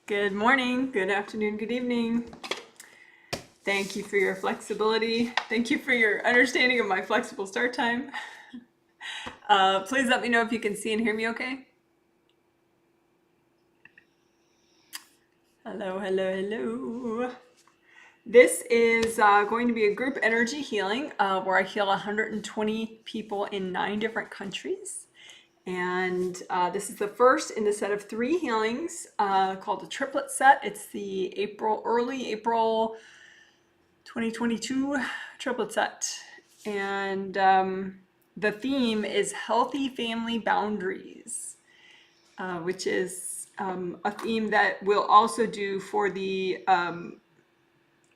Good morning, good afternoon, good evening. Thank you for your flexibility. Thank you for your understanding of my flexible start time. Please let me know if you can see and hear me okay. Hello, hello, hello. This is going to be a group energy healing where I heal 120 people in 9 different countries. And this is the first in the set of 3 healings called the triplet set. It's the early April 2022 triplet set. And the theme is healthy family boundaries, which is a theme that we'll also do for the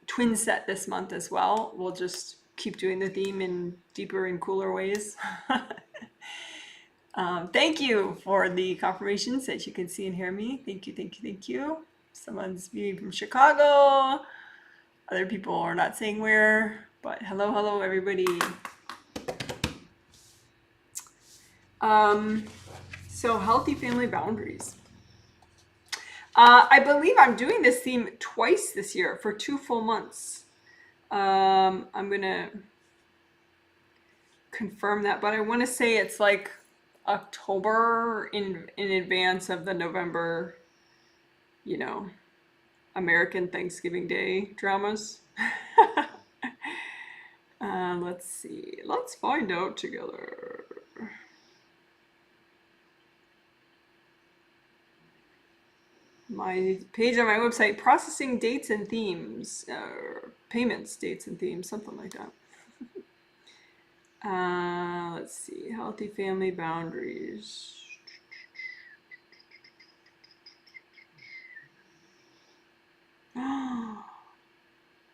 twin set this month as well. We'll just keep doing the theme in deeper and cooler ways. Thank you for the confirmations that you can see and hear me. Thank you, thank you, thank you. Someone's viewing from Chicago. Other people are not saying where, but hello, hello, everybody. So healthy family boundaries. I believe I'm doing this theme twice this year for 2 full months. I'm gonna confirm that, but I want to say it's like October in advance of the November, American Thanksgiving Day dramas. Let's see. Let's find out together. My page on my website, processing dates and themes, payments, dates and themes, something like that. Let's see. Healthy family boundaries.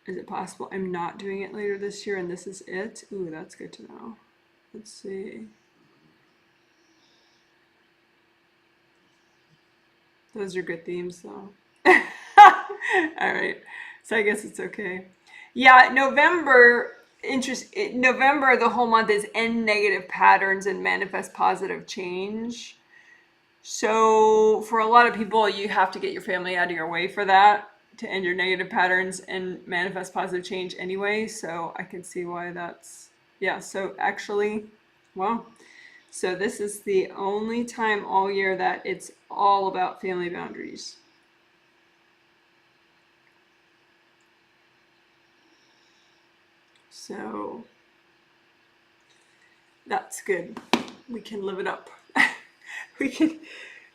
Is it possible I'm not doing it later this year and this is it? Ooh, that's good to know. Let's see. Those are good themes, though. All right. So I guess it's okay. Yeah, November, the whole month is end negative patterns and manifest positive change. So for a lot of people, you have to get your family out of your way for that, to end your negative patterns and manifest positive change anyway. So I can see why that's, yeah. So actually, well, so this is the only time all year that it's all about family boundaries. So that's good. We can live it up. we can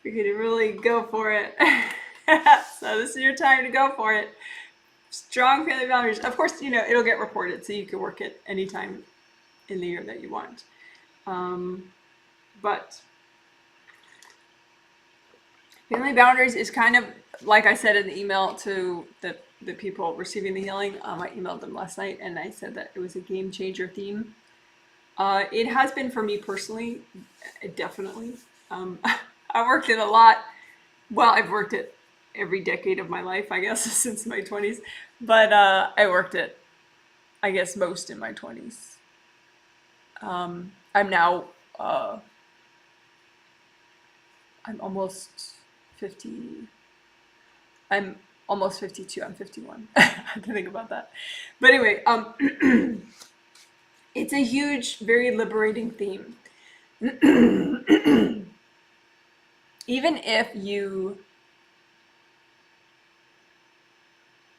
really go for it. So this is your time to go for it. Strong family boundaries. Of course, it'll get reported, so you can work it anytime in the year that you want. But family boundaries is kind of, like I said in the email to the people receiving the healing, I emailed them last night and I said that it was a game changer theme. It has been for me personally, definitely. I worked it a lot. Well, I've worked it every decade of my life, I guess, since my 20s. But I worked it, I guess, most in my 20s. I'm now, I'm almost 50. I'm almost 52. I'm 51. I had to think about that. But anyway, it's a huge, very liberating theme. Even if you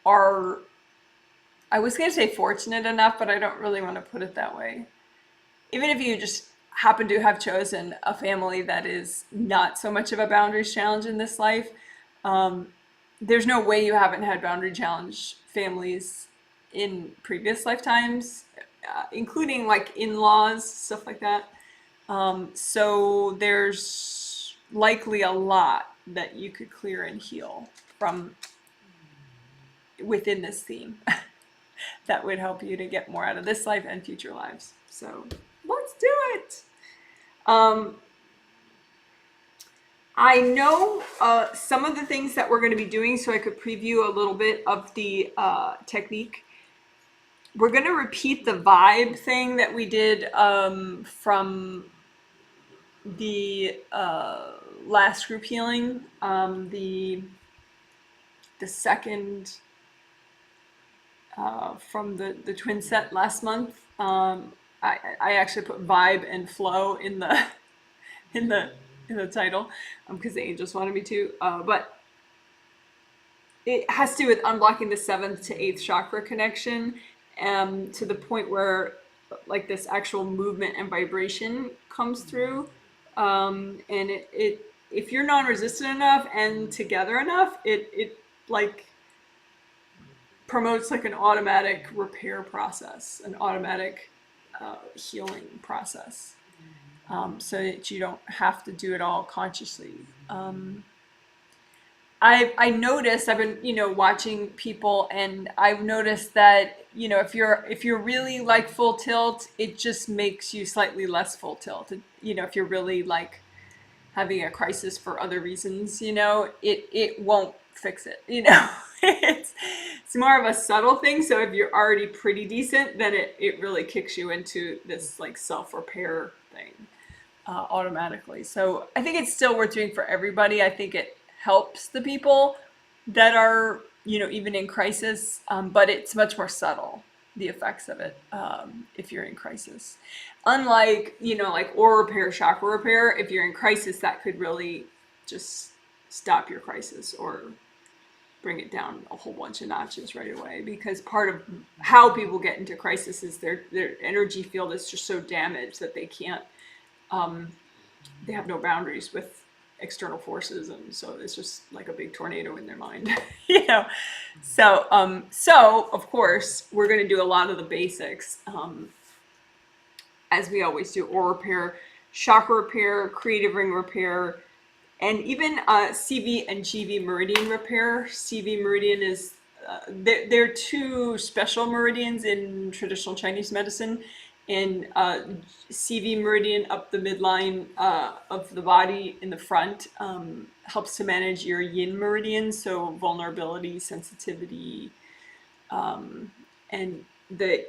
are, I was going to say fortunate enough, but I don't really want to put it that way. Even if you just happen to have chosen a family that is not so much of a boundaries challenge in this life, there's no way you haven't had boundary challenge families in previous lifetimes, including like in-laws, stuff like that. So there's likely a lot that you could clear and heal from within this theme that would help you to get more out of this life and future lives. So let's do it. I know some of the things that we're going to be doing, so I could preview a little bit of the technique. We're going to repeat the vibe thing that we did from the last group healing. the second from the twin set last month. I actually put vibe and flow in the in the in the title because the angels wanted me to. But it has to do with unblocking the 7th to 8th chakra connection, to the point where like this actual movement and vibration comes through. And it if you're non-resistant enough and together enough, it like promotes like an automatic repair process, an automatic healing process, so that you don't have to do it all consciously. I noticed, I've been, watching people, and I've noticed that, if you're really like full tilt, it just makes you slightly less full tilt. If you're really like having a crisis for other reasons, it won't fix it. It's more of a subtle thing. So if you're already pretty decent, then it really kicks you into this like self-repair thing automatically. So I think it's still worth doing for everybody. I think it helps the people that are, even in crisis, but it's much more subtle, the effects of it, if you're in crisis. Unlike, like aura repair, chakra repair, if you're in crisis, that could really just stop your crisis or bring it down a whole bunch of notches right away. Because part of how people get into crisis is their energy field is just so damaged that they can't, they have no boundaries with external forces, and so it's just like a big tornado in their mind. So of course we're going to do a lot of the basics, as we always do: aura repair, chakra repair, creative ring repair, and even CV and GV meridian repair. CV meridian is there are two special meridians in traditional Chinese medicine. And CV meridian up the midline of the body in the front helps to manage your yin meridian, so vulnerability, sensitivity, and the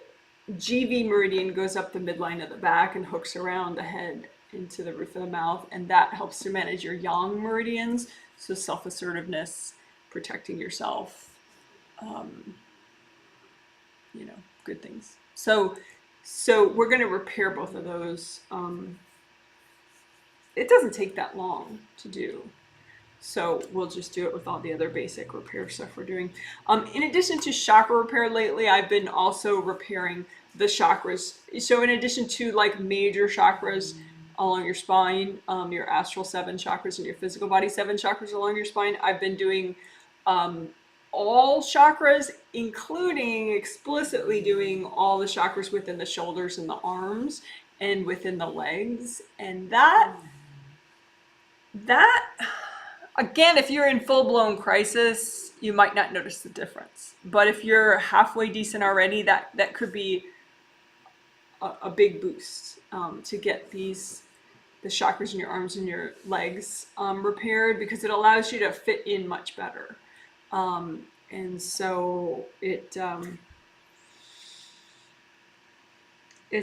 GV meridian goes up the midline of the back and hooks around the head into the roof of the mouth, and that helps to manage your yang meridians, so self-assertiveness, protecting yourself, good things. So we're going to repair both of those. It doesn't take that long to do. So we'll just do it with all the other basic repair stuff we're doing. In addition to chakra repair lately, I've been also repairing the chakras. So in addition to like major chakras along your spine, your astral 7 chakras and your physical body 7 chakras along your spine, I've been doing all chakras, including explicitly doing all the chakras within the shoulders and the arms and within the legs. And that again, if you're in full-blown crisis, you might not notice the difference. But if you're halfway decent already, that could be a big boost to get the chakras in your arms and your legs repaired, because it allows you to fit in much better. And so it's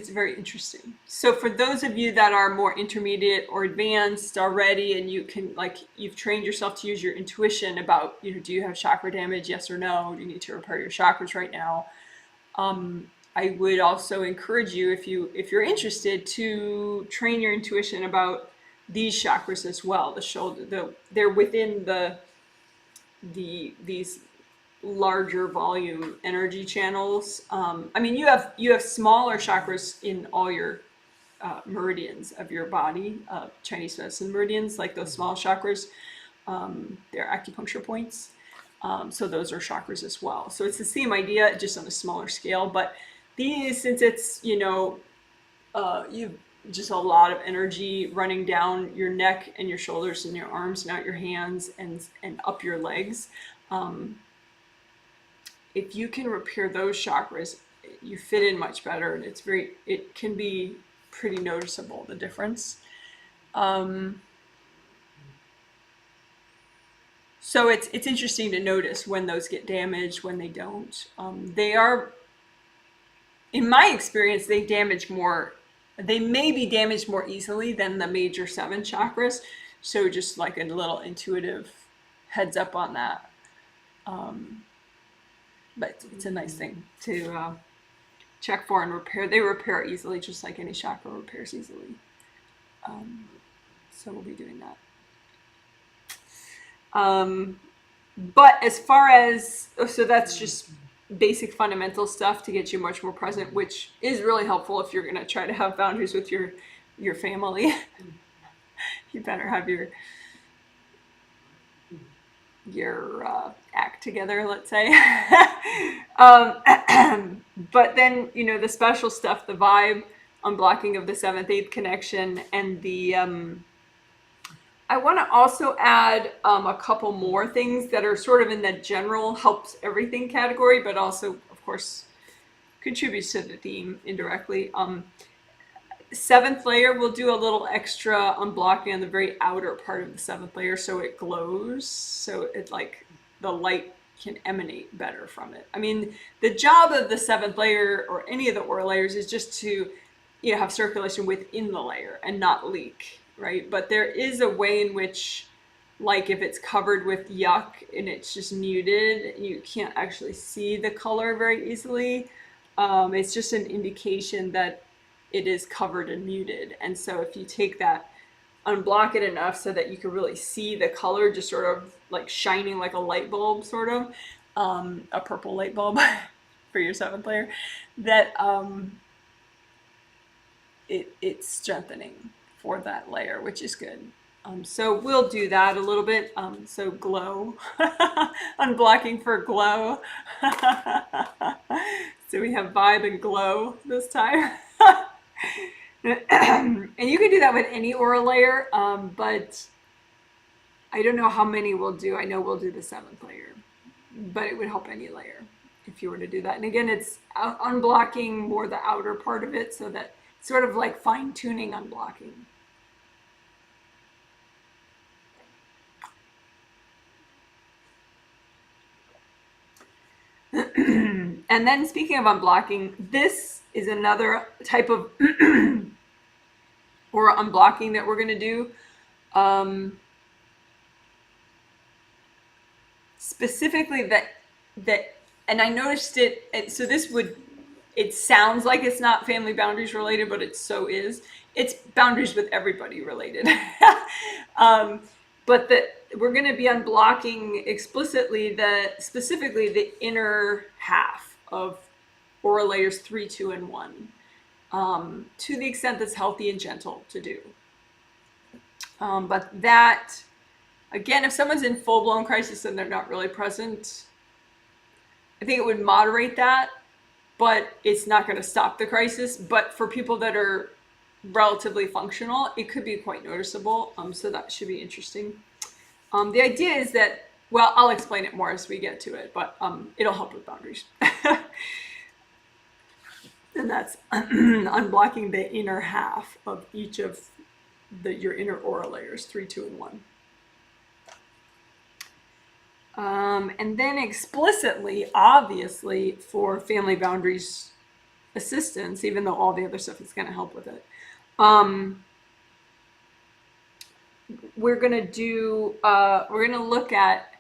very interesting. So for those of you that are more intermediate or advanced already, and you can, like, you've trained yourself to use your intuition about, do you have chakra damage? Yes or no? Do you need to repair your chakras right now? I would also encourage you, if you're interested, to train your intuition about these chakras as well. The shoulder, they're within these larger volume energy channels. I mean, you have smaller chakras in all your meridians of your body, Chinese medicine meridians, like those small chakras. They're acupuncture points. So those are chakras as well. So it's the same idea, just on a smaller scale. But these, since it's, you've just a lot of energy running down your neck and your shoulders and your arms and out your hands and up your legs. If you can repair those chakras, you fit in much better, and it can be pretty noticeable, the difference. So it's interesting to notice when those get damaged, when they don't. They are, in my experience, they may be damaged more easily than the major 7 chakras. So just like a little intuitive heads up on that. But it's a nice thing to check for and repair. They repair easily, just like any chakra repairs easily. So we'll be doing that. But as far as, so that's just basic fundamental stuff to get you much more present, which is really helpful if you're going to try to have boundaries with your family. You better have your act together, let's say. But then, the special stuff, the vibe, unblocking of the 7th-8th connection, and the I want to also add a couple more things that are sort of in the general helps everything category, but also, of course, contributes to the theme indirectly. 7th layer, we'll do a little extra unblocking on the very outer part of the 7th layer so it glows, so it like the light can emanate better from it. I mean, the job of the 7th layer or any of the aura layers is just to have circulation within the layer and not leak, right? But there is a way in which, like if it's covered with yuck and it's just muted, you can't actually see the color very easily. It's just an indication that it is covered and muted. And so if you take that, unblock it enough so that you can really see the color just sort of like shining like a light bulb, sort of, a purple light bulb for your 7th layer, that it's strengthening for that layer, which is good. So we'll do that a little bit. So glow, unblocking for glow. So we have vibe and glow this time. And you can do that with any aura layer, but I don't know how many we'll do. I know we'll do the 7th layer, but it would help any layer if you were to do that. And again, it's unblocking more the outer part of it, so that sort of like fine-tuning unblocking. And then speaking of unblocking, this is another type of or unblocking that we're going to do. Specifically that, and I noticed it, so this would, it sounds like it's not family boundaries related, but it so is. It's boundaries with everybody related. But we're going to be unblocking explicitly specifically the inner half of aura layers 3, 2, and 1, to the extent that's healthy and gentle to do. But that, again, if someone's in full-blown crisis and they're not really present, I think it would moderate that, but it's not going to stop the crisis. But for people that are relatively functional, it could be quite noticeable. So that should be interesting. The idea is that, well, I'll explain it more as we get to it, but it'll help with boundaries. And that's unblocking the inner half of each of your inner aura layers, 3, 2, and 1. And then explicitly, obviously, for family boundaries assistance, even though all the other stuff is going to help with it, we're going to look at,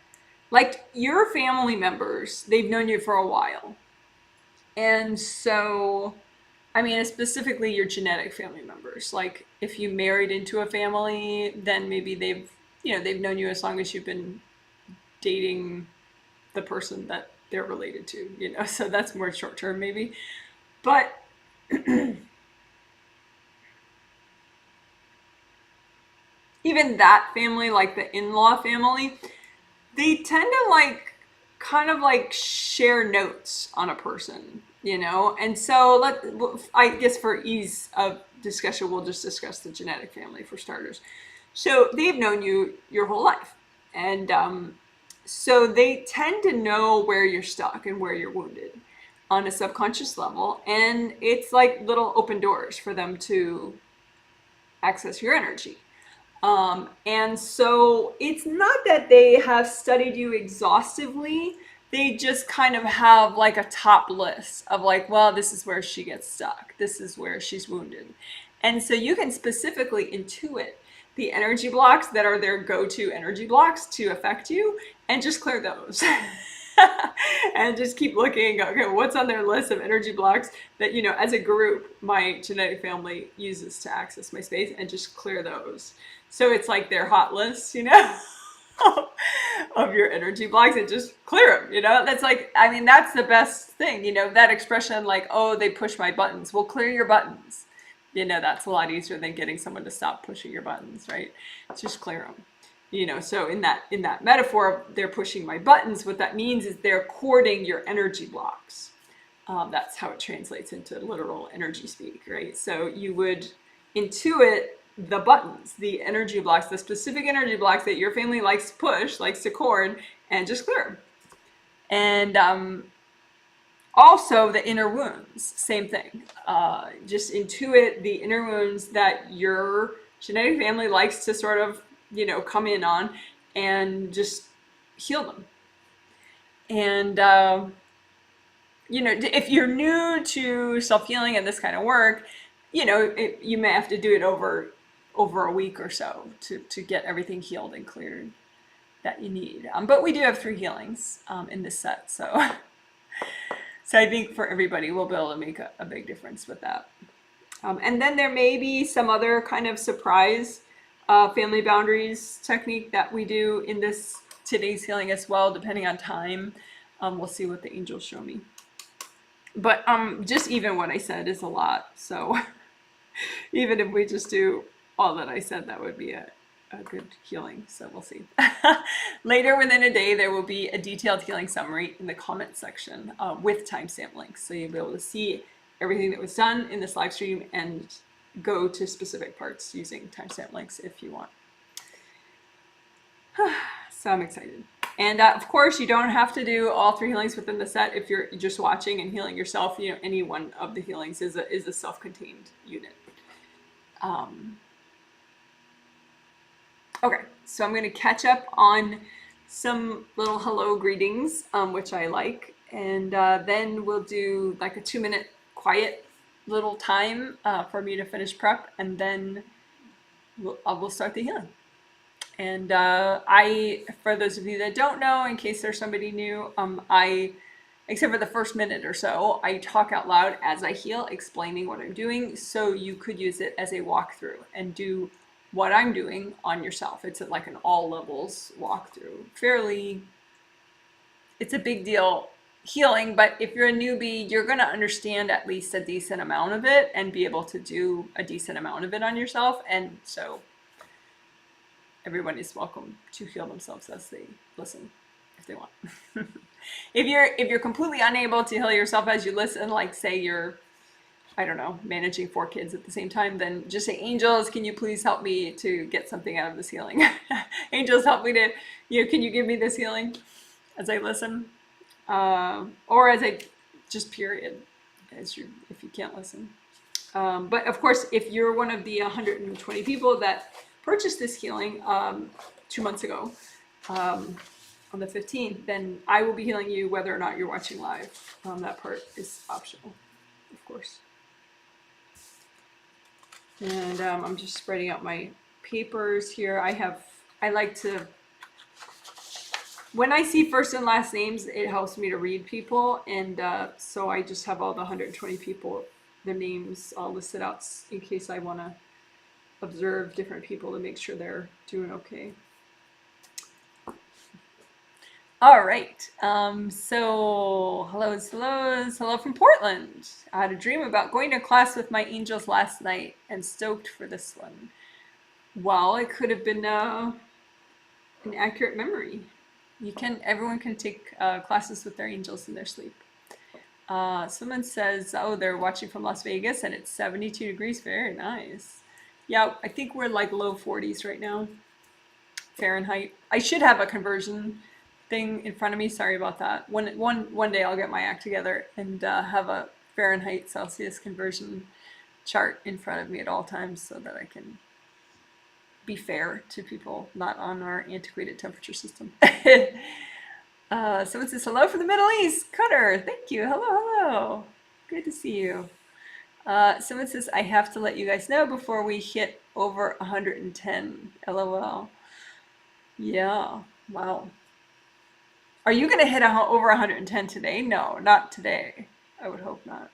like, your family members, they've known you for a while. And so, I mean, specifically your genetic family members, like if you married into a family, then maybe they've known you as long as you've been dating the person that they're related to, so that's more short term maybe. But even that family, like the in-law family, they tend to kind of share notes on a person, and so I guess for ease of discussion, we'll just discuss the genetic family for starters. So they've known you your whole life, and so they tend to know where you're stuck and where you're wounded on a subconscious level, and it's like little open doors for them to access your energy. And so it's not that they have studied you exhaustively. They just kind of have like a top list of like, well, this is where she gets stuck. This is where she's wounded. And so you can specifically intuit the energy blocks that are their go-to energy blocks to affect you, and just clear those. And just keep looking, okay, what's on their list of energy blocks that, you know, as a group, my genetic family uses to access my space, and just clear those. So it's like their hot list, you know, of your energy blocks, and just clear them, you know. That's like, I mean, that's the best thing, you know, that expression like, oh, they push my buttons. Well, clear your buttons. You know, that's a lot easier than getting someone to stop pushing your buttons, right? Just clear them. You know, so in that metaphor, they're pushing my buttons. What that means is they're cording your energy blocks. That's how it translates into literal energy speak, right? So you would intuit the buttons, the energy blocks, the specific energy blocks that your family likes to push, likes to cord, and just clear them. And also the inner wounds, same thing. Just intuit the inner wounds that your genetic family likes to sort of, you know, come in on, and just heal them. And, you know, if you're new to self-healing and this kind of work, you know, you may have to do it over a week or so to get everything healed and cleared that you need. But we do have 3 healings in this set. So I think for everybody, we'll be able to make a big difference with that. And then there may be some other kind of surprise family boundaries technique that we do in this today's healing as well, depending on time. We'll see what the angels show me. But just even what I said is a lot. So even if we just do all that I said, that would be a good healing. So we'll see. Later within a day, there will be a detailed healing summary in the comment section with timestamp links. So you'll be able to see everything that was done in this live stream and go to specific parts using timestamp links if you want. So I'm excited. And of course, you don't have to do all 3 healings within the set. If you're just watching and healing yourself, you know, any one of the healings is a self-contained unit. Okay, so I'm going to catch up on some little hello greetings, which I like. And then we'll do like a 2-minute quiet little time for me to finish prep, and then we'll start the healing. And for those of you that don't know, in case there's somebody new, except for the first minute or so, I talk out loud as I heal, explaining what I'm doing, so you could use it as a walkthrough and do what I'm doing on yourself. It's like an all levels walkthrough. It's a big deal healing, but if you're a newbie, you're going to understand at least a decent amount of it and be able to do a decent amount of it on yourself. And so everyone is welcome to heal themselves as they listen, if they want. If you're completely unable to heal yourself as you listen, like say you're, I don't know, managing 4 kids at the same time, then just say, angels, can you please help me to get something out of this healing? Angels, help me to, you know, can you give me this healing as I listen? Or as a just period, if you can't listen. But of course, if you're one of the 120 people that purchased this healing 2 months ago, on the 15th, then I will be healing you whether or not you're watching live. That part is optional, of course. And I'm just spreading out my papers here. I like to, when I see first and last names, it helps me to read people. And so I just have all the 120 people, their names all listed out in case I want to observe different people to make sure they're doing okay. All right. So hello from Portland. I had a dream about going to class with my angels last night and stoked for this one. Well, it could have been an accurate memory. Everyone can take classes with their angels in their sleep. Someone says, oh, they're watching from Las Vegas and it's 72 degrees. Very nice. Yeah, I think we're like low 40s right now, Fahrenheit. I should have a conversion thing in front of me. Sorry about that. One day I'll get my act together and have a Fahrenheit Celsius conversion chart in front of me at all times so that I can be fair to people not on our antiquated temperature system. Someone says hello from the Middle East. Cutter, thank you. Hello. Good to see you. Someone says, I have to let you guys know before we hit over 110. LOL. Yeah. Wow. Are you going to hit over 110 today? No, not today. I would hope not.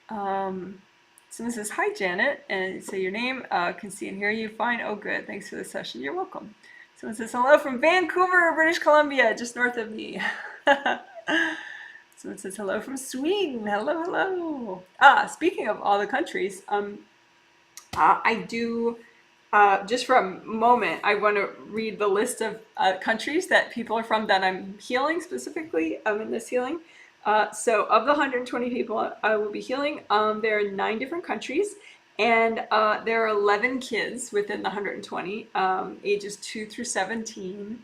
Someone says, hi, Janet, and say your name. Can see and hear you fine. Oh, good. Thanks for the session. You're welcome. Someone says, hello from Vancouver, British Columbia, just north of me. Someone says, hello from Sweden. Hello, hello. Speaking of all the countries, I do, just for a moment, I want to read the list of countries that people are from that I'm healing specifically in this healing. So of the 120 people I will be healing, there are 9 different countries, and there are 11 kids within the 120, ages 2 through 17,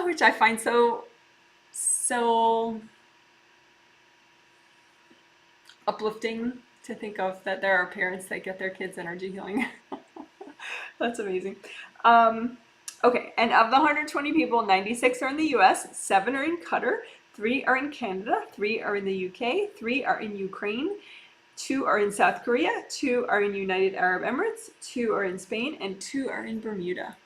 which I find so uplifting to think of, that there are parents that get their kids energy healing. That's amazing. Okay, and of the 120 people, 96 are in the US, 7 are in Qatar, 3 are in Canada, 3 are in the UK, 3 are in Ukraine, 2 are in South Korea, 2 are in United Arab Emirates, 2 are in Spain, and 2 are in Bermuda.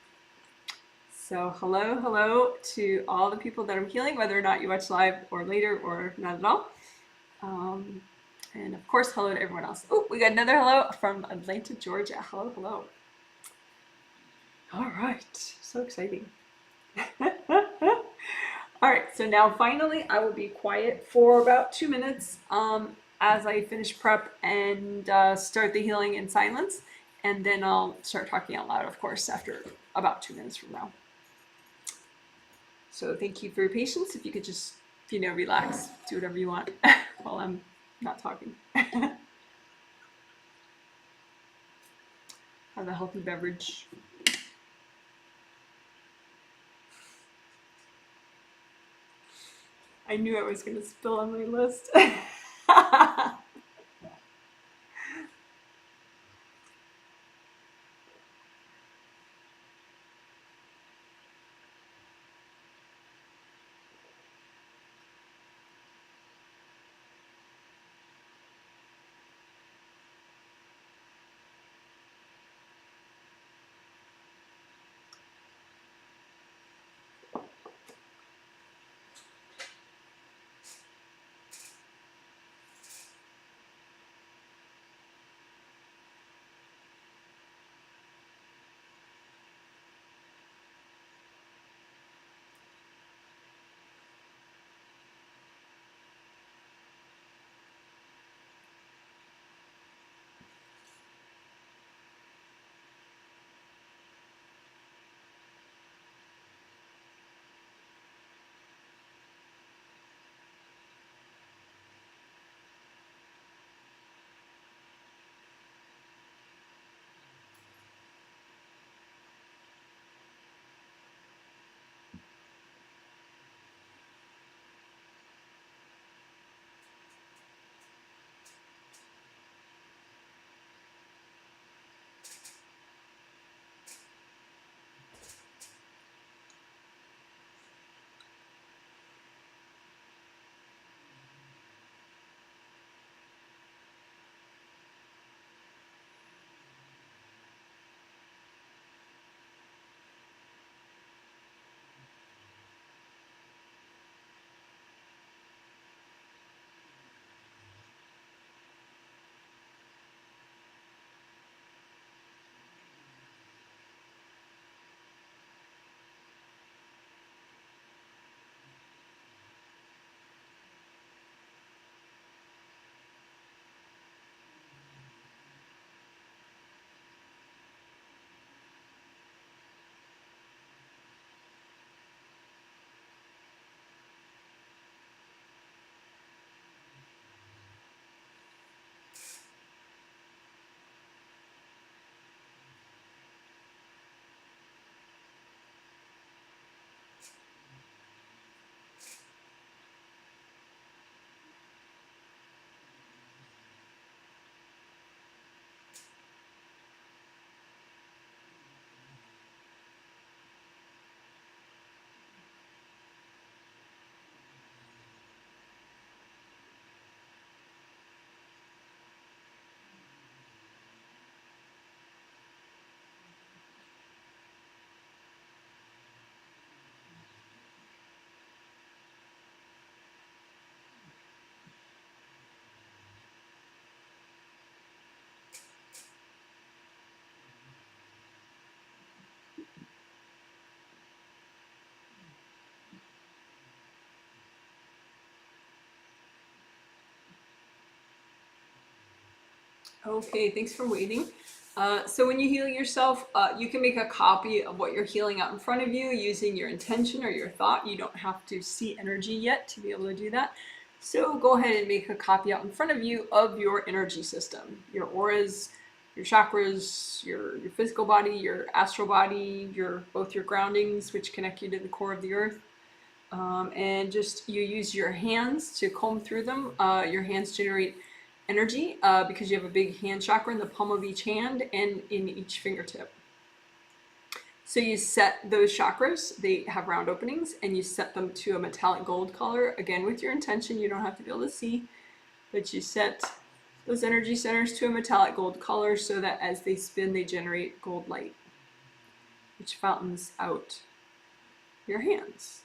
So hello to all the people that I'm healing, whether or not you watch live or later or not at all. And of course, hello to everyone else. Oh, we got another hello from Atlanta, Georgia. Hello. All right, so exciting. All right, so now finally I will be quiet for about 2 minutes as I finish prep and start the healing in silence. And then I'll start talking out loud, of course, after about 2 minutes from now. So thank you for your patience. If you could just, relax, do whatever you want while I'm not talking. Have a healthy beverage. I knew I was going to spill on my list. Okay, thanks for waiting. So when you heal yourself, you can make a copy of what you're healing out in front of you using your intention or your thought. You don't have to see energy yet to be able to do that. So go ahead and make a copy out in front of you of your energy system, your auras, your chakras, your physical body, your astral body, both your groundings, which connect you to the core of the earth. And just you use your hands to comb through them. Your hands generate energy because you have a big hand chakra in the palm of each hand and in each fingertip. So you set those chakras, they have round openings, and you set them to a metallic gold color, again with your intention. You don't have to be able to see, but you set those energy centers to a metallic gold color so that as they spin, they generate gold light, which fountains out your hands.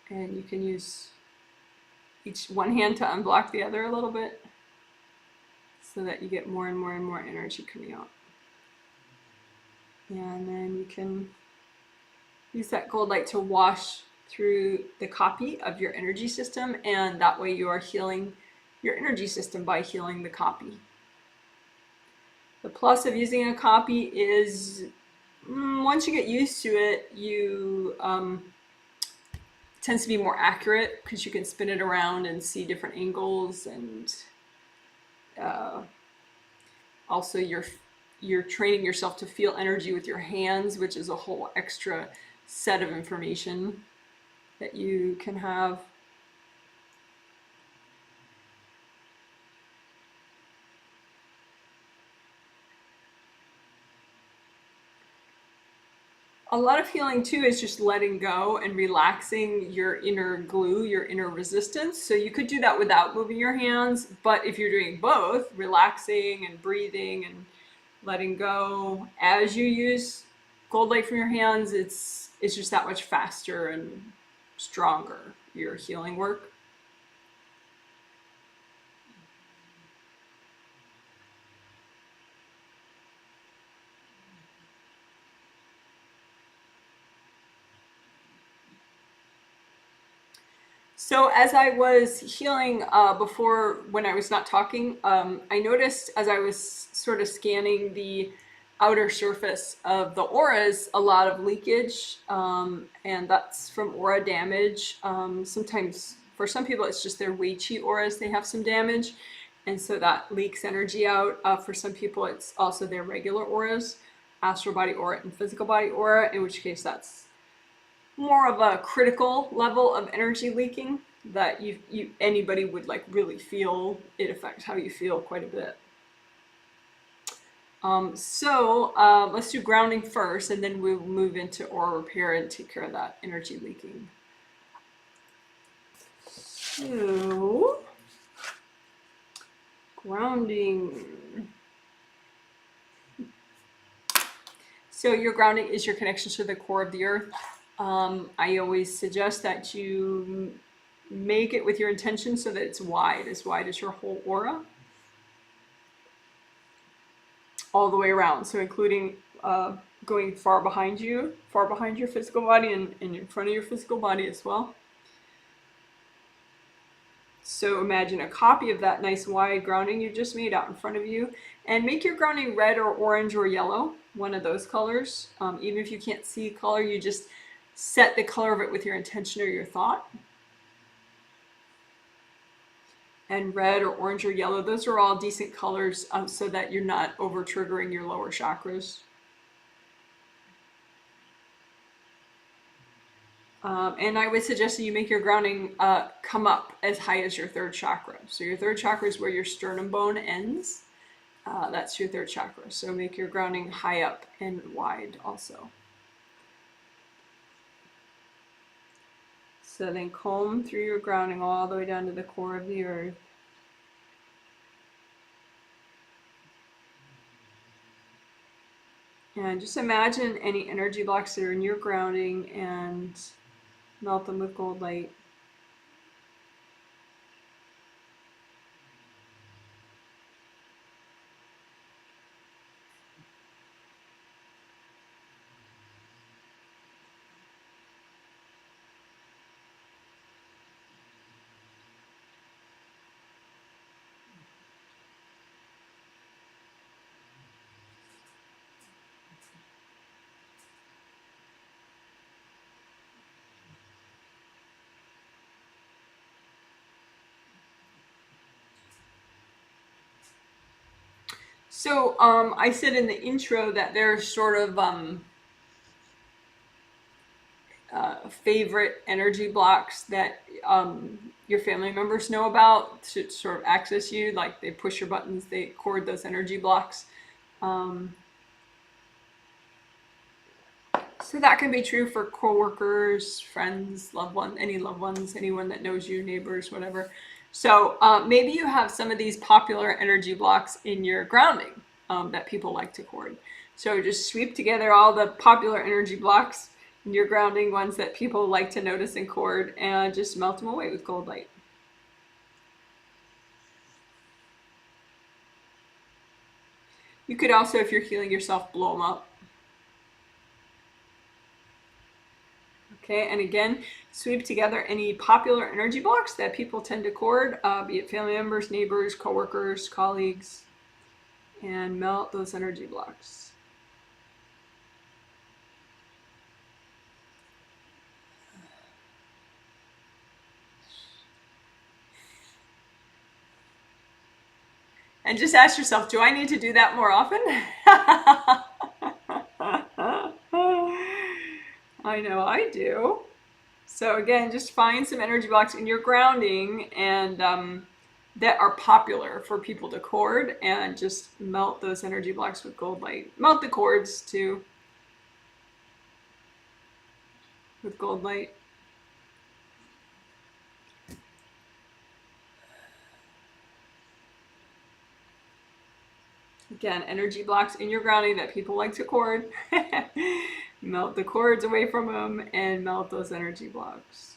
And you can use each one hand to unblock the other a little bit so that you get more and more and more energy coming out. And then you can use that gold light to wash through the copy of your energy system, and that way you are healing your energy system by healing the copy. The plus of using a copy is once you get used to it, you tends to be more accurate because you can spin it around and see different angles, and also you're training yourself to feel energy with your hands, which is a whole extra set of information that you can have. A lot of healing too is just letting go and relaxing your inner glue, your inner resistance. So you could do that without moving your hands, but if you're doing both, relaxing and breathing and letting go as you use gold light from your hands, it's just that much faster and stronger, your healing work. So as I was healing before, when I was not talking, I noticed as I was sort of scanning the outer surface of the auras, a lot of leakage, and that's from aura damage. Sometimes for some people it's just their Wei Qi auras, they have some damage, and so that leaks energy out. For some people it's also their regular auras, astral body aura and physical body aura, in which case that's more of a critical level of energy leaking that anybody would like really feel it affect how you feel quite a bit. Let's do grounding first, and then we'll move into aura repair and take care of that energy leaking. So, grounding. So your grounding is your connection to the core of the earth. I always suggest that you make it with your intention so that it's wide as your whole aura, all the way around. So including going far behind your physical body and in front of your physical body as well. So imagine a copy of that nice wide grounding you just made out in front of you, and make your grounding red or orange or yellow, one of those colors. Even if you can't see color, you just set the color of it with your intention or your thought. And red or orange or yellow, those are all decent colors so that you're not over triggering your lower chakras. And I would suggest that you make your grounding come up as high as your third chakra. So your third chakra is where your sternum bone ends. That's your third chakra. So make your grounding high up and wide also. So then comb through your grounding all the way down to the core of the earth. And just imagine any energy blocks that are in your grounding and melt them with gold light. So I said in the intro that there's sort of favorite energy blocks that your family members know about to sort of access you. Like they push your buttons, they cord those energy blocks. Um, so that can be true for coworkers, friends, loved ones, anyone that knows you, neighbors, whatever. So maybe you have some of these popular energy blocks in your grounding that people like to cord. So just sweep together all the popular energy blocks in your grounding, ones that people like to notice and cord, and just melt them away with gold light. You could also, if you're healing yourself, blow them up. Okay, and again, sweep together any popular energy blocks that people tend to cord, be it family members, neighbors, coworkers, colleagues, and melt those energy blocks. And just ask yourself, do I need to do that more often? I know I do. So again, just find some energy blocks in your grounding and that are popular for people to cord, and just melt those energy blocks with gold light. Melt the cords too with gold light. Again, energy blocks in your grounding that people like to cord. Melt the cords away from them and melt those energy blocks.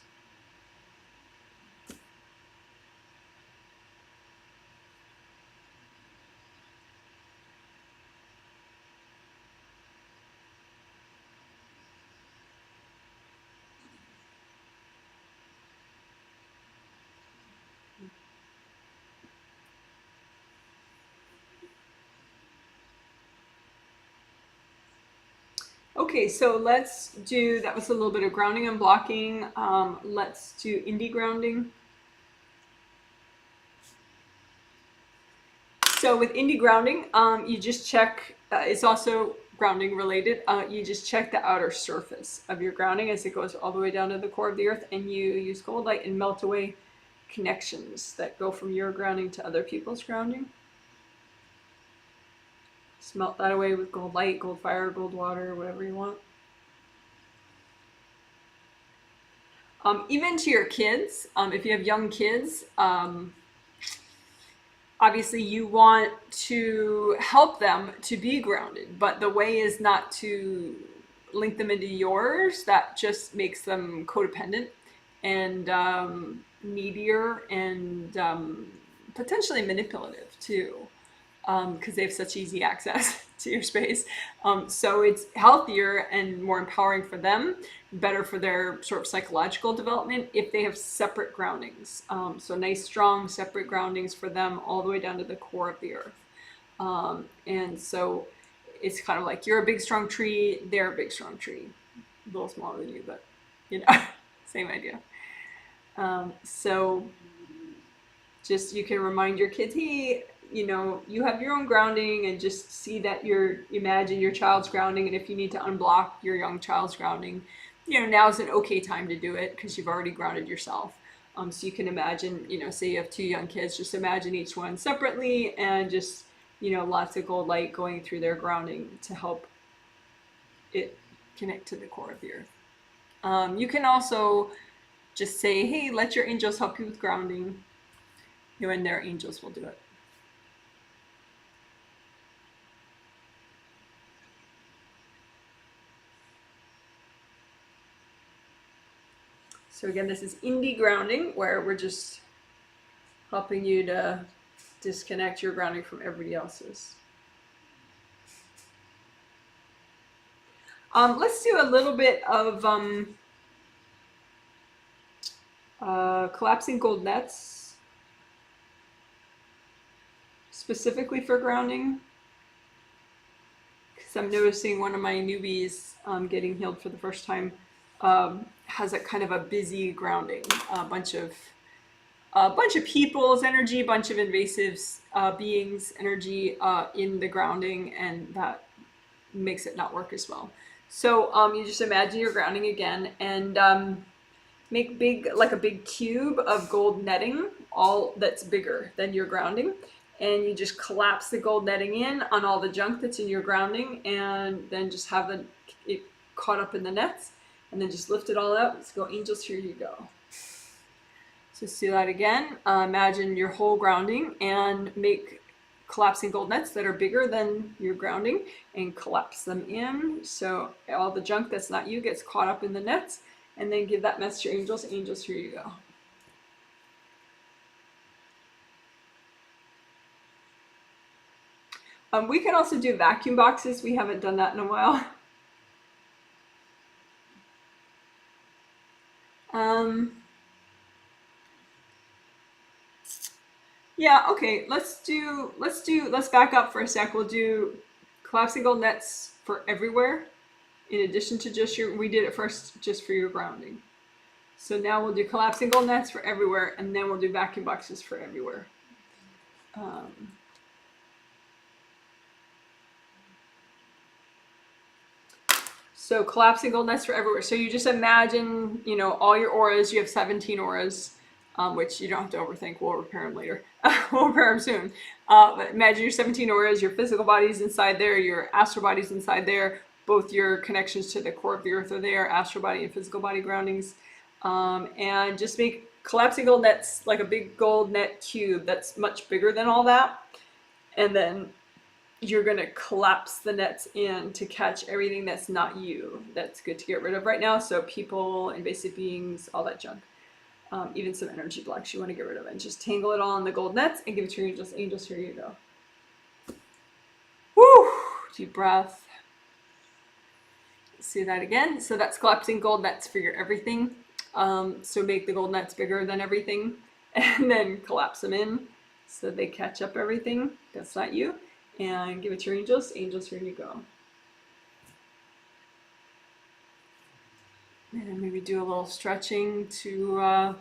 Okay, so let's do, that was a little bit of grounding and blocking. Let's do indie grounding. So with indie grounding, you just check, it's also grounding related, you just check the outer surface of your grounding as it goes all the way down to the core of the earth, and you use gold light and melt away connections that go from your grounding to other people's grounding. Just melt that away with gold light, gold fire, gold water, whatever you want. Even to your kids, if you have young kids, obviously you want to help them to be grounded, but the way is not to link them into yours. That just makes them codependent and needier and potentially manipulative too, because they have such easy access to your space. So it's healthier and more empowering for them, better for their sort of psychological development if they have separate groundings. So nice, strong, separate groundings for them all the way down to the core of the earth. And so it's kind of like you're a big, strong tree, they're a big, strong tree. A little smaller than you, but you know, same idea. So just, you can remind your kids, hey, you know, you have your own grounding, and just see that imagine your child's grounding, and if you need to unblock your young child's grounding, you know, now's an okay time to do it because you've already grounded yourself. So you can imagine, you know, say you have two young kids, just imagine each one separately, and just, you know, lots of gold light going through their grounding to help it connect to the core of the earth. You can also just say, hey, let your angels help you with grounding, you know, and their angels will do it. So again, this is indie grounding, where we're just helping you to disconnect your grounding from everybody else's. Let's do a little bit of collapsing gold nets, specifically for grounding, because I'm noticing one of my newbies getting healed for the first time has a kind of a busy grounding, a bunch of a bunch of people's energy, a bunch of invasive beings' energy in the grounding, and that makes it not work as well. So you just imagine you're grounding again, and make like a big cube of gold netting, all that's bigger than your grounding, and you just collapse the gold netting in on all the junk that's in your grounding, and then just have it caught up in the nets, and then just lift it all out. Let's go, angels, here you go. So let's do that again. Imagine your whole grounding and make collapsing gold nets that are bigger than your grounding and collapse them in. So all the junk that's not you gets caught up in the nets, and then give that message to angels. Angels, here you go. We can also do vacuum boxes. We haven't done that in a while. Yeah, okay, let's back up for a sec. We'll do collapsing gold nets for everywhere, in addition to just we did it first just for your grounding. So now we'll do collapsing gold nets for everywhere, and then we'll do vacuum boxes for everywhere. So collapsing gold nets for everywhere. So you just imagine, all your auras. You have 17 auras, which you don't have to overthink. We'll repair them later. We'll repair them soon. But imagine your 17 auras. Your physical body's inside there. Your astral body's inside there. Both your connections to the core of the earth are there. Astral body and physical body groundings. And just make collapsing gold nets like a big gold net cube that's much bigger than all that. And then you're going to collapse the nets in to catch everything that's not you, that's good to get rid of right now. So people, invasive beings, all that junk. Even some energy blocks you want to get rid of. And just tangle it all in the gold nets and give it to your angels. Angels, here you go. Woo! Deep breath. Let's do that again. So that's collapsing gold nets for your everything. So make the gold nets bigger than everything. And then collapse them in so they catch up everything that's not you. And give it to your angels. Angels, here you go. And maybe do a little stretching to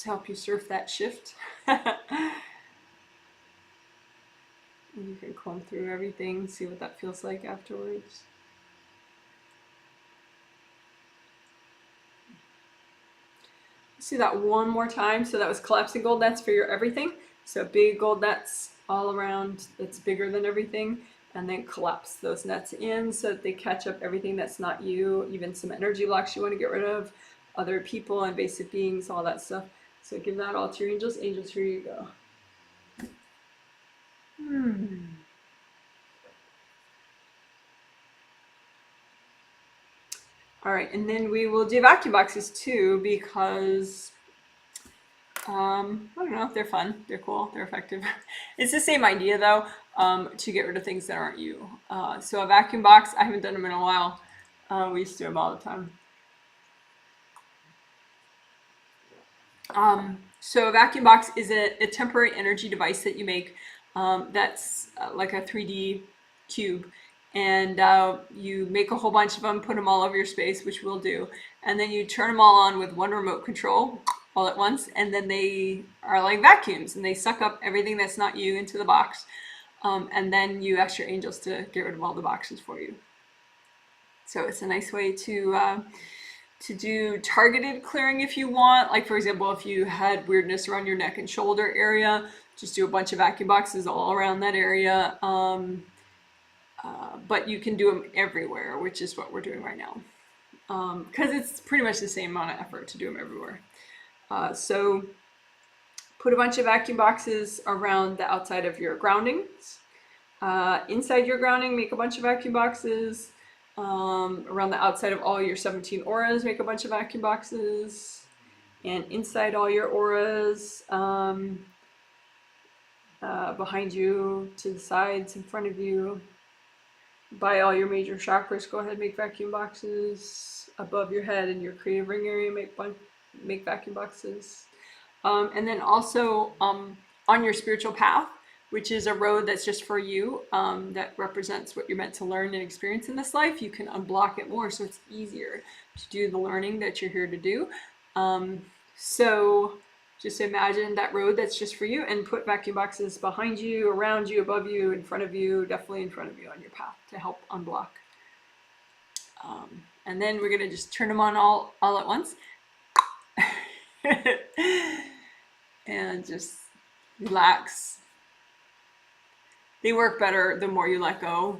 help you surf that shift. And you can comb through everything, see what that feels like afterwards. Do that one more time. So that was collapsing gold nets for your everything. So big gold nets all around that's bigger than everything, and then collapse those nets in so that they catch up everything that's not you, even some energy blocks you want to get rid of, other people, invasive beings, all that stuff. So give that all to your angels. Angels, here you go. All right, and then we will do vacuum boxes too, because I don't know, they're fun, they're cool, they're effective. It's the same idea though, to get rid of things that aren't you. So a vacuum box, I haven't done them in a while. We used to do them all the time. So a vacuum box is a temporary energy device that you make that's like a 3D cube. And you make a whole bunch of them, put them all over your space, which we'll do. And then you turn them all on with one remote control all at once. And then they are like vacuums, and they suck up everything that's not you into the box. And then you ask your angels to get rid of all the boxes for you. So it's a nice way to do targeted clearing if you want. Like, for example, if you had weirdness around your neck and shoulder area, just do a bunch of vacuum boxes all around that area. But you can do them everywhere, which is what we're doing right now. Because it's pretty much the same amount of effort to do them everywhere. So put a bunch of vacuum boxes around the outside of your groundings. Inside your grounding, make a bunch of vacuum boxes. Around the outside of all your 17 auras, make a bunch of vacuum boxes. And inside all your auras, behind you, to the sides, in front of you, by all your major chakras, go ahead and make vacuum boxes. Above your head in your creative ring area, make vacuum boxes. And then also on your spiritual path, which is a road that's just for you, that represents what you're meant to learn and experience in this life. You can unblock it more so it's easier to do the learning that you're here to do. So just imagine that road that's just for you and put vacuum boxes behind you, around you, above you, in front of you, definitely in front of you on your path to help unblock. And then we're gonna just turn them on all at once. And just relax. They work better the more you let go.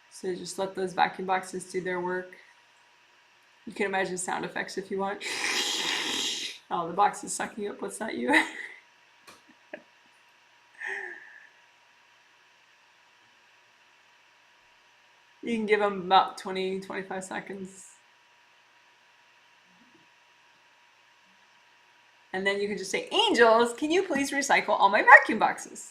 So just let those vacuum boxes do their work. You can imagine sound effects if you want. Oh, the box is sucking up what's not you. You can give them about 20, 25 seconds. And then you can just say, angels, can you please recycle all my vacuum boxes?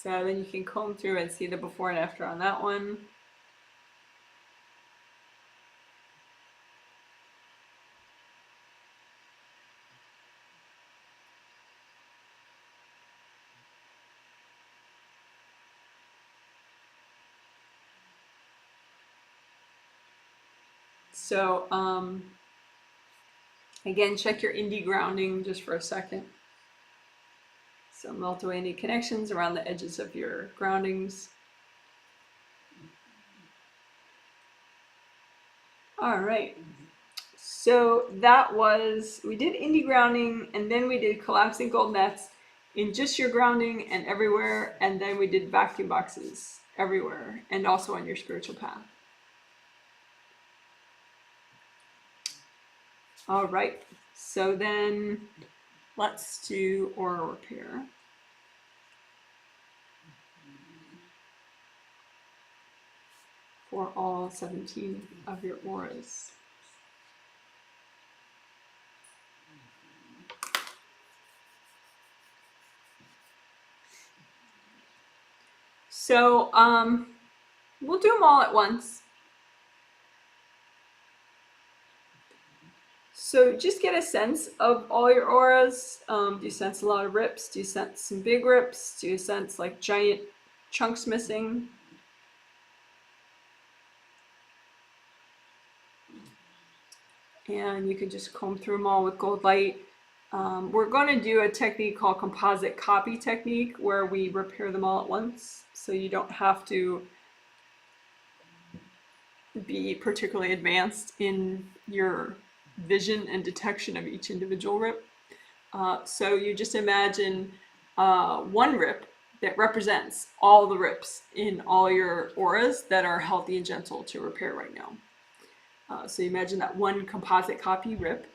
So then you can comb through and see the before and after on that one. So again, check your indie grounding just for a second. So melt away any connections around the edges of your groundings. All right. So that was, we did indie grounding, and then we did collapsing gold nets in just your grounding and everywhere, and then we did vacuum boxes everywhere and also on your spiritual path. All right, so then let's do aura repair. For all 17 of your auras. So we'll do them all at once. So just get a sense of all your auras. Do you sense a lot of rips? Do you sense some big rips? Do you sense like giant chunks missing? And you can just comb through them all with gold light. We're going to do a technique called composite copy technique where we repair them all at once, so you don't have to be particularly advanced in your vision and detection of each individual rip. So you just imagine one rip that represents all the rips in all your auras that are healthy and gentle to repair right now. So you imagine that one composite copy rip,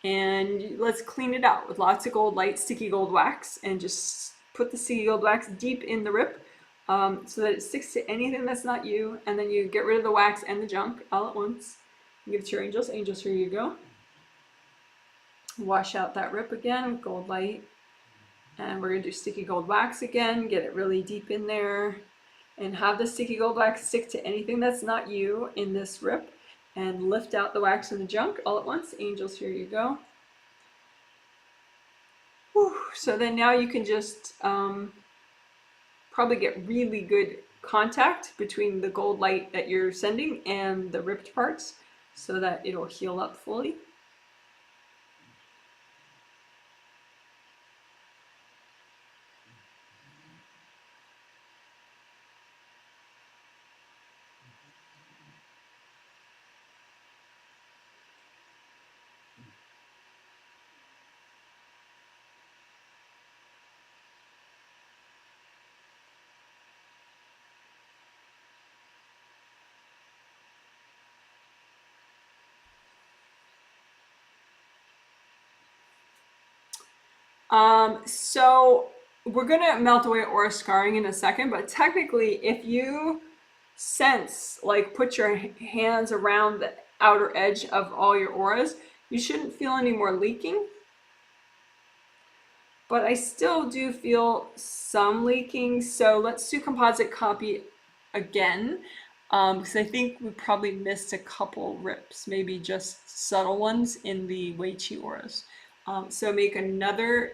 and let's clean it out with lots of gold light, sticky gold wax, and just put the sticky gold wax deep in the rip so that it sticks to anything that's not you, and then you get rid of the wax and the junk all at once. Give it to your angels. Angels, here you go. Wash out that rip again with gold light, and we're going to do sticky gold wax again. Get it really deep in there, and have the sticky gold wax stick to anything that's not you in this rip. And lift out the wax and the junk all at once. Angels, here you go. Whew. So then now you can just probably get really good contact between the gold light that you're sending and the ripped parts so that it'll heal up fully. So we're gonna melt away aura scarring in a second, but technically if you sense, like put your hands around the outer edge of all your auras, you shouldn't feel any more leaking. But I still do feel some leaking, so let's do composite copy again. because I think we probably missed a couple rips, maybe just subtle ones in the Wei Chi auras. So make another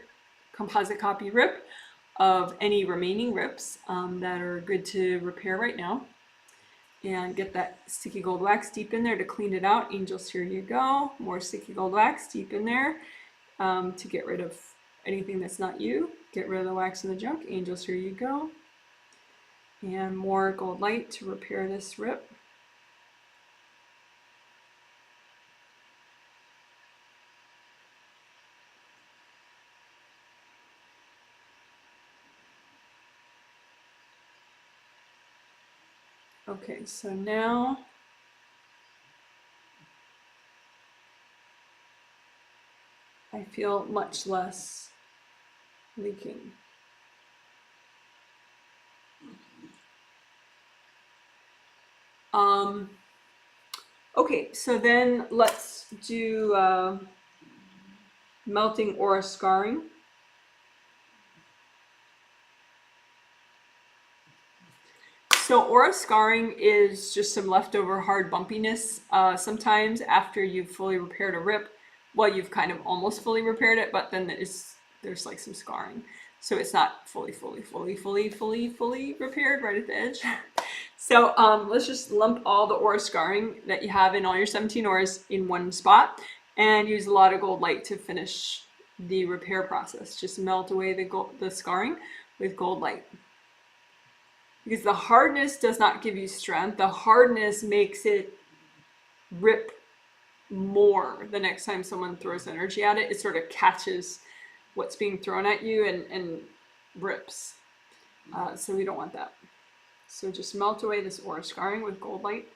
composite copy rip of any remaining rips that are good to repair right now. And get that sticky gold wax deep in there to clean it out. Angels, here you go. More sticky gold wax deep in there to get rid of anything that's not you. Get rid of the wax and the junk. Angels, here you go. And more gold light to repair this rip. Okay, so now I feel much less leaking. Okay, so then let's do melting aura scarring. So aura scarring is just some leftover hard bumpiness sometimes after you've fully repaired a rip. Well, you've kind of almost fully repaired it, but then there's like some scarring. So it's not fully repaired right at the edge. So let's just lump all the aura scarring that you have in all your 17 auras in one spot and use a lot of gold light to finish the repair process. Just melt away the scarring with gold light. Because the hardness does not give you strength. The hardness makes it rip more the next time someone throws energy at it. It sort of catches what's being thrown at you and rips. So we don't want that. So just melt away this aura scarring with gold light.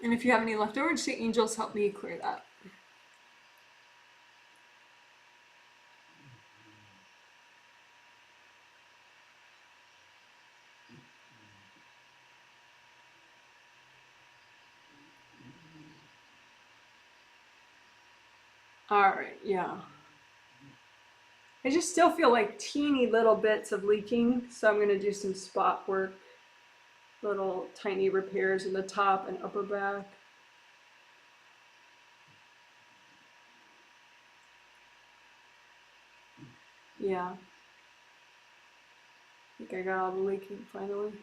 And if you have any left over, just say, angels, help me clear that. All right, yeah. I just still feel like teeny little bits of leaking, so I'm going to do some spot work, little tiny repairs in the top and upper back. Yeah. I think I got all the leaking finally.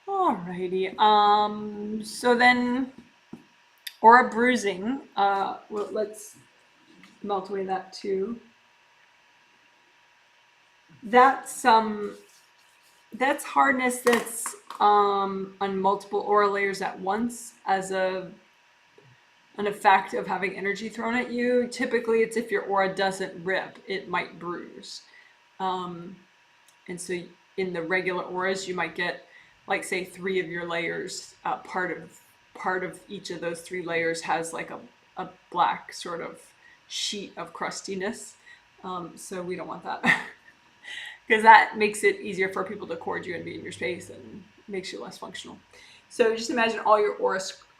Alrighty, so then aura bruising, well, let's melt away that too. That's hardness that's on multiple aura layers at once as an effect of having energy thrown at you. Typically, it's if your aura doesn't rip, it might bruise. And so in the regular auras, you might get, like, say, 3 of your layers. Part of each of those 3 layers has like a black sort of sheet of crustiness. So we don't want that. Because that makes it easier for people to cord you and be in your space and makes you less functional. So just imagine all your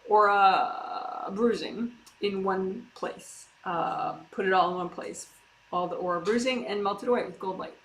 aura bruising in one place. Put it all in one place. All the aura bruising and melt it away with gold light.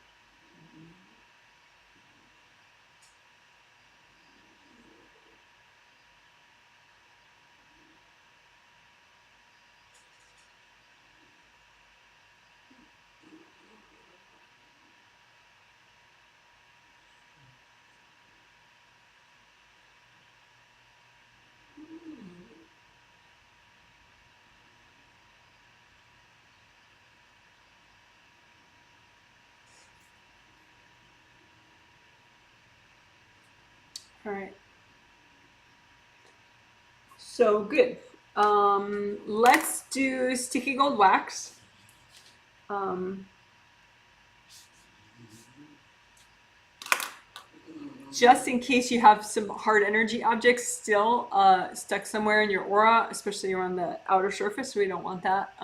All right. So good. Let's do sticky gold wax. Just in case you have some hard energy objects still stuck somewhere in your aura, especially around the outer surface, we don't want that.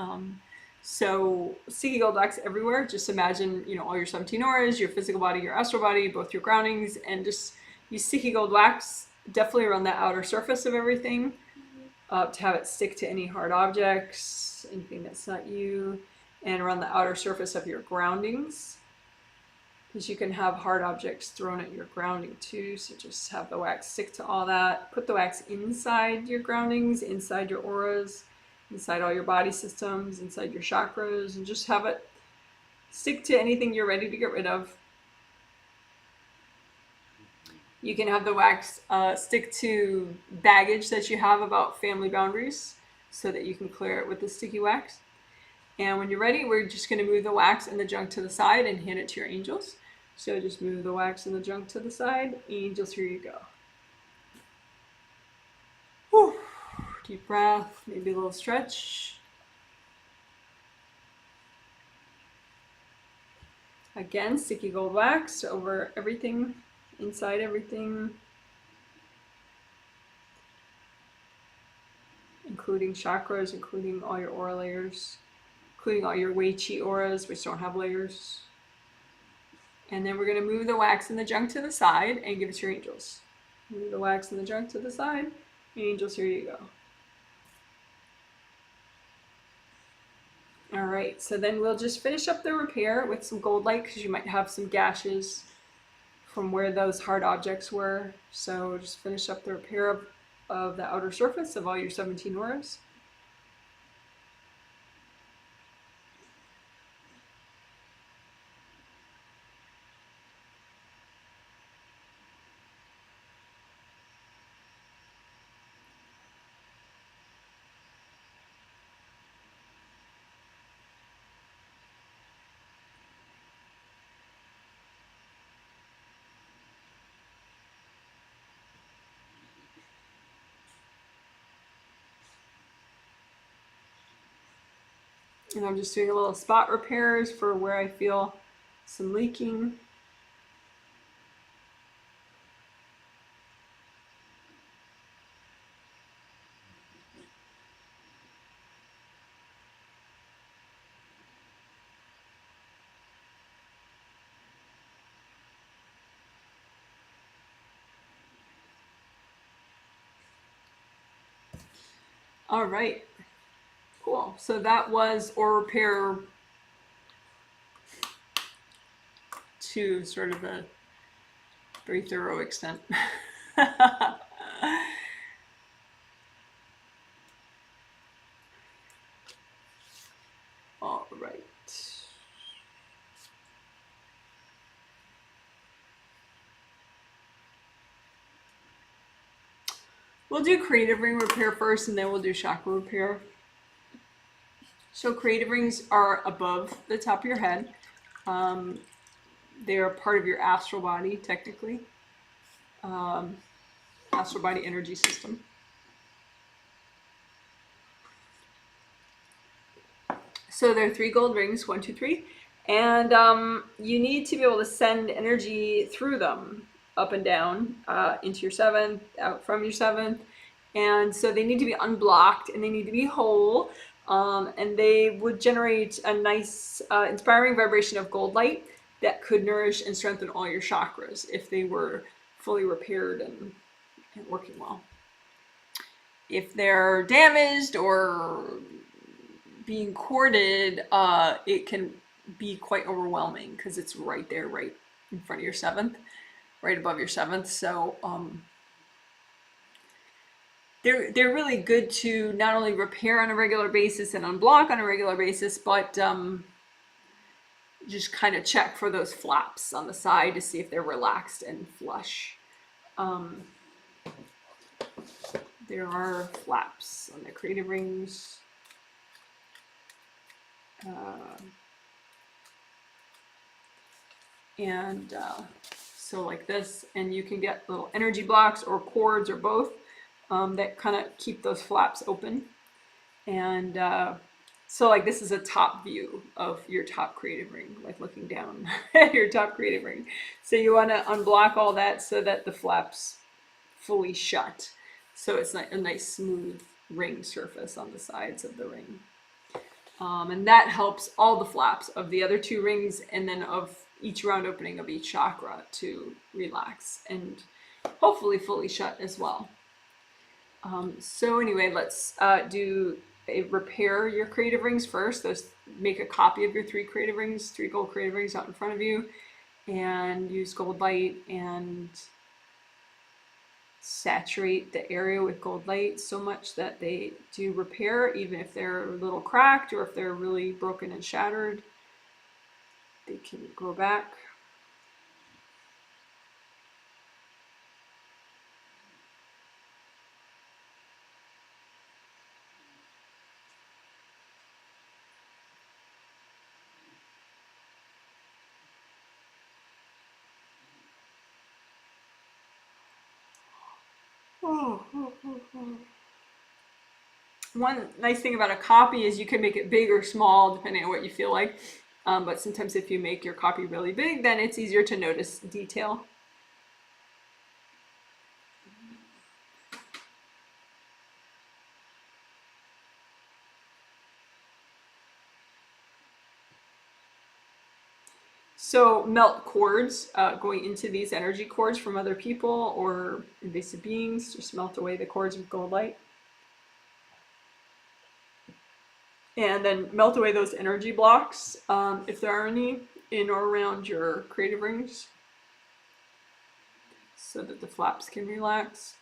So sticky gold wax everywhere. Just imagine, all your 17 auras, your physical body, your astral body, both your groundings, and just use sticky gold wax definitely around the outer surface of everything, to have it stick to any hard objects, anything that's not you, and around the outer surface of your groundings, because you can have hard objects thrown at your grounding too. So just have the wax stick to all that. Put the wax inside your groundings, inside your auras, inside all your body systems, inside your chakras, and just have it stick to anything you're ready to get rid of. You can have the wax stick to baggage that you have about family boundaries so that you can clear it with the sticky wax. And when you're ready, we're just going to move the wax and the junk to the side and hand it to your angels. So just move the wax and the junk to the side. Angels, here you go. Whew. Deep breath, maybe a little stretch. Again, sticky gold wax over everything, inside everything, including chakras, including all your aura layers, including all your Wei Qi auras, which don't have layers. And then we're going to move the wax and the junk to the side and give it to your angels. Move the wax and the junk to the side. Angels, here you go. All right, so then we'll just finish up the repair with some gold light, because you might have some gashes from where those hard objects were. So just finish up the repair of the outer surface of all your 17 auras. And I'm just doing a little spot repairs for where I feel some leaking. All right, cool. So that was aura repair to sort of a very thorough extent. All right. We'll do creative ring repair first, and then we'll do chakra repair. So creative rings are above the top of your head. They are part of your astral body, technically. Astral body energy system. So there are 3 gold rings, 1, 2, 3. And you need to be able to send energy through them, up and down, into your 7th, out from your 7th. And so they need to be unblocked, and they need to be whole. And they would generate a nice, inspiring vibration of gold light that could nourish and strengthen all your chakras if they were fully repaired and working well. If they're damaged or being corded, it can be quite overwhelming, because it's right there, right in front of your 7th, right above your 7th. So they're really good to not only repair on a regular basis and unblock on a regular basis, but just kind of check for those flaps on the side to see if they're relaxed and flush. There are flaps on the creative rings. So like this, and you can get little energy blocks or cords or both that kind of keep those flaps open. And so like this is a top view of your top creative ring, like looking down at your top creative ring. So you want to unblock all that so that the flaps fully shut. So it's a nice smooth ring surface on the sides of the ring. And that helps all the flaps of the other two rings and then of each round opening of each chakra to relax and hopefully fully shut as well. So anyway, let's do a repair your creative rings first. Make a copy of your three gold creative rings out in front of you, and use gold light and saturate the area with gold light so much that they do repair, even if they're a little cracked or if they're really broken and shattered, they can grow back. One nice thing about a copy is you can make it big or small depending on what you feel like. But sometimes if you make your copy really big, then it's easier to notice detail. So melt cords going into these energy cords from other people or invasive beings. Just melt away the cords with gold light. And then melt away those energy blocks, if there are any, in or around your creative rings, so that the flaps can relax.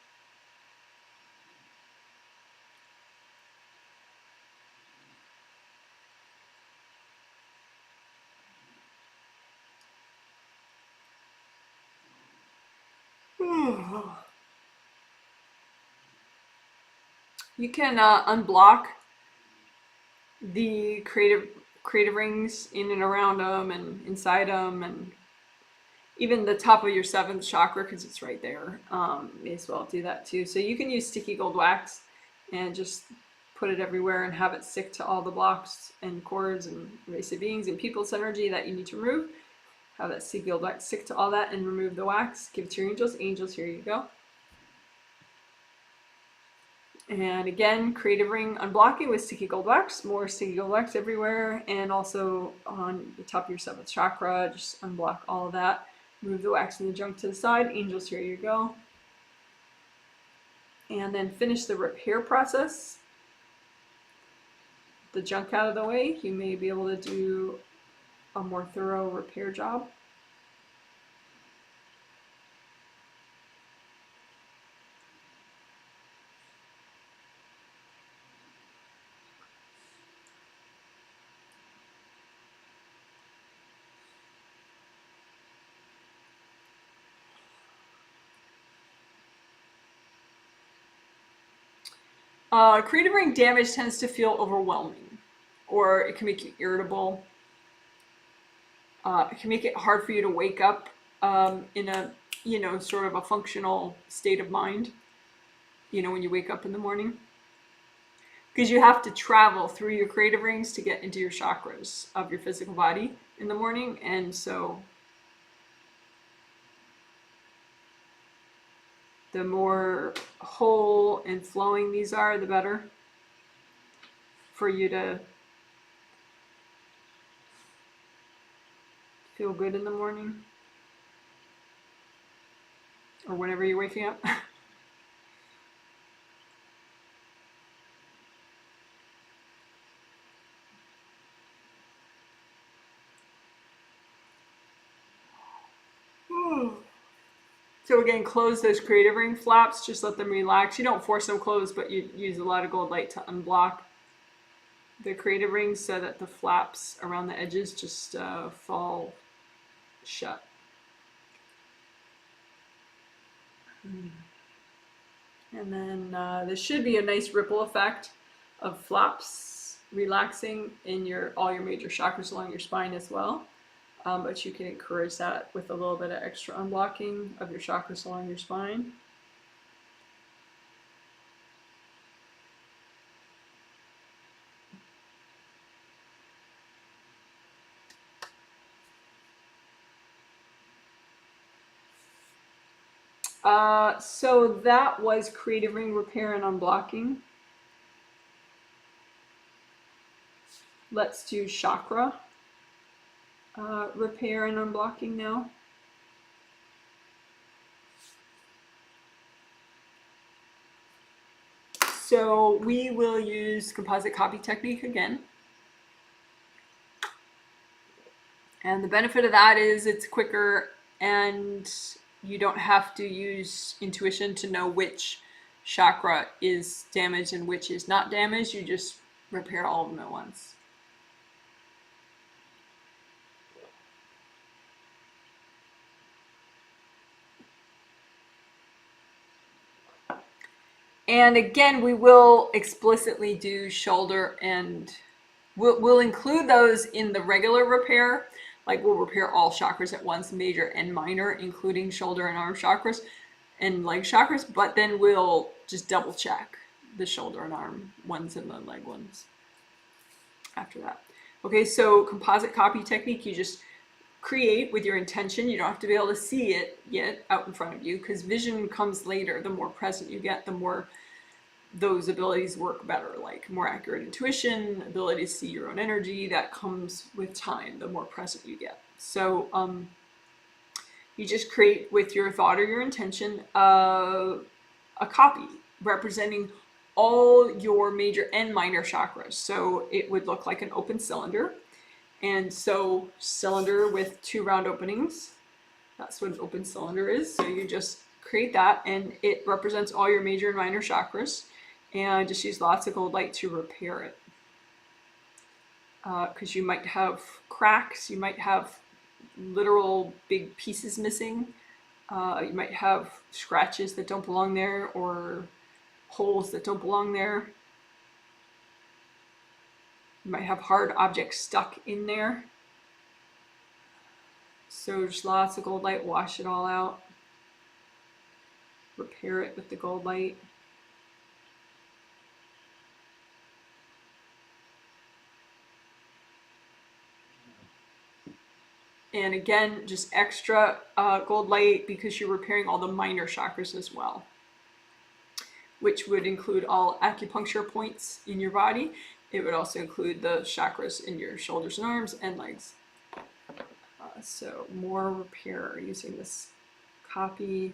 You can unblock the creative rings in and around them and inside them, and even the top of your seventh chakra, because it's right there. May as well do that too. So you can use sticky gold wax and just put it everywhere and have it stick to all the blocks and cords and invasive beings and people's energy that you need to remove. Have that sticky gold wax stick to all that and remove the wax. Give it to your angels. Angels, here you go. And again, creative ring unblocking with sticky gold wax, more sticky gold wax everywhere, and also on the top of your seventh chakra, just unblock all of that. Move the wax and the junk to the side. Angels, here you go. And then finish the repair process. The junk out of the way, you may be able to do a more thorough repair job. Creative ring damage tends to feel overwhelming, or it can make you irritable. It can make it hard for you to wake up in a, sort of a functional state of mind, when you wake up in the morning. Because you have to travel through your creative rings to get into your chakras of your physical body in the morning, and so the more whole and flowing these are, the better for you to feel good in the morning or whenever you're waking up. So again, close those creative ring flaps, just let them relax. You don't force them closed, but you use a lot of gold light to unblock the creative rings so that the flaps around the edges just fall shut. And then there should be a nice ripple effect of flaps relaxing in all your major chakras along your spine as well. But you can encourage that with a little bit of extra unblocking of your chakras along your spine. So that was creative ring repair and unblocking. let's do chakra repair and unblocking now. So we will use composite copy technique again. And the benefit of that is it's quicker and you don't have to use intuition to know which chakra is damaged and which is not damaged. You just repair all of them at once. And again, we will explicitly do shoulder, and we'll include those in the regular repair. Like we'll repair all chakras at once, major and minor, including shoulder and arm chakras and leg chakras, but then we'll just double check the shoulder and arm ones and the leg ones after that. Okay, so composite copy technique, you just create with your intention. You don't have to be able to see it yet out in front of you, because vision comes later. The more present you get, the more those abilities work better, like more accurate intuition, ability to see your own energy, that comes with time, the more present you get. So you just create with your thought or your intention a copy representing all your major and minor chakras. So it would look like an open cylinder. And so cylinder with 2 round openings, that's what an open cylinder is. So you just create that, and it represents all your major and minor chakras. And just use lots of gold light to repair it. Because you might have cracks, you might have literal big pieces missing. You might have scratches that don't belong there, or holes that don't belong there. You might have hard objects stuck in there. So just lots of gold light, wash it all out. Repair it with the gold light. And again, just extra gold light because you're repairing all the minor chakras as well, which would include all acupuncture points in your body. It would also include the chakras in your shoulders and arms and legs. So more repair using this copy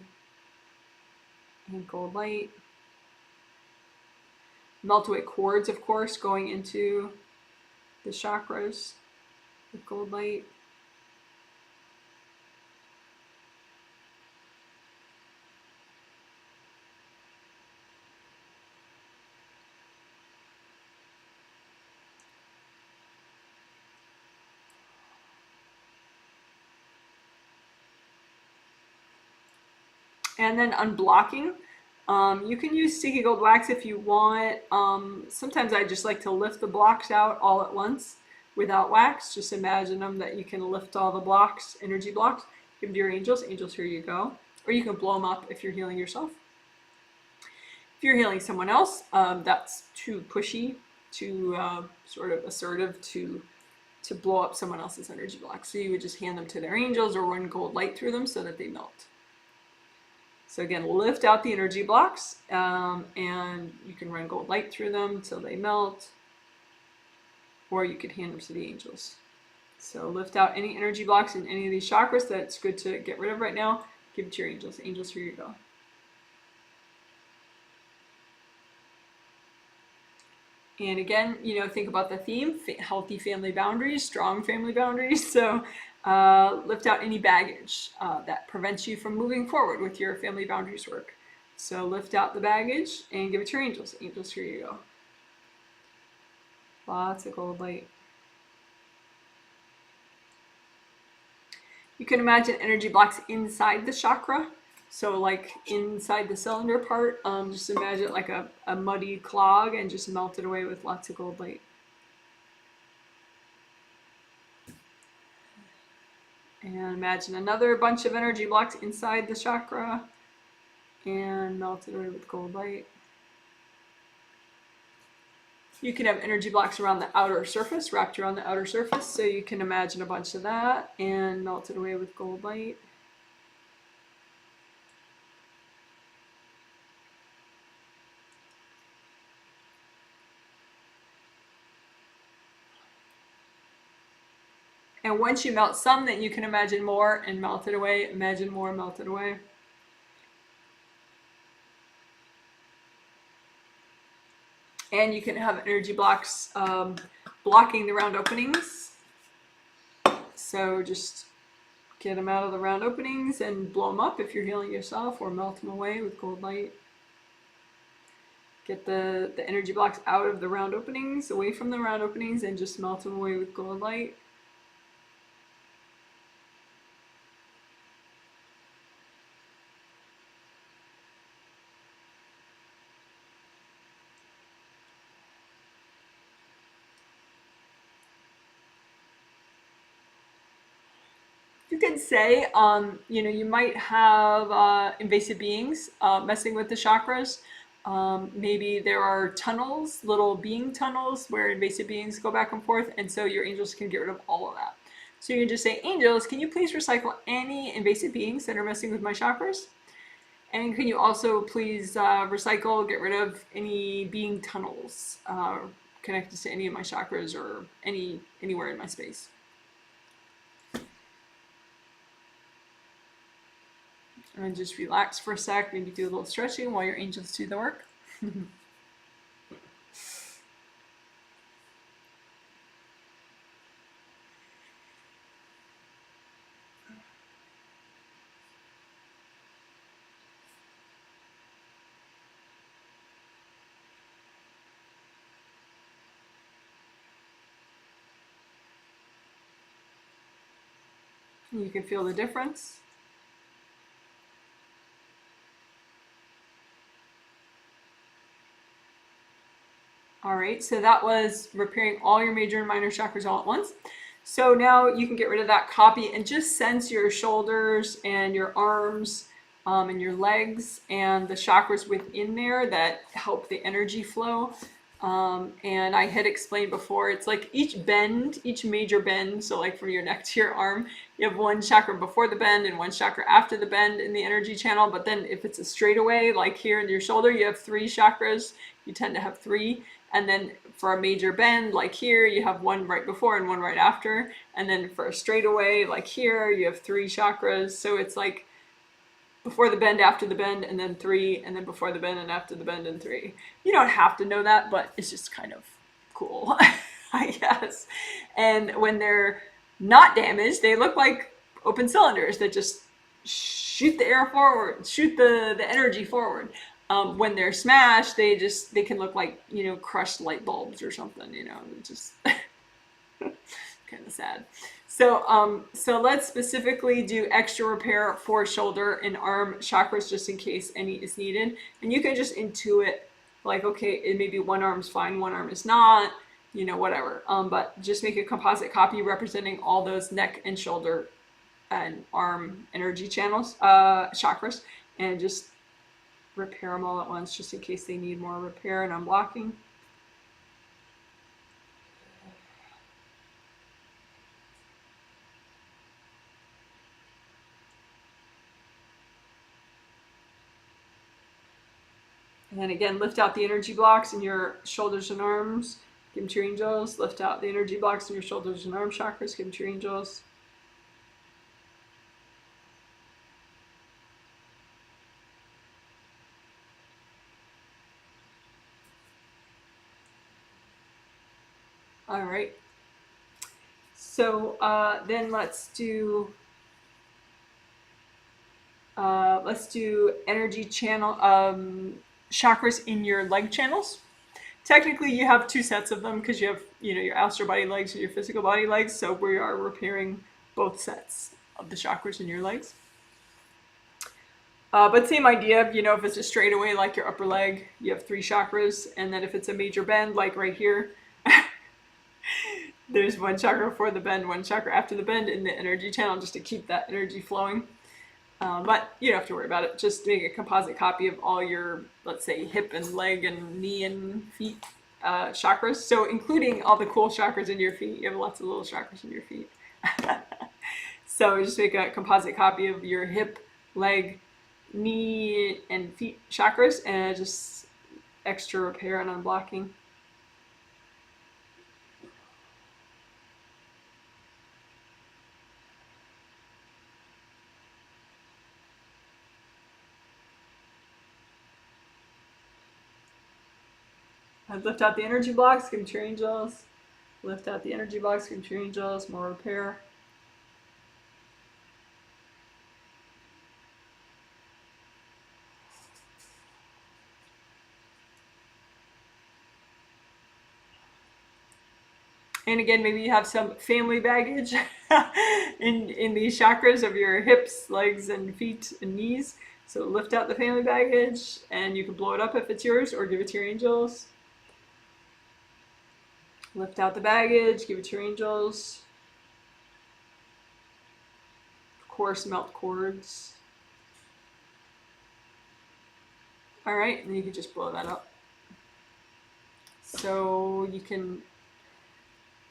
and gold light. Melt away cords, of course, going into the chakras with gold light. And then unblocking. You can use sticky gold wax if you want. Sometimes I just like to lift the blocks out all at once without wax. Just imagine them that you can lift all the blocks, energy blocks, give them to your angels. Angels, here you go. Or you can blow them up if you're healing yourself. If you're healing someone else, that's too pushy, too sort of assertive to blow up someone else's energy blocks. So you would just hand them to their angels or run gold light through them so that they melt. So again, lift out the energy blocks, and you can run gold light through them till they melt, or you could hand them to the angels. So lift out any energy blocks in any of these chakras that's good to get rid of right now. Give it to your angels. Angels, here you go. And again, think about the theme, healthy family boundaries, strong family boundaries. So lift out any baggage that prevents you from moving forward with your family boundaries work. So lift out the baggage and give it to your angels. Angels, here you go. Lots of gold light. You can imagine energy blocks inside the chakra. So like inside the cylinder part, just imagine it like a muddy clog and just melt it away with lots of gold light. And imagine another bunch of energy blocks inside the chakra and melt it away with gold light. You can have energy blocks around the outer surface, wrapped around the outer surface. So you can imagine a bunch of that and melt it away with gold light. And once you melt some, then you can imagine more and melt it away. Imagine more, melt it away. And you can have energy blocks blocking the round openings. So just get them out of the round openings and blow them up if you're healing yourself, or melt them away with gold light. Get the energy blocks out of the round openings, away from the round openings, and just melt them away with gold light. You could say, you might have invasive beings messing with the chakras. Maybe there are tunnels, little being tunnels, where invasive beings go back and forth, and so your angels can get rid of all of that. So you can just say, angels, can you please recycle any invasive beings that are messing with my chakras? And can you also please recycle, get rid of any being tunnels connected to any of my chakras or anywhere in my space? And just relax for a sec, maybe do a little stretching while your angels do the work. You can feel the difference. All right, so that was repairing all your major and minor chakras all at once. So now you can get rid of that copy and just sense your shoulders and your arms and your legs and the chakras within there that help the energy flow. And I had explained before, it's like each bend, each major bend, so like from your neck to your arm, you have one chakra before the bend and one chakra after the bend in the energy channel. But then if it's a straightaway, like here in your shoulder, you have 3 chakras. You tend to have 3. And then for a major bend, like here, you have one right before and one right after. And then for a straightaway, like here, you have 3 chakras. So it's like before the bend, after the bend, and then 3, and then before the bend and after the bend and 3. You don't have to know that, but it's just kind of cool, I guess. And when they're not damaged, they look like open cylinders that just shoot the air forward, shoot the energy forward. When they're smashed, they can look like, crushed light bulbs or something, just kind of sad. So let's specifically do extra repair for shoulder and arm chakras just in case any is needed. And you can just intuit, like, okay, maybe one arm's fine, one arm is not, whatever. But just make a composite copy representing all those neck and shoulder and arm energy channels, chakras, and just repair them all at once just in case they need more repair and unblocking. And then again, lift out the energy blocks in your shoulders and arms, give them to your angels. Lift out the energy blocks in your shoulders and arm chakras, give them to your angels. All right. So then let's do energy channel chakras in your leg channels. Technically, you have 2 sets of them because you have your astral body legs and your physical body legs. So we are repairing both sets of the chakras in your legs. But same idea, if it's a straightaway like your upper leg, you have 3 chakras, and then if it's a major bend like right here, there's 1 chakra before the bend, 1 chakra after the bend in the energy channel just to keep that energy flowing. But you don't have to worry about it. Just make a composite copy of all your, let's say, hip and leg and knee and feet chakras. So including all the cool chakras in your feet. You have lots of little chakras in your feet. So just make a composite copy of your hip, leg, knee, and feet chakras, and just extra repair and unblocking. Lift out the energy blocks, give them to your angels. Lift out the energy blocks, give them to your angels, more repair. And again, maybe you have some family baggage in these chakras of your hips, legs, and feet and knees. So lift out the family baggage, and you can blow it up if it's yours, or give it to your angels. Lift out the baggage, give it to your angels. Of course, melt cords. All right, and you can just blow that up. So you can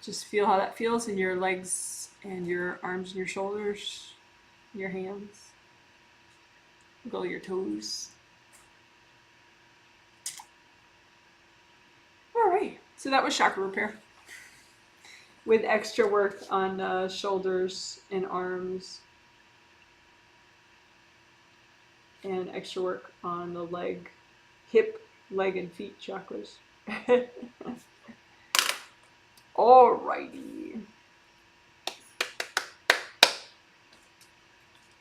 just feel how that feels in your legs and your arms and your shoulders, your hands, wiggle your toes. All right, so that was chakra repair with extra work on shoulders and arms and extra work on the leg, hip, leg, and feet chakras. Alrighty.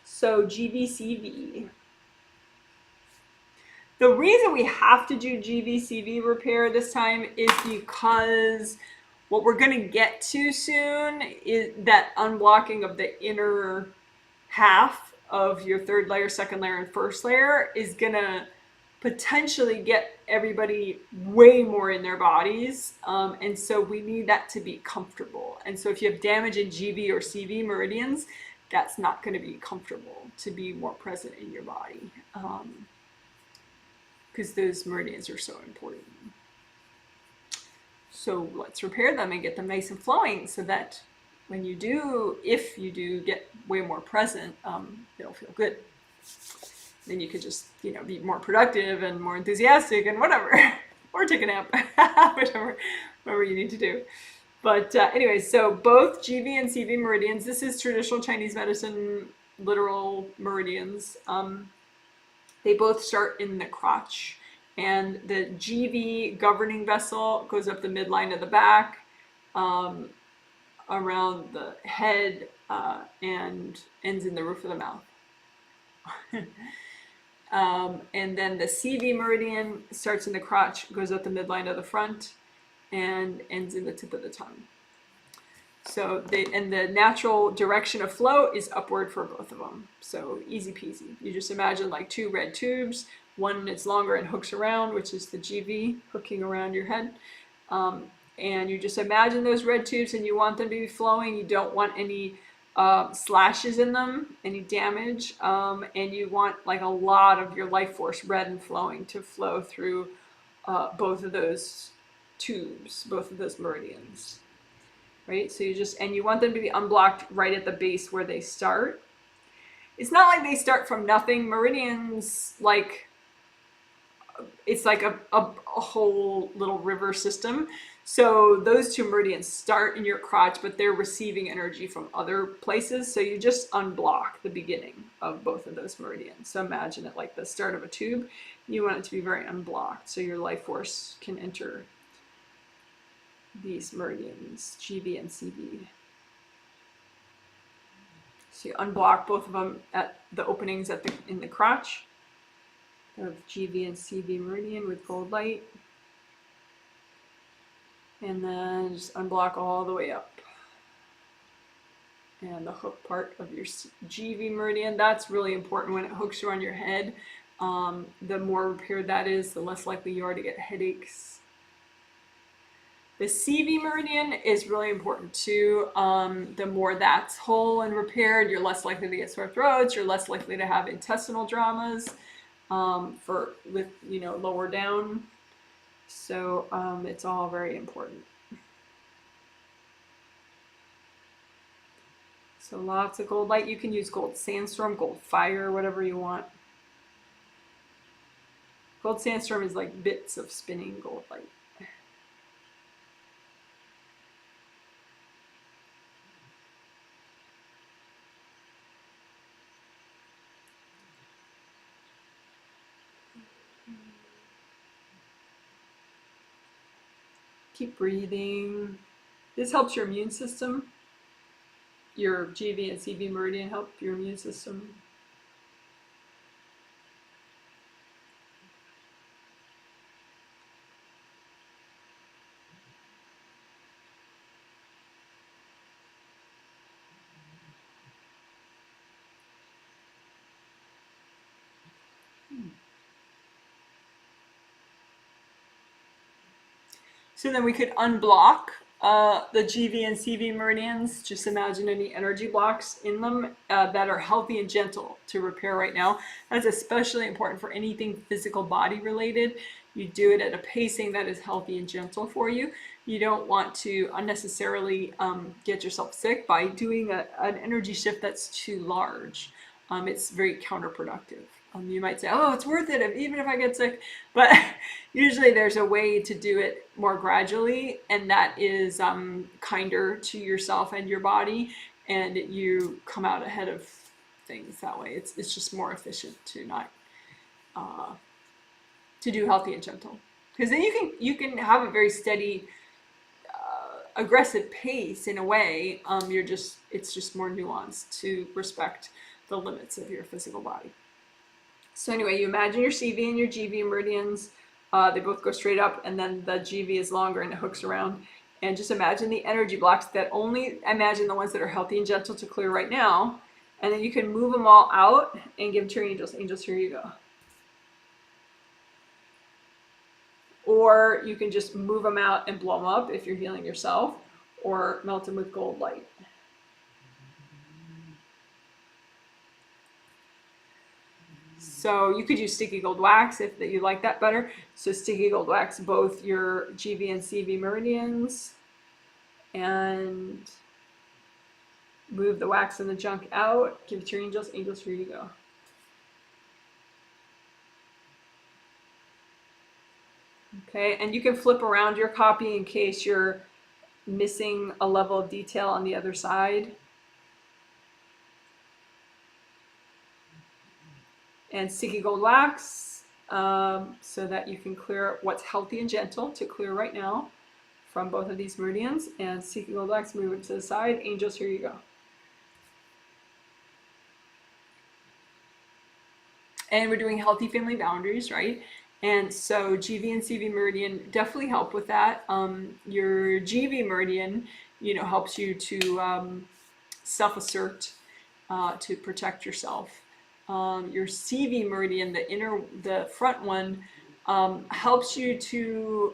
So GVCV. The reason we have to do GVCV repair this time is because what we're going to get to soon is that unblocking of the inner half of your third layer, second layer, and first layer is going to potentially get everybody way more in their bodies. And so we need that to be comfortable. And so if you have damage in GV or CV meridians, that's not going to be comfortable to be more present in your body. Because those meridians are so important. So let's repair them and get them nice and flowing so that when you do, if you do get way more present, it'll feel good. Then you could just, be more productive and more enthusiastic and whatever, or take a nap, whatever you need to do. But anyway, so both GV and CV meridians, this is traditional Chinese medicine, literal meridians. They both start in the crotch, and the GV governing vessel goes up the midline of the back, around the head, and ends in the roof of the mouth. And then the CV meridian starts in the crotch, goes up the midline of the front, and ends in the tip of the tongue. So and the natural direction of flow is upward for both of them. So easy peasy. You just imagine like two red tubes. One is longer and hooks around, which is the GV, hooking around your head. And you just imagine those red tubes and you want them to be flowing. You don't want any slashes in them, any damage. And you want like a lot of your life force, red and flowing, to flow through both of those tubes, both of those meridians. Right? So you want them to be unblocked right at the base where they start. It's not like they start from nothing. Meridians, it's like a whole little river system. So those two meridians start in your crotch, but they're receiving energy from other places. So you just unblock the beginning of both of those meridians. So imagine it like the start of a tube. You want it to be very unblocked so your life force can enter these meridians, GV and CV. So you unblock both of them at the openings in the crotch of GV and CV meridian with gold light. And then just unblock all the way up. And the hook part of your GV meridian, that's really important when it hooks around your head. The more repaired that is, the less likely you are to get headaches. The CV meridian is really important too. The more that's whole and repaired, you're less likely to get sore throats, you're less likely to have intestinal dramas with lower down. So it's all very important. So lots of gold light. You can use gold sandstorm, gold fire, whatever you want. Gold sandstorm is like bits of spinning gold light. Keep breathing. This helps your immune system. Your GV and CV meridian help your immune system. So then we could unblock the GV and CV meridians. Just imagine any energy blocks in them that are healthy and gentle to repair right now. That's especially important for anything physical body related. You do it at a pacing that is healthy and gentle for you. You don't want to unnecessarily get yourself sick by doing an energy shift that's too large. It's very counterproductive. You might say, oh, it's worth it even if I get sick. But usually there's a way to do it more gradually, and that is kinder to yourself and your body, and you come out ahead of things that way. It's just more efficient to not to do healthy and gentle, because then you can have a very steady aggressive pace in a way. It's just more nuanced to respect the limits of your physical body. So anyway, you imagine your CV and your GV meridians. They both go straight up, and then the GV is longer and it hooks around. And just imagine the energy blocks imagine the ones that are healthy and gentle to clear right now. And then you can move them all out and give them to your angels. Angels, here you go. Or you can just move them out and blow them up if you're healing yourself, or melt them with gold light. So you could use sticky gold wax if you like that better. So sticky gold wax both your GV and CV meridians, and move the wax and the junk out. Give it to your angels. Angels, here you go. Okay, and you can flip around your copy in case you're missing a level of detail on the other side. And sticky gold wax, so that you can clear what's healthy and gentle to clear right now from both of these meridians. And sticky gold wax, move it to the side. Angels, here you go. And we're doing healthy family boundaries, right? And so GV and CV meridian definitely help with that. Your GV meridian, helps you to self-assert, to protect yourself. Your CV meridian, the front one, helps you to,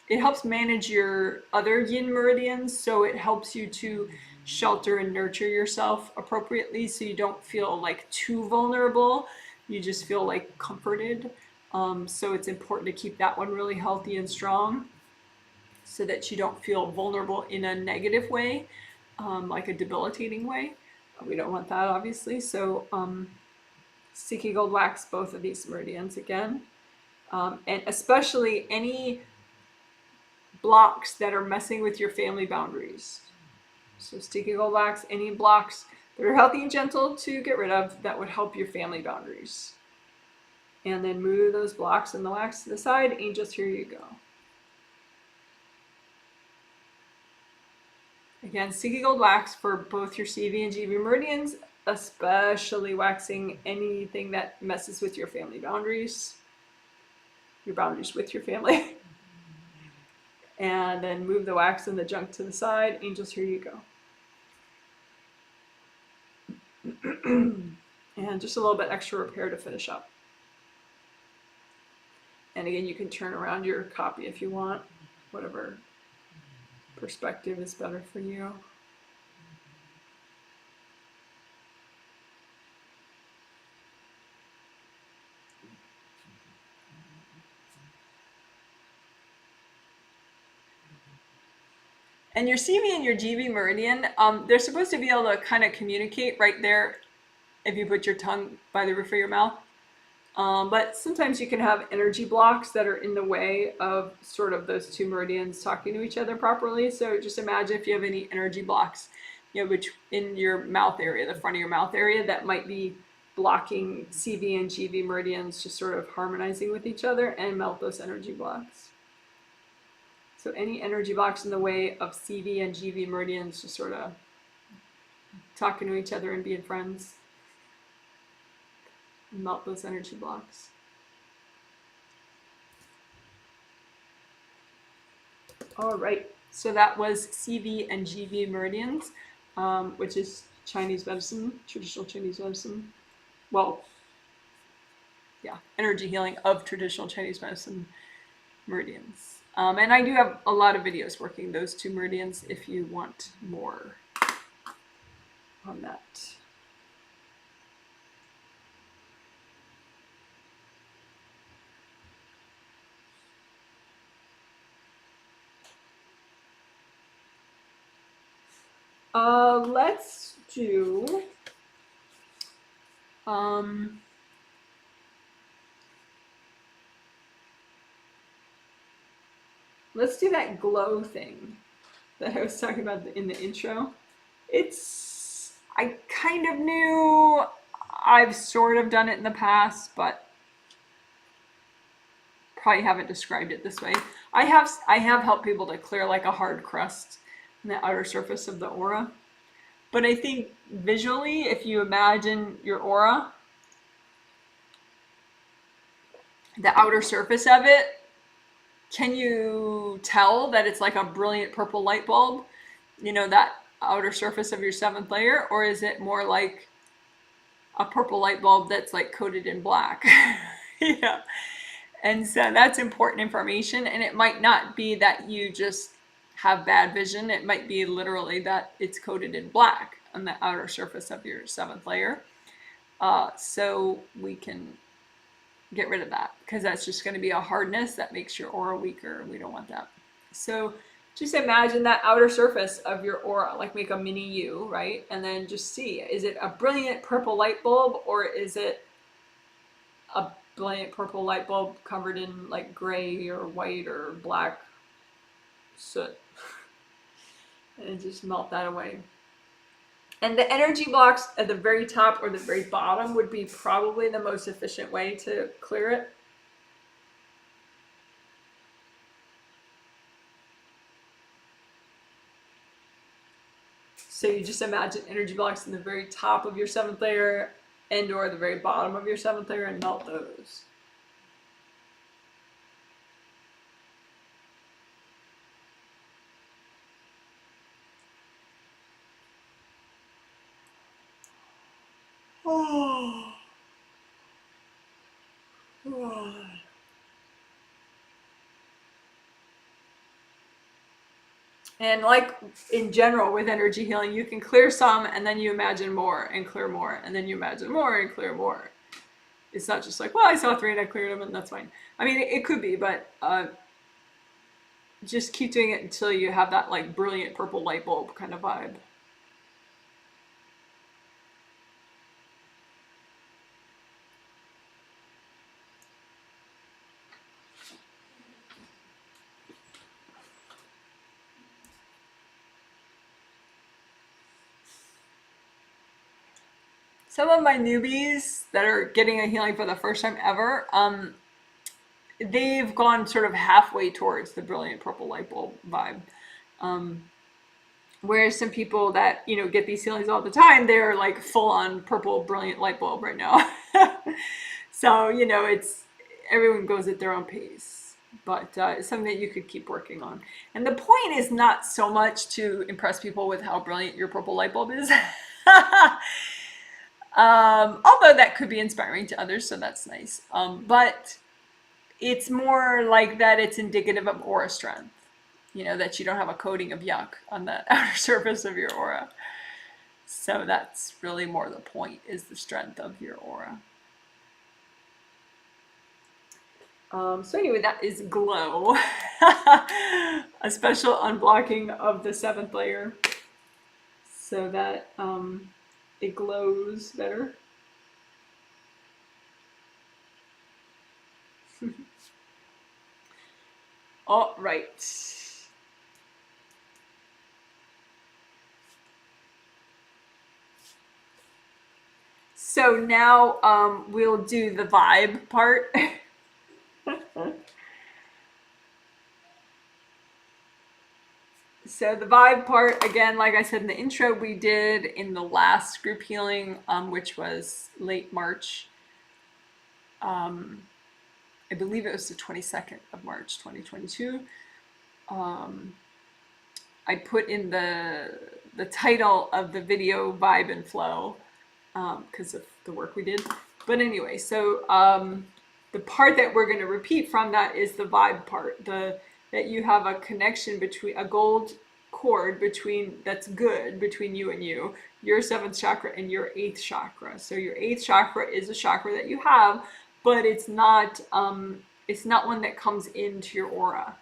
it helps manage your other yin meridians. So it helps you to shelter and nurture yourself appropriately, so you don't feel like too vulnerable. You just feel like comforted. So it's important to keep that one really healthy and strong, so that you don't feel vulnerable in a negative way, like a debilitating way. We don't want that, obviously. So sticky gold wax both of these meridians again, and especially any blocks that are messing with your family boundaries. So sticky gold wax any blocks that are healthy and gentle to get rid of that would help your family boundaries. And then move those blocks and the wax to the side. Angels, here you go. Again, sticky gold wax for both your CV and GV meridians, especially waxing anything that messes with your family boundaries, your boundaries with your family. And then move the wax and the junk to the side. Angels, here you go. And just a little bit extra repair to finish up. And again, you can turn around your copy if you want, whatever perspective is better for you. And your CV and your GV meridian, they're supposed to be able to kind of communicate right there if you put your tongue by the roof of your mouth. But sometimes you can have energy blocks that are in the way of sort of those two meridians talking to each other properly. So just imagine if you have any energy blocks, which in your mouth area, the front of your mouth area, that might be blocking CV and GV meridians, just sort of harmonizing with each other, and melt those energy blocks. So any energy blocks in the way of CV and GV meridians, just sort of talking to each other and being friends. Melt those energy blocks. All right, so that was CV and GV meridians, which is Chinese medicine, traditional Chinese medicine. Well, yeah, energy healing of traditional Chinese medicine meridians. And I do have a lot of videos working those two meridians if you want more on that. Let's do let's do that glow thing that I was talking about in the intro. I kind of knew, I've sort of done it in the past, but probably haven't described it this way. I have helped people to clear like a hard crust in the outer surface of the aura. But I think visually, if you imagine your aura, the outer surface of it, can you tell that it's like a brilliant purple light bulb? You know, that outer surface of your seventh layer? Or is it more like a purple light bulb that's like coated in black? Yeah. And so that's important information. And it might not be that you just have bad vision. It might be literally that it's coated in black on the outer surface of your seventh layer. So we can get rid of that, because that's just going to be a hardness that makes your aura weaker. We don't want that. So just imagine that outer surface of your aura, like make a mini U, right? And then just see, is it a brilliant purple light bulb, or is it a brilliant purple light bulb covered in like gray or white or black soot? And just melt that away. And the energy blocks at the very top or the very bottom would be probably the most efficient way to clear it. So you just imagine energy blocks in the very top of your seventh layer and or the very bottom of your seventh layer and melt those. Oh. Oh. And like in general with energy healing, you can clear some and then you imagine more and clear more, and then you imagine more and clear more. It's not just like, well, I saw 3 and I cleared them and that's fine. I mean, it could be, but just keep doing it until you have that like brilliant purple light bulb kind of vibe. Some of my newbies that are getting a healing for the first time ever, they've gone sort of halfway towards the brilliant purple light bulb vibe. Whereas some people that, you know, get these healings all the time, they're like full on purple brilliant light bulb right now. So, you know, everyone goes at their own pace, but it's something that you could keep working on. And the point is not so much to impress people with how brilliant your purple light bulb is. Although that could be inspiring to others, so that's nice. But it's more like that it's indicative of aura strength. You know, that you don't have a coating of yuck on the outer surface of your aura. So that's really more the point, is the strength of your aura. So anyway, that is glow. A special unblocking of the 7th layer so that it glows better. All right. So now we'll do the vibe part. So the vibe part, again, like I said in the intro, we did in the last group healing, which was late March. I believe it was the 22nd of March, 2022. I put in the title of the video Vibe and Flow because of the work we did. But anyway, so the part that we're going to repeat from that is the vibe part. That you have a connection between a gold cord between that's good between you and you, your seventh chakra and your eighth chakra. So your eighth chakra is a chakra that you have, but it's not one that comes into your aura.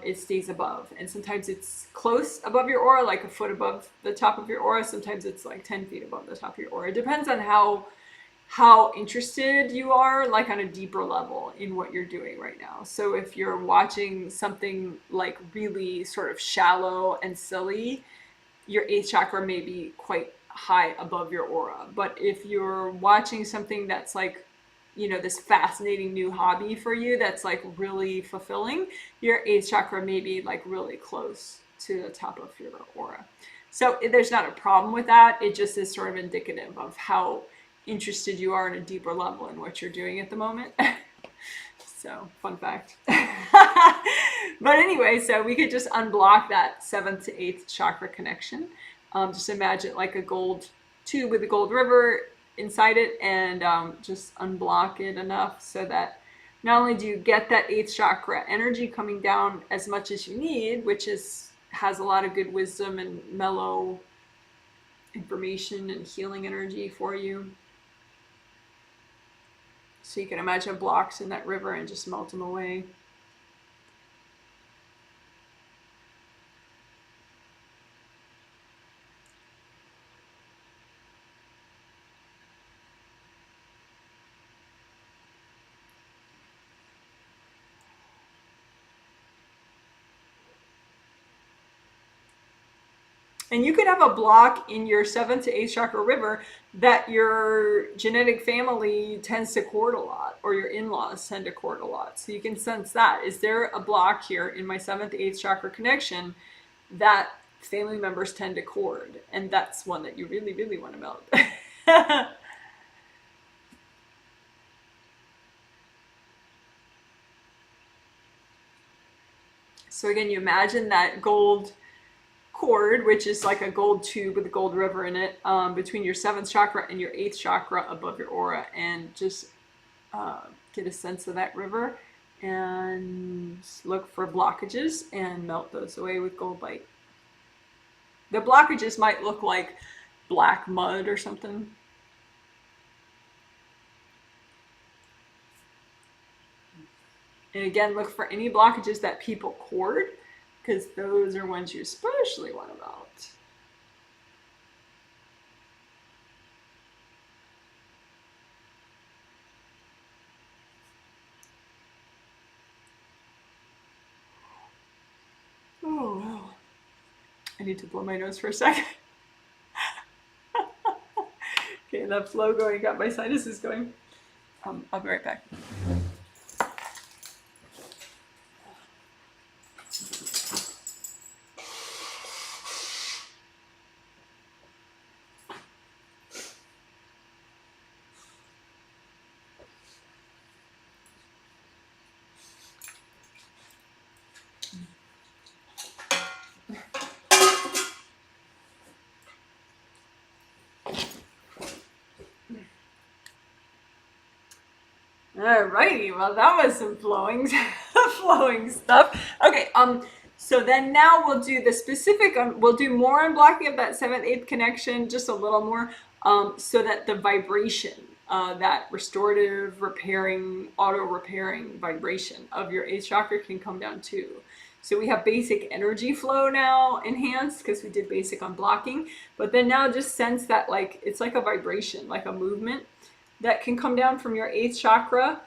It stays above, and sometimes it's close above your aura, like a foot above the top of your aura. Sometimes it's like 10 feet above the top of your aura. It depends on how interested you are, like on a deeper level in what you're doing right now. So if you're watching something like really sort of shallow and silly, your eighth chakra may be quite high above your aura. But if you're watching something that's like, this fascinating new hobby for you that's like really fulfilling, your eighth chakra may be like really close to the top of your aura. So there's not a problem with that. It just is sort of indicative of how interested you are on a deeper level in what you're doing at the moment. So, fun fact. But anyway, so we could just unblock that seventh to eighth chakra connection. Just imagine like a gold tube with a gold river inside it, and just unblock it enough so that not only do you get that eighth chakra energy coming down as much as you need, which has a lot of good wisdom and mellow information and healing energy for you. So you can imagine blocks in that river and just melt them away. And you could have a block in your seventh to eighth chakra river that your genetic family tends to cord a lot, or your in-laws tend to cord a lot. So you can sense that. Is there a block here in my seventh to eighth chakra connection that family members tend to cord? And that's one that you really, really want to melt. So again, you imagine that gold cord, which is like a gold tube with a gold river in it, between your seventh chakra and your eighth chakra above your aura, and just get a sense of that river and look for blockages and melt those away with gold light. The blockages might look like black mud or something. And again, look for any blockages that people cord, because those are ones you especially want to melt. Oh, wow. I need to blow my nose for a second. Okay, that flow going, got my sinuses going. I'll be right back. Alrighty, well that was some flowing, flowing stuff. Okay, so then now we'll do the specific, we'll do more unblocking of that 7th, 8th connection, just a little more, so that the vibration, that restorative, repairing, auto-repairing vibration of your 8th chakra can come down too. So we have basic energy flow now enhanced because we did basic unblocking, but then now just sense that like, it's like a vibration, like a movement that can come down from your 8th chakra,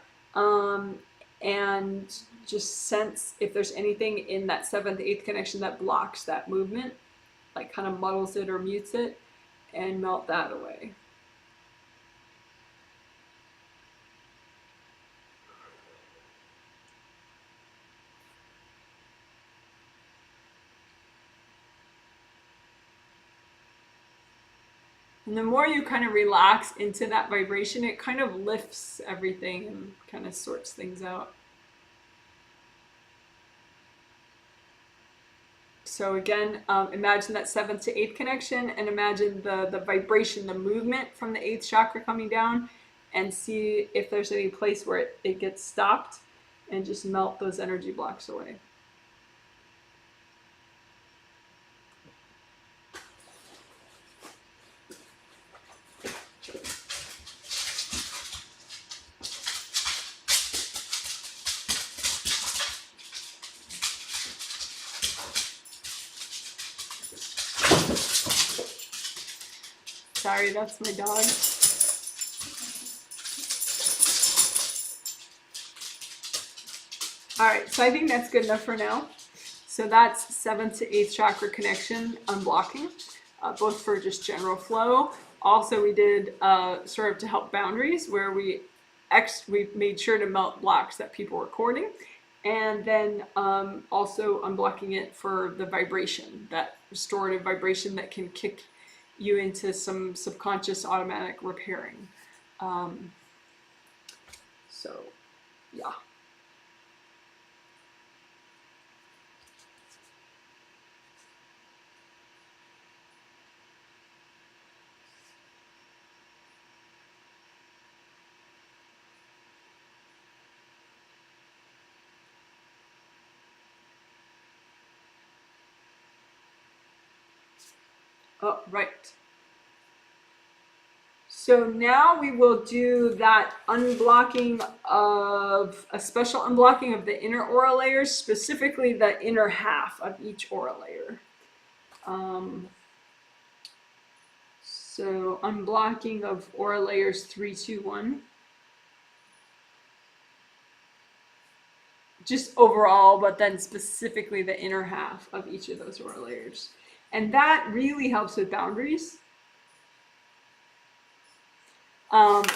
and just sense if there's anything in that 7th, 8th connection that blocks that movement, like kind of muddles it or mutes it, and melt that away. And the more you kind of relax into that vibration, it kind of lifts everything and kind of sorts things out. So again, imagine that 7th to 8th connection, and imagine the vibration, the movement from the 8th chakra coming down, and see if there's any place where it gets stopped, and just melt those energy blocks away. Sorry, that's my dog. All right, so I think that's good enough for now. So that's 7th to 8th chakra connection, unblocking, both for just general flow. Also, we did sort of to help boundaries, where we made sure to melt blocks that people were courting. And then also unblocking it for the vibration, that restorative vibration that can kick you into some subconscious automatic repairing. So, yeah. Oh, right. So now we will do that unblocking of a special unblocking of the inner aura layers, specifically the inner half of each aura layer. So unblocking of aura layers 3, 2, 1. Just overall, but then specifically the inner half of each of those aura layers. And that really helps with boundaries.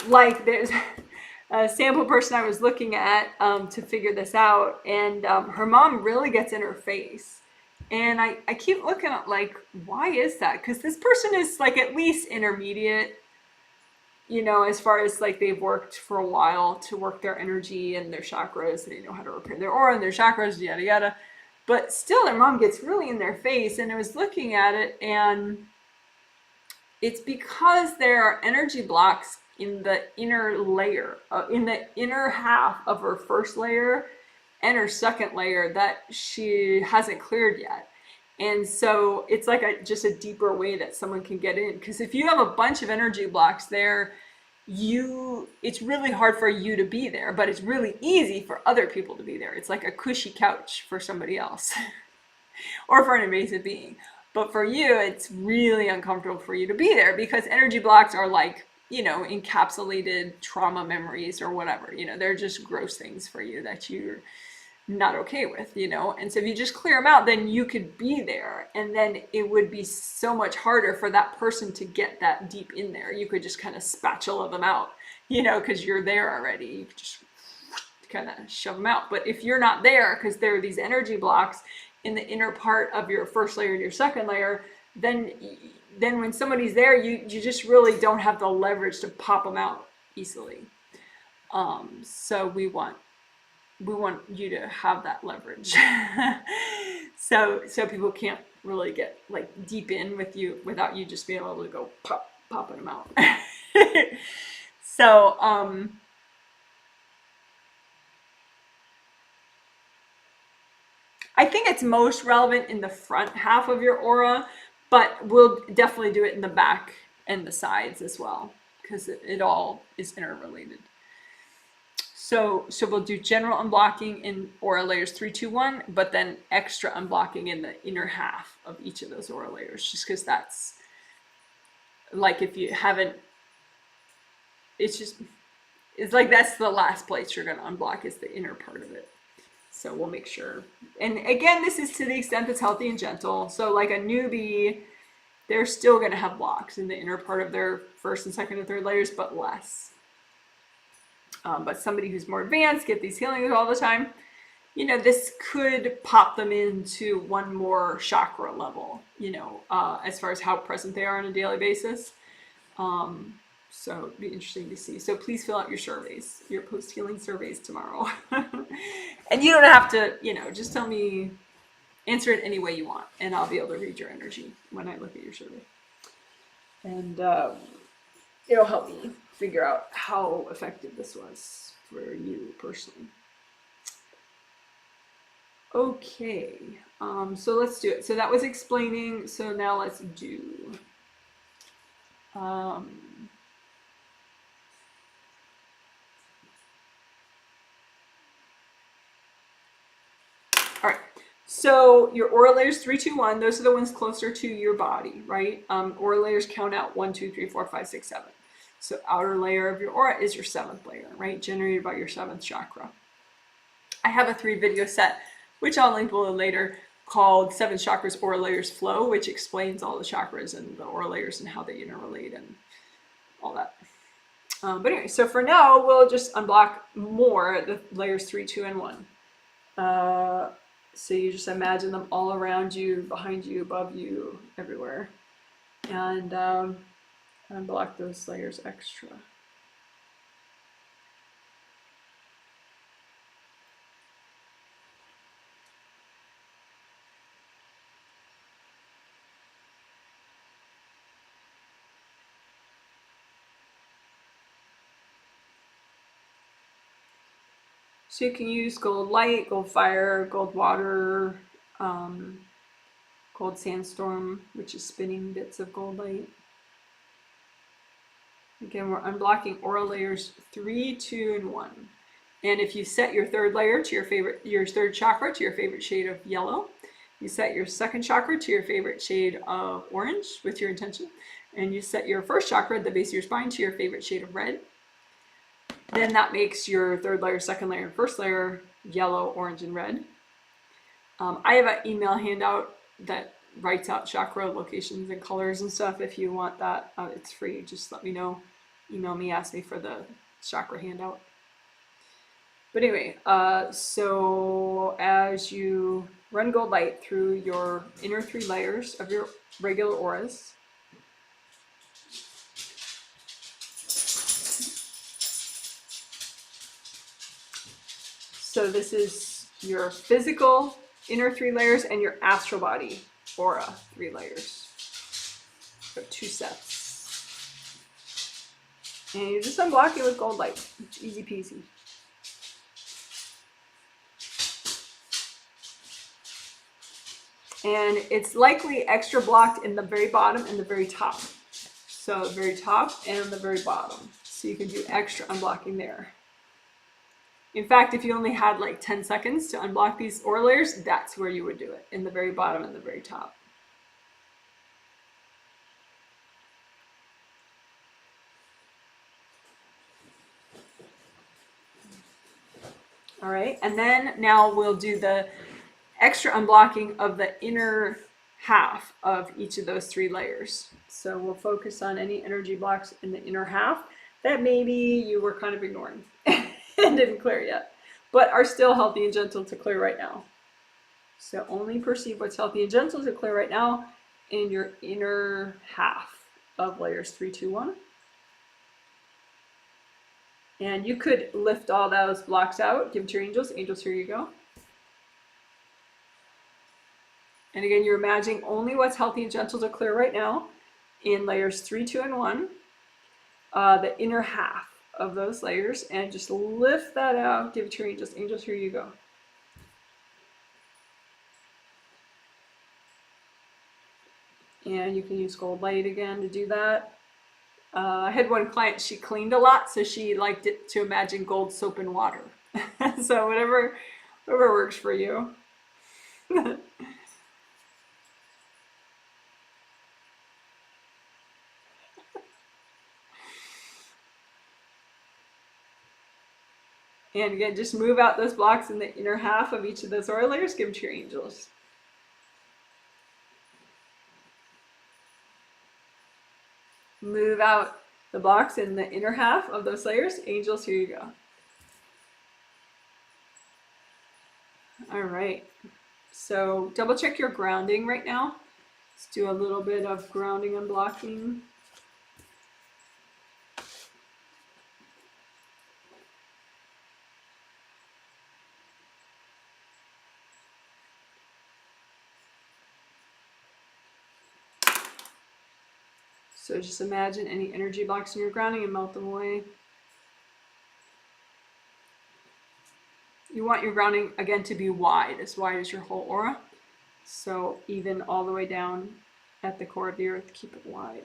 Like there's a sample person I was looking at to figure this out, and her mom really gets in her face. And I keep looking at like, why is that? Because this person is like at least intermediate, you know, as far as like they've worked for a while to work their energy and their chakras, they know how to repair their aura and their chakras, yada yada. But still their mom gets really in their face, and I was looking at it, and it's because there are energy blocks in the inner layer, in the inner half of her first layer and her second layer that she hasn't cleared yet. And so it's like just a deeper way that someone can get in. Because if you have a bunch of energy blocks there, it's really hard for you to be there, but it's really easy for other people to be there. It's like a cushy couch for somebody else or for an invasive being. But for you, it's really uncomfortable for you to be there, because energy blocks are like, you know, encapsulated trauma memories or whatever. You know, they're just gross things for you that you're not okay with, you know. And so if you just clear them out, then you could be there, and then it would be so much harder for that person to get that deep in there. You could just kind of spatula them out, you know, because you're there already. You could just kind of shove them out. But if you're not there, because there are these energy blocks in the inner part of your first layer and your second layer, then when somebody's there, you just really don't have the leverage to pop them out easily. So we want you to have that leverage. so people can't really get like deep in with you without you just being able to go popping them out. So I think it's most relevant in the front half of your aura, but we'll definitely do it in the back and the sides as well, because it all is interrelated. So we'll do general unblocking in aura layers 3, 2, 1, but then extra unblocking in the inner half of each of those aura layers, just because that's like, if you haven't, it's like that's the last place you're going to unblock, is the inner part of it. So we'll make sure. And again, this is to the extent that's healthy and gentle. So like a newbie, they're still going to have blocks in the inner part of their first and second and third layers, but less. But somebody who's more advanced, get these healings all the time, you know, this could pop them into one more chakra level, you know, as far as how present they are on a daily basis. So it'd be interesting to see. So please fill out your surveys, your post-healing surveys tomorrow. And you don't have to, just tell me, answer it any way you want, and I'll be able to read your energy when I look at your survey. And it'll help me figure out how effective this was for you personally. Okay, so let's do it. So that was explaining, so now let's do. All right, so your aura layers 3, 2, 1, those are the ones closer to your body, right? Aura layers count out 1, 2, 3, 4, 5, 6, 7. So outer layer of your aura is your 7th layer, right? Generated by your 7th chakra. I have a 3-video set, which I'll link below later, called 7 Chakras Aura Layers Flow, which explains all the chakras and the aura layers and how they interrelate and all that. But anyway, so for now, we'll just unblock more the layers 3, 2, and 1. So you just imagine them all around you, behind you, above you, everywhere. And unblock those layers extra. So you can use gold light, gold fire, gold water, gold sandstorm, which is spinning bits of gold light. Again, we're unblocking aura layers 3, 2, and 1. And if you set your 3rd layer to your 3rd chakra to your favorite shade of yellow, you set your 2nd chakra to your favorite shade of orange with your intention, and you set your 1st chakra at the base of your spine to your favorite shade of red, then that makes your 3rd layer, 2nd layer, and 1st layer yellow, orange, and red. I have an email handout that writes out chakra locations and colors and stuff. If you want that, it's free. Just let me know. Email me, ask me for the chakra handout. But anyway, so as you run gold light through your inner 3 layers of your regular auras, so this is your physical inner 3 layers and your astral body aura 3 layers. So 2 sets. And you just unblock it with gold light. It's easy peasy. And it's likely extra blocked in the very bottom and the very top. So the very top and the very bottom. So you can do extra unblocking there. In fact, if you only had like 10 seconds to unblock these aura layers, that's where you would do it, in the very bottom and the very top. All right, and then now we'll do the extra unblocking of the inner half of each of those 3 layers. So we'll focus on any energy blocks in the inner half that maybe you were kind of ignoring and didn't clear yet, but are still healthy and gentle to clear right now. So only perceive what's healthy and gentle to clear right now in your inner half of layers 3, 2, 1. And you could lift all those blocks out, give it to your angels. Angels, here you go. And again, you're imagining only what's healthy and gentle to clear right now in layers 3, 2, and 1, the inner half of those layers, and just lift that out, give it to your angels. Angels, here you go. And you can use gold light again to do that. I had one client, she cleaned a lot, so she liked it to imagine gold soap and water. So whatever works for you. And again, just move out those blocks in the inner half of each of those aura layers, give them to your angels. Move out the blocks in the inner half of those layers. Angels, here you go. All right. So double check your grounding right now. Let's do a little bit of grounding and blocking. So just imagine any energy blocks in your grounding and melt them away. You want your grounding, again, to be wide as your whole aura. So even all the way down at the core of the earth, keep it wide.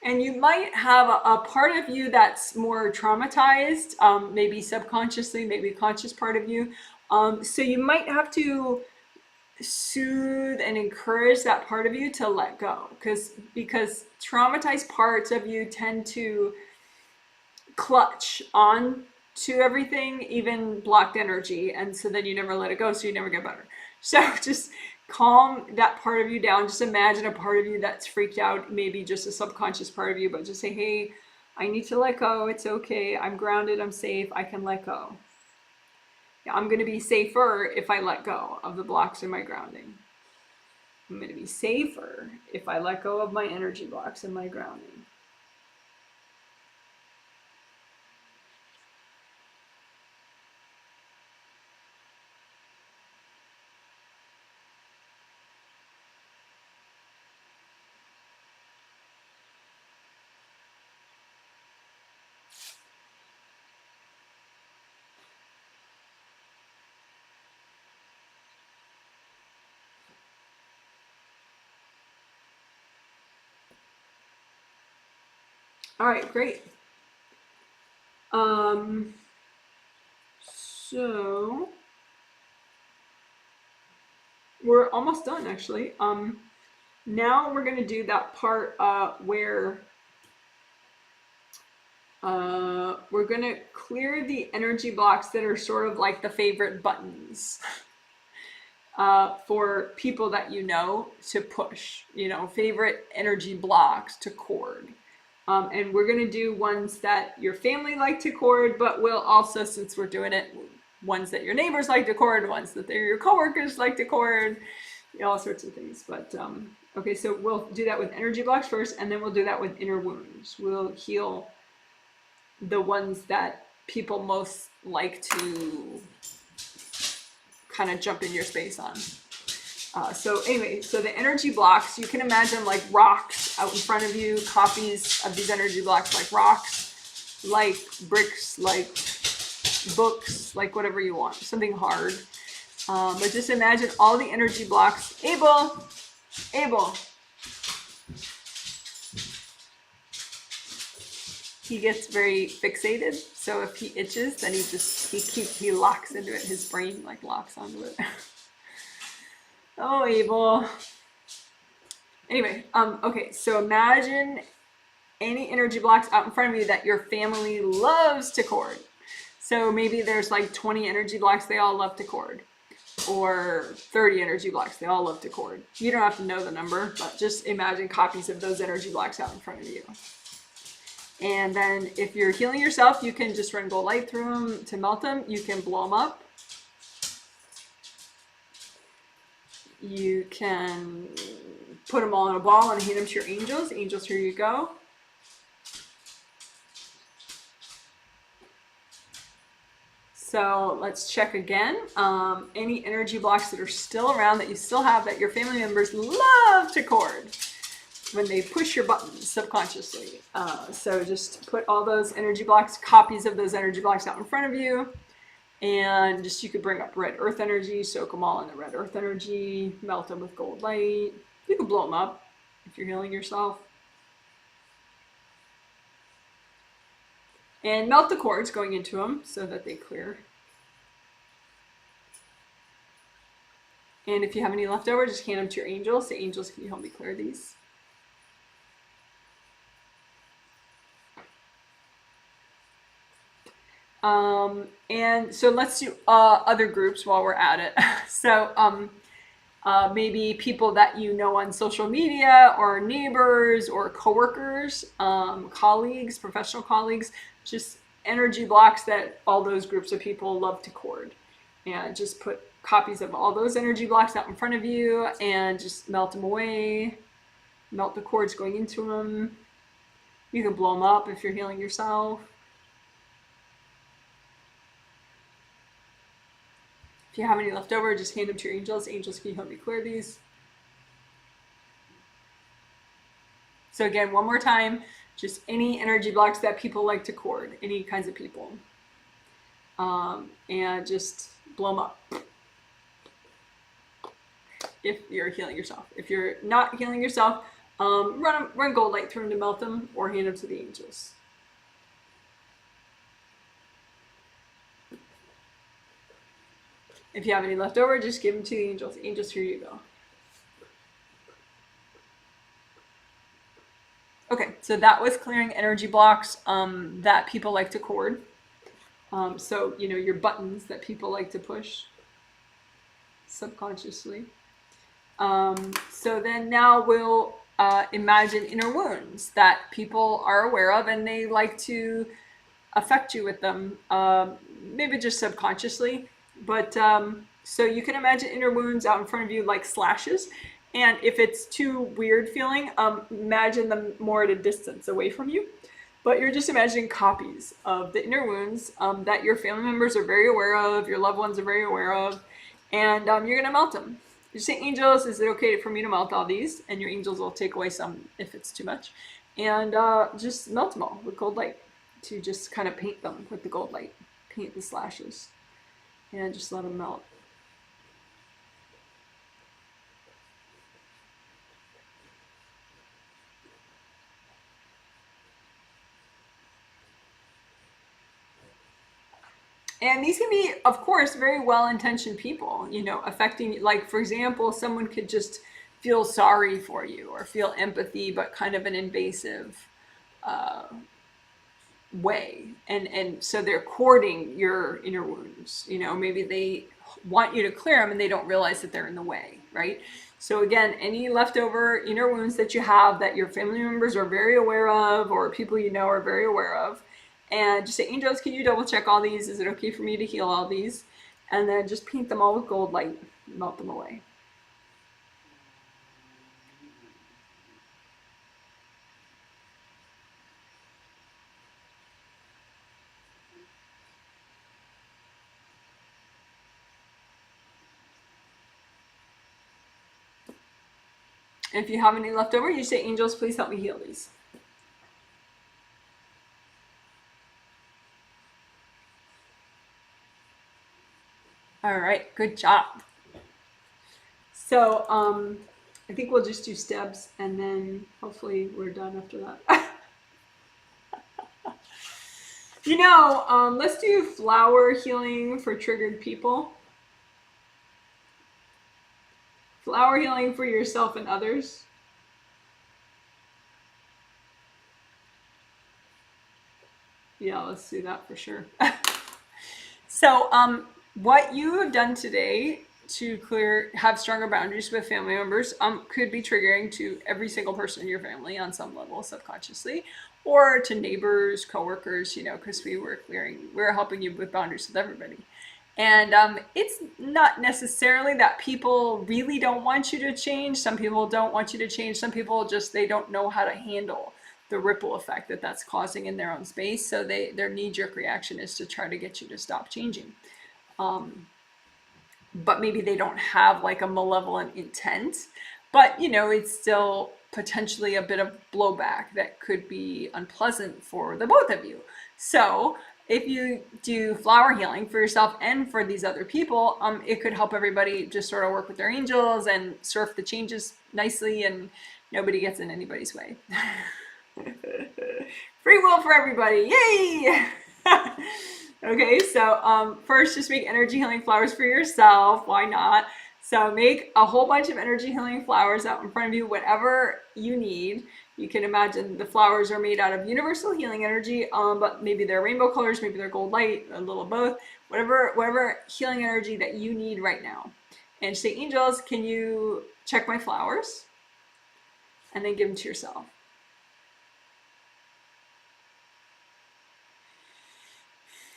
And you might have a part of you that's more traumatized, maybe subconsciously, maybe a conscious part of you. So you might have to soothe and encourage that part of you to let go, because traumatized parts of you tend to clutch on to everything, even blocked energy, and so then you never let it go, so you never get better. So just calm that part of you down. Just imagine a part of you that's freaked out, maybe just a subconscious part of you, but just say, hey, I need to let go. It's okay. I'm grounded. I'm safe. I can let go. Yeah, I'm going to be safer if I let go of the blocks in my grounding. I'm going to be safer if I let go of my energy blocks in my grounding. All right, great. So we're almost done, actually. Now we're going to do that part where we're going to clear the energy blocks that are sort of like the favorite buttons for people that you know to push, favorite energy blocks to cord. And we're going to do ones that your family like to cord, but we'll also, since we're doing it, ones that your neighbors like to cord, ones that your coworkers like to cord, all sorts of things. But okay, so we'll do that with energy blocks first, and then we'll do that with inner wounds. We'll heal the ones that people most like to kind of jump in your space on. So anyway, so the energy blocks, you can imagine like rocks out in front of you, copies of these energy blocks, like rocks, like bricks, like books, like whatever you want, something hard. But just imagine all the energy blocks. Abel. He gets very fixated, so if he itches, then he locks into it. His brain like locks onto it. Oh, Abel. Anyway, okay, so imagine any energy blocks out in front of you that your family loves to cord. So maybe there's like 20 energy blocks they all love to cord, or 30 energy blocks they all love to cord. You don't have to know the number, but just imagine copies of those energy blocks out in front of you. And then if you're healing yourself, you can just run gold light through them to melt them. You can blow them up. You can put them all in a ball and hand them to your angels. Angels, here you go. So let's check again. Any energy blocks that are still around that you still have that your family members love to cord when they push your buttons subconsciously. So just put all those energy blocks, copies of those energy blocks out in front of you. And just you could bring up red earth energy, soak them all in the red earth energy, melt them with gold light. You can blow them up if you're healing yourself. And melt the cords going into them so that they clear. And if you have any left over, just hand them to your angels. Say, angels, can you help me clear these? And so let's do other groups while we're at it. So maybe people that you know on social media, or neighbors, or coworkers, colleagues, professional colleagues, just energy blocks that all those groups of people love to cord. And just put copies of all those energy blocks out in front of you and just melt them away. Melt the cords going into them. You can blow them up if you're healing yourself. If you have any left over, just hand them to your angels. Angels, can you help me clear these? So again, one more time, just any energy blocks that people like to cord, any kinds of people. And just blow them up. If you're healing yourself. If you're not healing yourself, run gold light through them to melt them, or hand them to the angels. If you have any left over, just give them to the angels. Angels, here you go. Okay, so that was clearing energy blocks that people like to cord. So, you know, your buttons that people like to push subconsciously. So then now we'll imagine inner wounds that people are aware of and they like to affect you with them, maybe just subconsciously. But so you can imagine inner wounds out in front of you like slashes. And if it's too weird feeling, imagine them more at a distance away from you. But you're just imagining copies of the inner wounds that your family members are very aware of, your loved ones are very aware of, and you're going to melt them. You say, angels, is it okay for me to melt all these? And your angels will take away some if it's too much. And just melt them all with gold light to just kind of paint them with the gold light. Paint the slashes. And just let them melt. And these can be, of course, very well-intentioned people, you know, affecting, like, for example, someone could just feel sorry for you or feel empathy, but kind of an invasive way. And so they're courting your inner wounds. You know, maybe they want you to clear them and they don't realize that they're in the way, right? So again, any leftover inner wounds that you have that your family members are very aware of or people you know are very aware of, and just say, angels, can you double check all these? Is it okay for me to heal all these? And then just paint them all with gold light, melt them away. And if you have any left over, you say, angels, please help me heal these. All right, good job. So I think we'll just do steps and then hopefully we're done after that. You know, let's do flower healing for triggered people. Flower healing for yourself and others. Yeah, let's do that for sure. So what you have done today to have stronger boundaries with family members could be triggering to every single person in your family on some level subconsciously, or to neighbors, coworkers, you know, because we're helping you with boundaries with everybody. And it's not necessarily that people really don't want you to change. Some people don't want you to change. Some people just, they don't know how to handle the ripple effect that that's causing in their own space. So their knee-jerk reaction is to try to get you to stop changing. But maybe they don't have like a malevolent intent, but you know, it's still potentially a bit of blowback that could be unpleasant for the both of you. So if you do flower healing for yourself and for these other people, it could help everybody just sort of work with their angels and surf the changes nicely and nobody gets in anybody's way. Free will for everybody, yay! Okay, so first just make energy healing flowers for yourself. Why not? So make a whole bunch of energy healing flowers out in front of you, whatever you need. You can imagine the flowers are made out of universal healing energy, but maybe they're rainbow colors, maybe they're gold light, a little of both, whatever healing energy that you need right now. And say, angels, can you check my flowers? And then give them to yourself.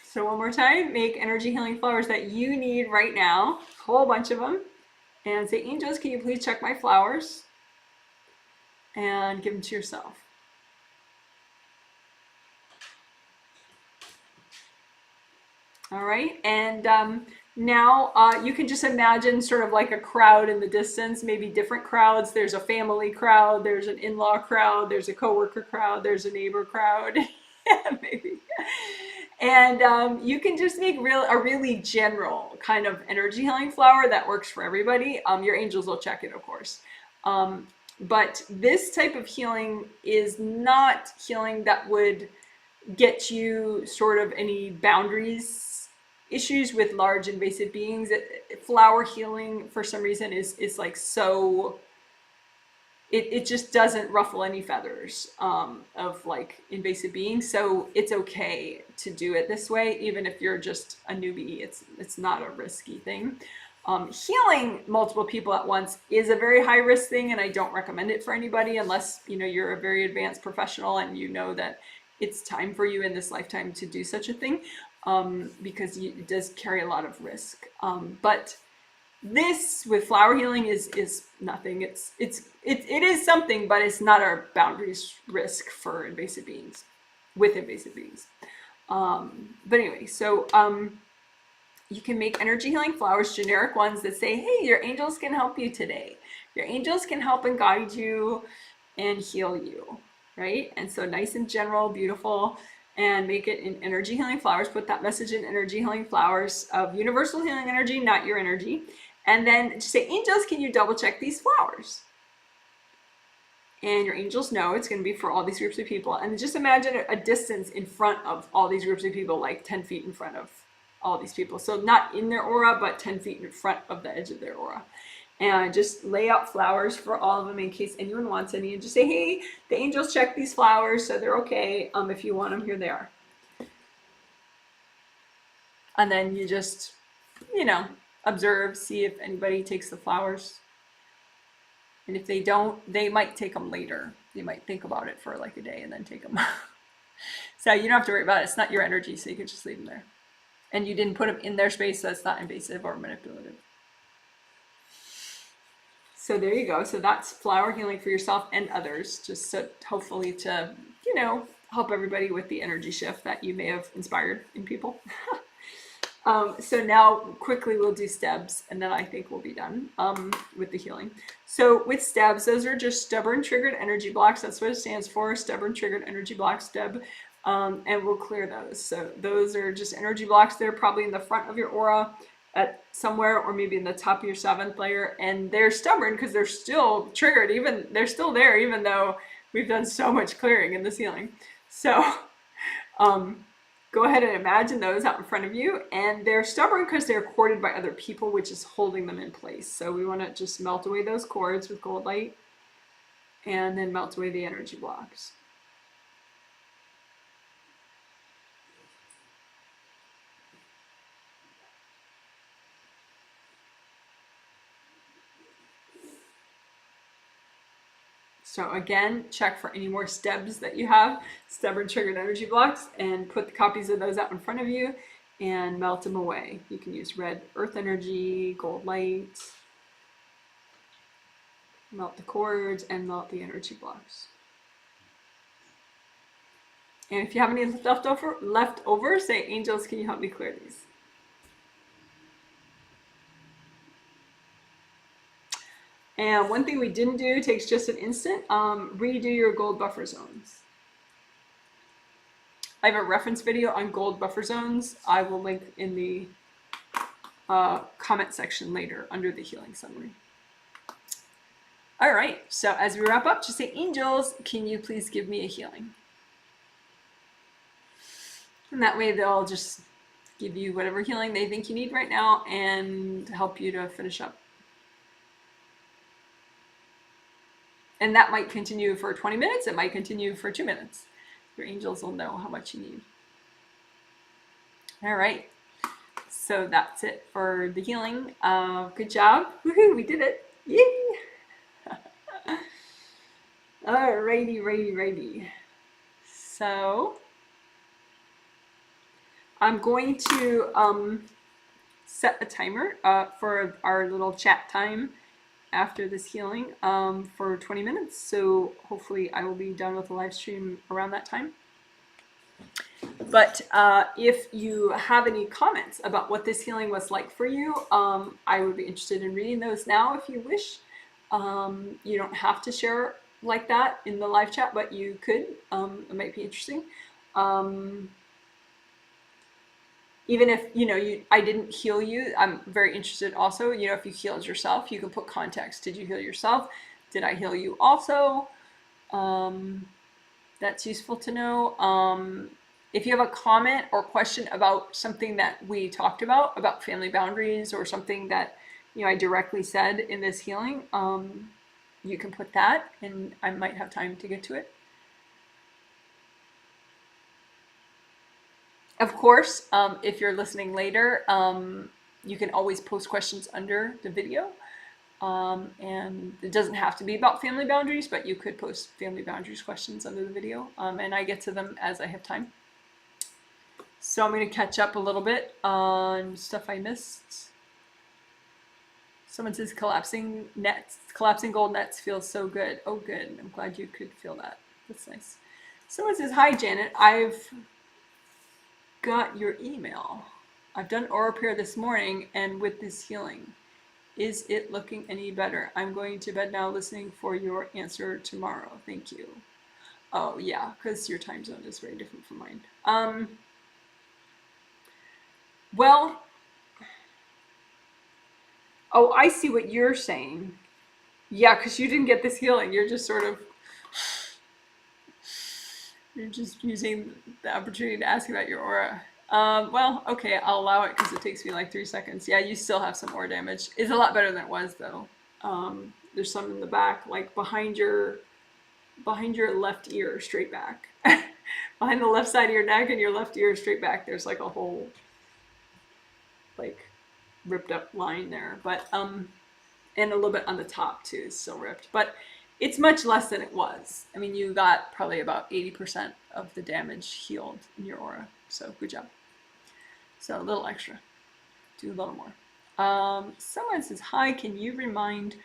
So one more time, make energy healing flowers that you need right now, a whole bunch of them, and say, angels, can you please check my flowers? And give them to yourself. All right, and now you can just imagine sort of like a crowd in the distance, maybe different crowds. There's a family crowd, there's an in-law crowd, there's a coworker crowd, there's a neighbor crowd, maybe. And you can just make a really general kind of energy healing flower that works for everybody. Your angels will check it, of course. But this type of healing is not healing that would get you sort of any boundaries issues with large invasive beings. Flower healing for some reason is like so, it just doesn't ruffle any feathers of like invasive beings. So it's okay to do it this way, even if you're just a newbie. It's not a risky thing. Healing multiple people at once is a very high risk thing, and I don't recommend it for anybody unless you're a very advanced professional and you know that it's time for you in this lifetime to do such a thing, because it does carry a lot of risk. But this with flower healing is nothing. It is something, but it's not our boundaries risk for invasive beings, with invasive beings. But anyway, so you can make energy healing flowers, generic ones that say, hey, your angels can help you today. Your angels can help and guide you and heal you, right? And so nice and general, beautiful, and make it in energy healing flowers. Put that message in energy healing flowers of universal healing energy, not your energy. And then just say, angels, can you double check these flowers? And your angels know it's going to be for all these groups of people. And just imagine a distance in front of all these groups of people, like 10 feet in front of all these people. So not in their aura, but 10 feet in front of the edge of their aura. And just lay out flowers for all of them in case anyone wants any. And just say, hey, the angels check these flowers, so they're okay. If you want them, here they are. And then you just, observe, see if anybody takes the flowers. And if they don't, they might take them later. They might think about it for like a day and then take them. So you don't have to worry about it. It's not your energy, so you can just leave them there. And you didn't put them in their space, so it's not invasive or manipulative. So there you go. So that's flower healing for yourself and others, just so hopefully to, help everybody with the energy shift that you may have inspired in people. So now quickly we'll do stebs, and then I think we'll be done with the healing. So with stebs, those are just stubborn triggered energy blocks. That's what it stands for, stubborn triggered energy block, steb. And we'll clear those. So those are just energy blocks. They're probably in the front of your aura at somewhere, or maybe in the top of your 7th layer. And they're stubborn because they're still triggered. They're still there, even though we've done so much clearing in this healing. So go ahead and imagine those out in front of you. And they're stubborn because they're corded by other people, which is holding them in place. So we want to just melt away those cords with gold light and then melt away the energy blocks. So again, check for any more stebs that you have, stubborn triggered energy blocks, and put the copies of those out in front of you and melt them away. You can use red earth energy, gold light, melt the cords, and melt the energy blocks. And if you have any left over, say, angels, can you help me clear these? And one thing we didn't do, takes just an instant, redo your gold buffer zones. I have a reference video on gold buffer zones. I will link in the comment section later under the healing summary. All right, so as we wrap up, just say, angels, can you please give me a healing? And that way they'll just give you whatever healing they think you need right now and help you to finish up. And that might continue for 20 minutes. It might continue for 2 minutes. Your angels will know how much you need. All right. So that's it for the healing. Good job. Woohoo, we did it. Yay. Righty. So I'm going to set a timer for our little chat time after this healing for 20 minutes. So hopefully I will be done with the live stream around that time. But if you have any comments about what this healing was like for you, I would be interested in reading those now if you wish. You don't have to share like that in the live chat, but you could. It might be interesting. Even if I didn't heal you, I'm very interested also. If you healed yourself, you can put context. Did you heal yourself? Did I heal you also? That's useful to know. If you have a comment or question about something that we talked about family boundaries, or something that I directly said in this healing, you can put that, and I might have time to get to it. Of course, if you're listening later, you can always post questions under the video. And it doesn't have to be about family boundaries, but you could post family boundaries questions under the video, and I get to them as I have time. So I'm going to catch up a little bit on stuff I missed. Someone says collapsing gold nets feels so good. Oh, good. I'm glad you could feel that. That's nice. Someone says, hi, Janet. I've got your email. I've done aura repair this morning and with this healing. Is it looking any better? I'm going to bed now listening for your answer tomorrow. Thank you. Oh, yeah, because your time zone is very different from mine. Well, oh, I see what you're saying. Yeah, because you didn't get this healing. You're just you're just using the opportunity to ask about your aura. Well, okay, I'll allow it because it takes me like 3 seconds. Yeah, you still have some aura damage. It's a lot better than it was, though. There's some in the back, like behind your left ear, straight back. Behind the left side of your neck and your left ear, straight back, there's like a whole, like, ripped up line there. But, and a little bit on the top, too, is still ripped. But it's much less than it was. I mean, you got probably about 80% of the damage healed in your aura. So, good job. So, a little extra. Do a little more. Someone says, hi, can you remind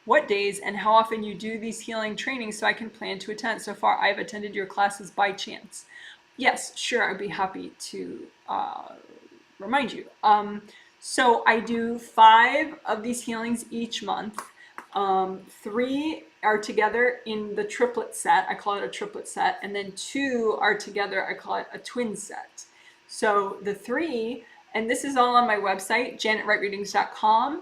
what days and how often you do these healing trainings so I can plan to attend? So far, I've attended your classes by chance. Yes, sure, I'd be happy to remind you. So I do 5 of these healings each month. 3 are together in the triplet set. I call it a triplet set. And then 2 are together. I call it a twin set. So the 3, and this is all on my website, janetwrightreadings.com.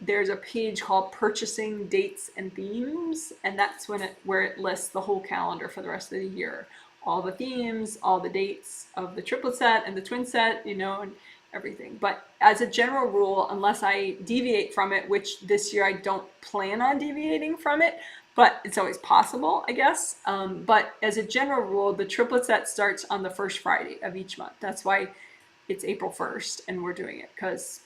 There's a page called Purchasing Dates and Themes, and that's where it lists the whole calendar for the rest of the year. All the themes, all the dates of the triplet set and the twin set, and everything. But as a general rule, unless I deviate from it, which this year I don't plan on deviating from it, but it's always possible, I guess. But as a general rule, the triplet set starts on the first Friday of each month. That's why it's April 1st, and we're doing it because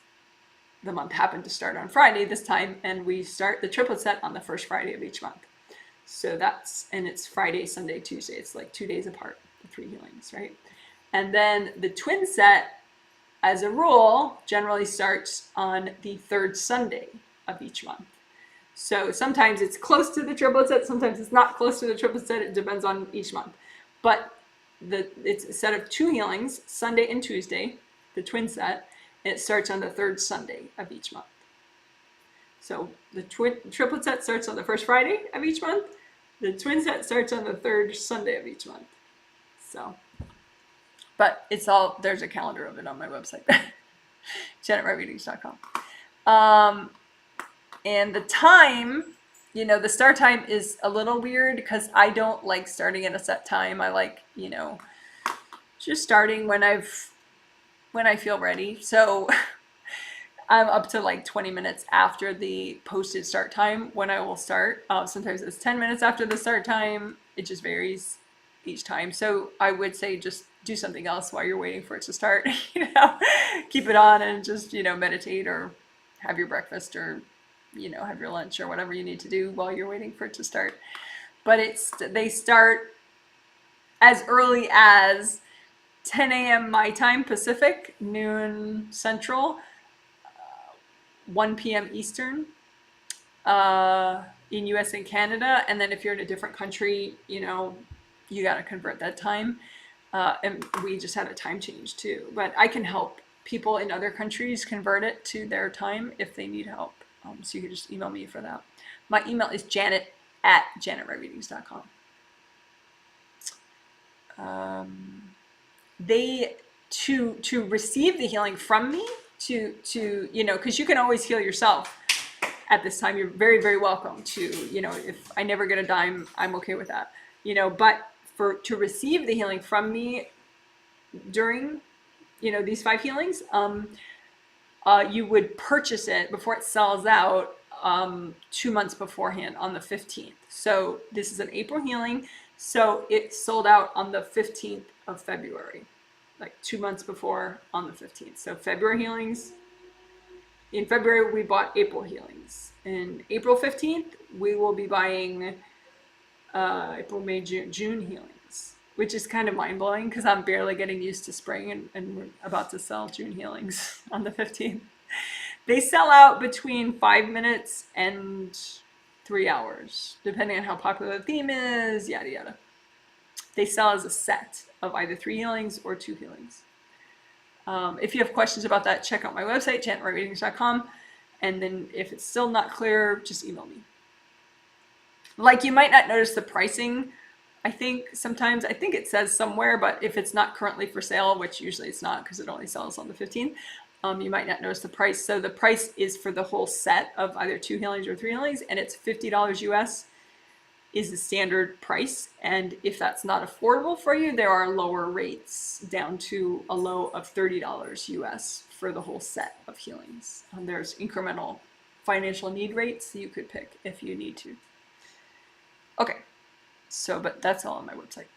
the month happened to start on Friday this time, and we start the triplet set on the first Friday of each month. So and it's Friday, Sunday, Tuesday. It's like 2 days apart, the 3 healings, right? And then the twin set, as a rule, generally starts on the 3rd Sunday of each month. So sometimes it's close to the triplet set, sometimes it's not close to the triplet set. It depends on each month. But it's a set of 2 healings, Sunday and Tuesday, the twin set. And it starts on the 3rd Sunday of each month. So the triplet set starts on the first Friday of each month. The twin set starts on the 3rd Sunday of each month. So, but there's a calendar of it on my website, janetwrightreadings.com. And the time, the start time is a little weird because I don't like starting at a set time. I like, just starting when I feel ready. So I'm up to like 20 minutes after the posted start time when I will start. Sometimes it's 10 minutes after the start time. It just varies each time. So I would say just do something else while you're waiting for it to start. Keep it on and just, meditate or have your breakfast or, have your lunch or whatever you need to do while you're waiting for it to start. But they start as early as 10 a.m. my time Pacific, noon Central, 1 p.m. Eastern in US and Canada. And then if you're in a different country, you got to convert that time. And we just had a time change too. But I can help people in other countries convert it to their time if they need help. So you can just email me for that. My email is janet@janetwrightreadings.com. To receive the healing from me, to because you can always heal yourself at this time. You're very, very welcome to, if I never get a dime, I'm okay with that, but to receive the healing from me during, these 5 healings, you would purchase it before it sells out 2 months beforehand on the 15th. So this is an April healing. So it sold out on the 15th of February, like 2 months before on the 15th. So February healings. In February, we bought April healings. In April 15th, we will be buying April, May, June healings, which is kind of mind-blowing because I'm barely getting used to spring, and we're about to sell June healings on the 15th. They sell out between 5 minutes and 3 hours, depending on how popular the theme is, yada, yada. They sell as a set of either 3 healings or 2 healings. If you have questions about that, check out my website, janetwrightreadings.com. And then if it's still not clear, just email me. Like, you might not notice the pricing. I think it says somewhere, but if it's not currently for sale, which usually it's not because it only sells on the 15th, you might not notice the price. So the price is for the whole set of either 2 healings or 3 healings, and it's $50 US is the standard price. And if that's not affordable for you, there are lower rates down to a low of $30 US for the whole set of healings. There's incremental financial need rates that you could pick if you need to. Okay, but that's all on my website.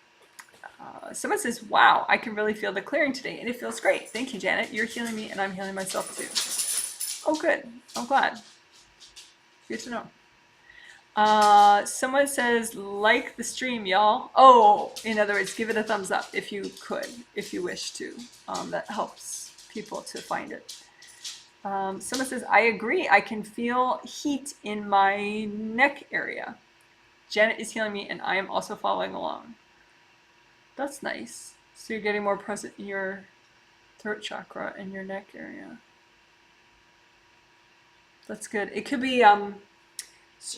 Someone says, wow, I can really feel the clearing today, and it feels great. Thank you, Janet. You're healing me, and I'm healing myself too. Oh, good. I'm glad. Good to know. Someone says, like the stream, y'all. Oh, in other words, give it a thumbs up if you wish to. That helps people to find it. Someone says, I agree. I can feel heat in my neck area. Janet is healing me, and I am also following along. That's nice. So you're getting more present in your throat chakra and your neck area. That's good. It could be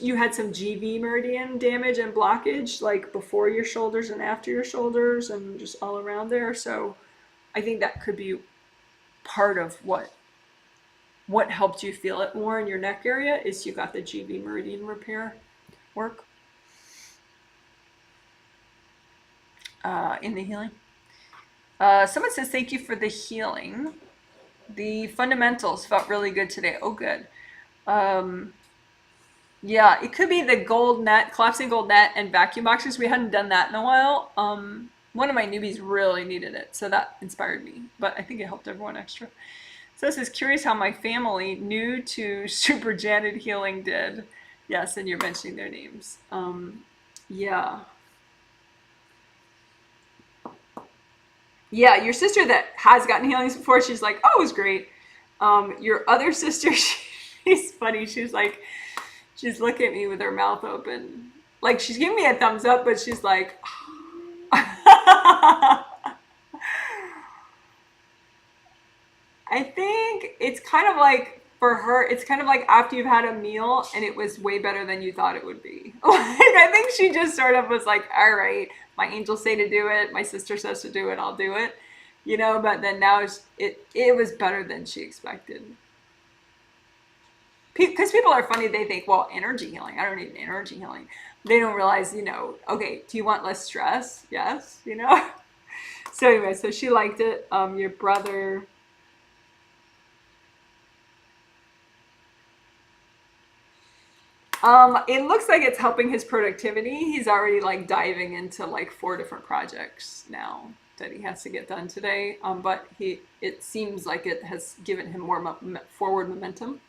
you had some GV meridian damage and blockage, like before your shoulders and after your shoulders and just all around there. So I think that could be part of what helped you feel it more in your neck area is you got the GV meridian repair work in the healing. Someone says, thank you for the healing. The fundamentals felt really good today. Oh, good. Yeah, it could be the gold net, collapsing gold net and vacuum boxes. We hadn't done that in a while. One of my newbies really needed it, so that inspired me. But I think it helped everyone extra. So this is curious how my family new to Super Janet Healing did. Yes, and you're mentioning their names. Yeah. Yeah, your sister that has gotten healings before, she's like, oh, it was great. Your other sister, she's funny. She's like, she's looking at me with her mouth open. Like, she's giving me a thumbs up, but she's like, I think it's kind of like, for her, it's kind of like after you've had a meal and it was way better than you thought it would be. Like, I think she just sort of was like, all right, my angels say to do it, my sister says to do it, I'll do it, but then now it was better than she expected. Because people are funny, they think, well, energy healing, I don't need an energy healing. They don't realize, okay, do you want less stress? Yes, So anyway, so she liked it. Your brother... it looks like it's helping his productivity. He's already like diving into like 4 different projects now that he has to get done today. But it seems like it has given him more forward momentum.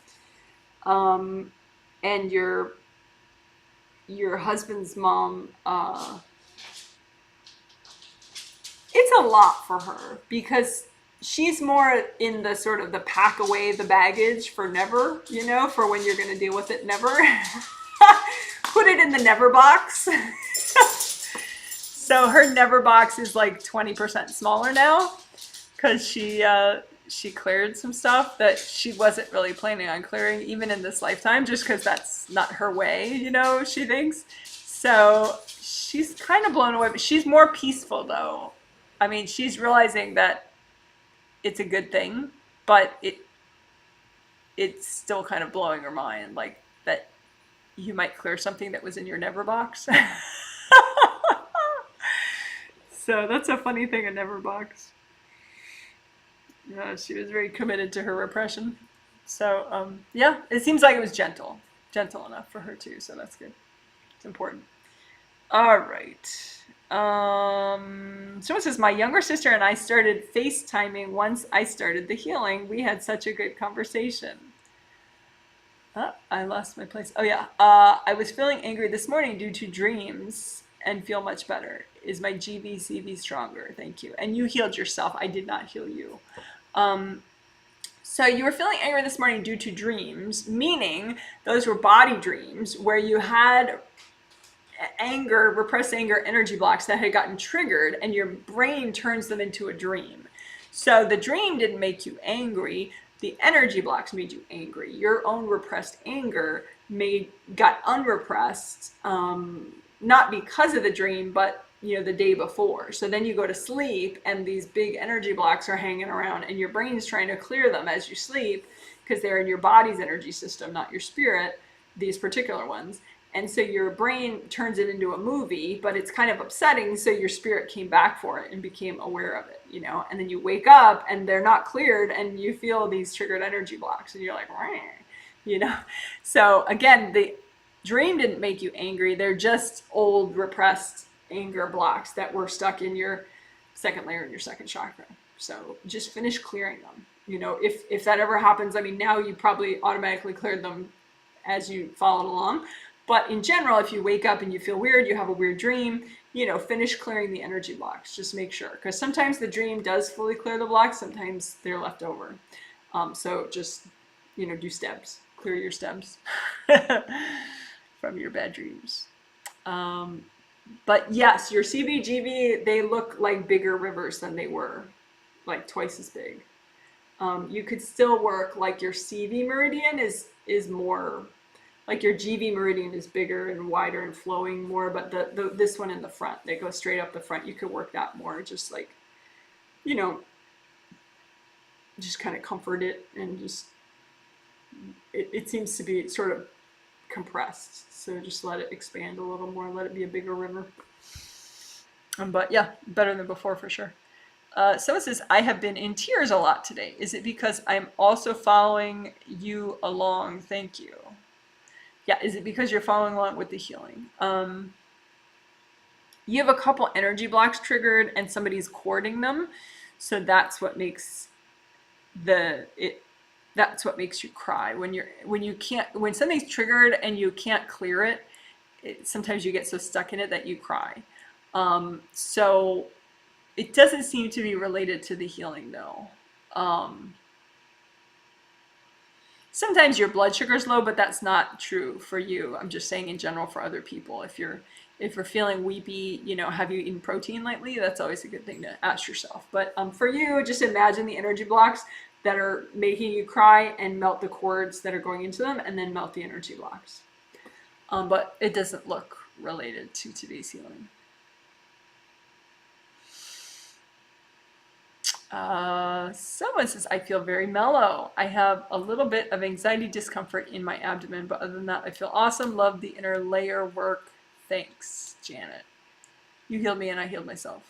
And your husband's mom, it's a lot for her because she's more in the sort of the pack away the baggage for never, for when you're going to deal with it never. Put it in the never box. So her never box is like 20% smaller now because she cleared some stuff that she wasn't really planning on clearing even in this lifetime, just because that's not her way, she thinks. So she's kind of blown away, but she's more peaceful though. I mean, she's realizing that it's a good thing, but it's still kind of blowing her mind, like that you might clear something that was in your never box. So that's a funny thing, a never box. She was very committed to her repression. So yeah, it seems like it was gentle enough for her too. So that's good. It's important. All right. Someone says, my younger sister and I started FaceTiming once I started the healing. We had such a good conversation. I lost my place. Oh yeah. I was feeling angry this morning due to dreams and feel much better. Is my GVCV stronger? Thank you. And you healed yourself. I did not heal you. So you were feeling angry this morning due to dreams, meaning those were body dreams where you had anger, repressed anger, energy blocks that had gotten triggered, and your brain turns them into a dream. So the dream didn't make you angry. The energy blocks made you angry. Your own repressed anger got unrepressed, not because of the dream, but the day before. So then you go to sleep and these big energy blocks are hanging around and your brain's trying to clear them as you sleep because they're in your body's energy system, not your spirit, these particular ones. And so your brain turns it into a movie, but it's kind of upsetting. So your spirit came back for it and became aware of it, and then you wake up and they're not cleared and you feel these triggered energy blocks and you're like, So again, the dream didn't make you angry. They're just old repressed anger blocks that were stuck in your second layer in your second chakra. So just finish clearing them. If that ever happens, I mean, now you probably automatically cleared them as you followed along. But in general, if you wake up and you feel weird, you have a weird dream, finish clearing the energy blocks. Just make sure. Because sometimes the dream does fully clear the blocks. Sometimes they're left over. So just, do steps. Clear your steps from your bad dreams. But yes, your CBGB, they look like bigger rivers than they were, like twice as big. You could still work like your CV meridian is more, like your GV meridian is bigger and wider and flowing more, but this one in the front, they go straight up the front. You could work that more, just like, just kind of comfort it and just, it seems to be sort of compressed. So just let it expand a little more, let it be a bigger river. But yeah, better than before for sure. Someone says, I have been in tears a lot today. Is it because I'm also following you along? Thank you. Yeah, is it because you're following along with the healing? You have a couple energy blocks triggered and somebody's courting them. So that's what makes that's what makes you cry. When something's triggered and you can't clear it, sometimes you get so stuck in it that you cry. So it doesn't seem to be related to the healing though. Sometimes your blood sugar is low, but that's not true for you. I'm just saying in general for other people. If you're feeling weepy, have you eaten protein lately? That's always a good thing to ask yourself. But for you, just imagine the energy blocks that are making you cry and melt the cords that are going into them and then melt the energy blocks. But it doesn't look related to today's healing. Someone says, I feel very mellow. I have a little bit of anxiety, discomfort in my abdomen, but other than that, I feel awesome. Love the inner layer work. Thanks, Janet. You healed me and I healed myself.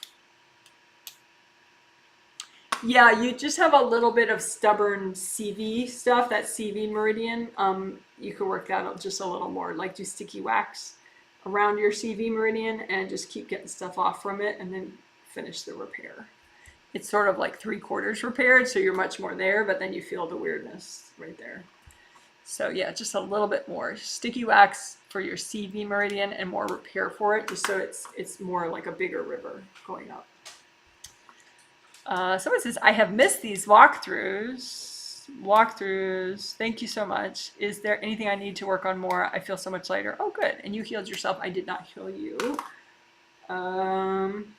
Yeah, you just have a little bit of stubborn CV stuff, that CV meridian. You could work that out just a little more, like do sticky wax around your CV meridian and just keep getting stuff off from it and then finish the repair. It's sort of like 3/4 repaired, so you're much more there, but then you feel the weirdness right there. So yeah, just a little bit more sticky wax for your CV meridian and more repair for it, just so it's more like a bigger river going up. Someone says, I have missed these walkthroughs. Thank you so much. Is there anything I need to work on more? I feel so much lighter. Oh, good. And you healed yourself. I did not heal you. Um,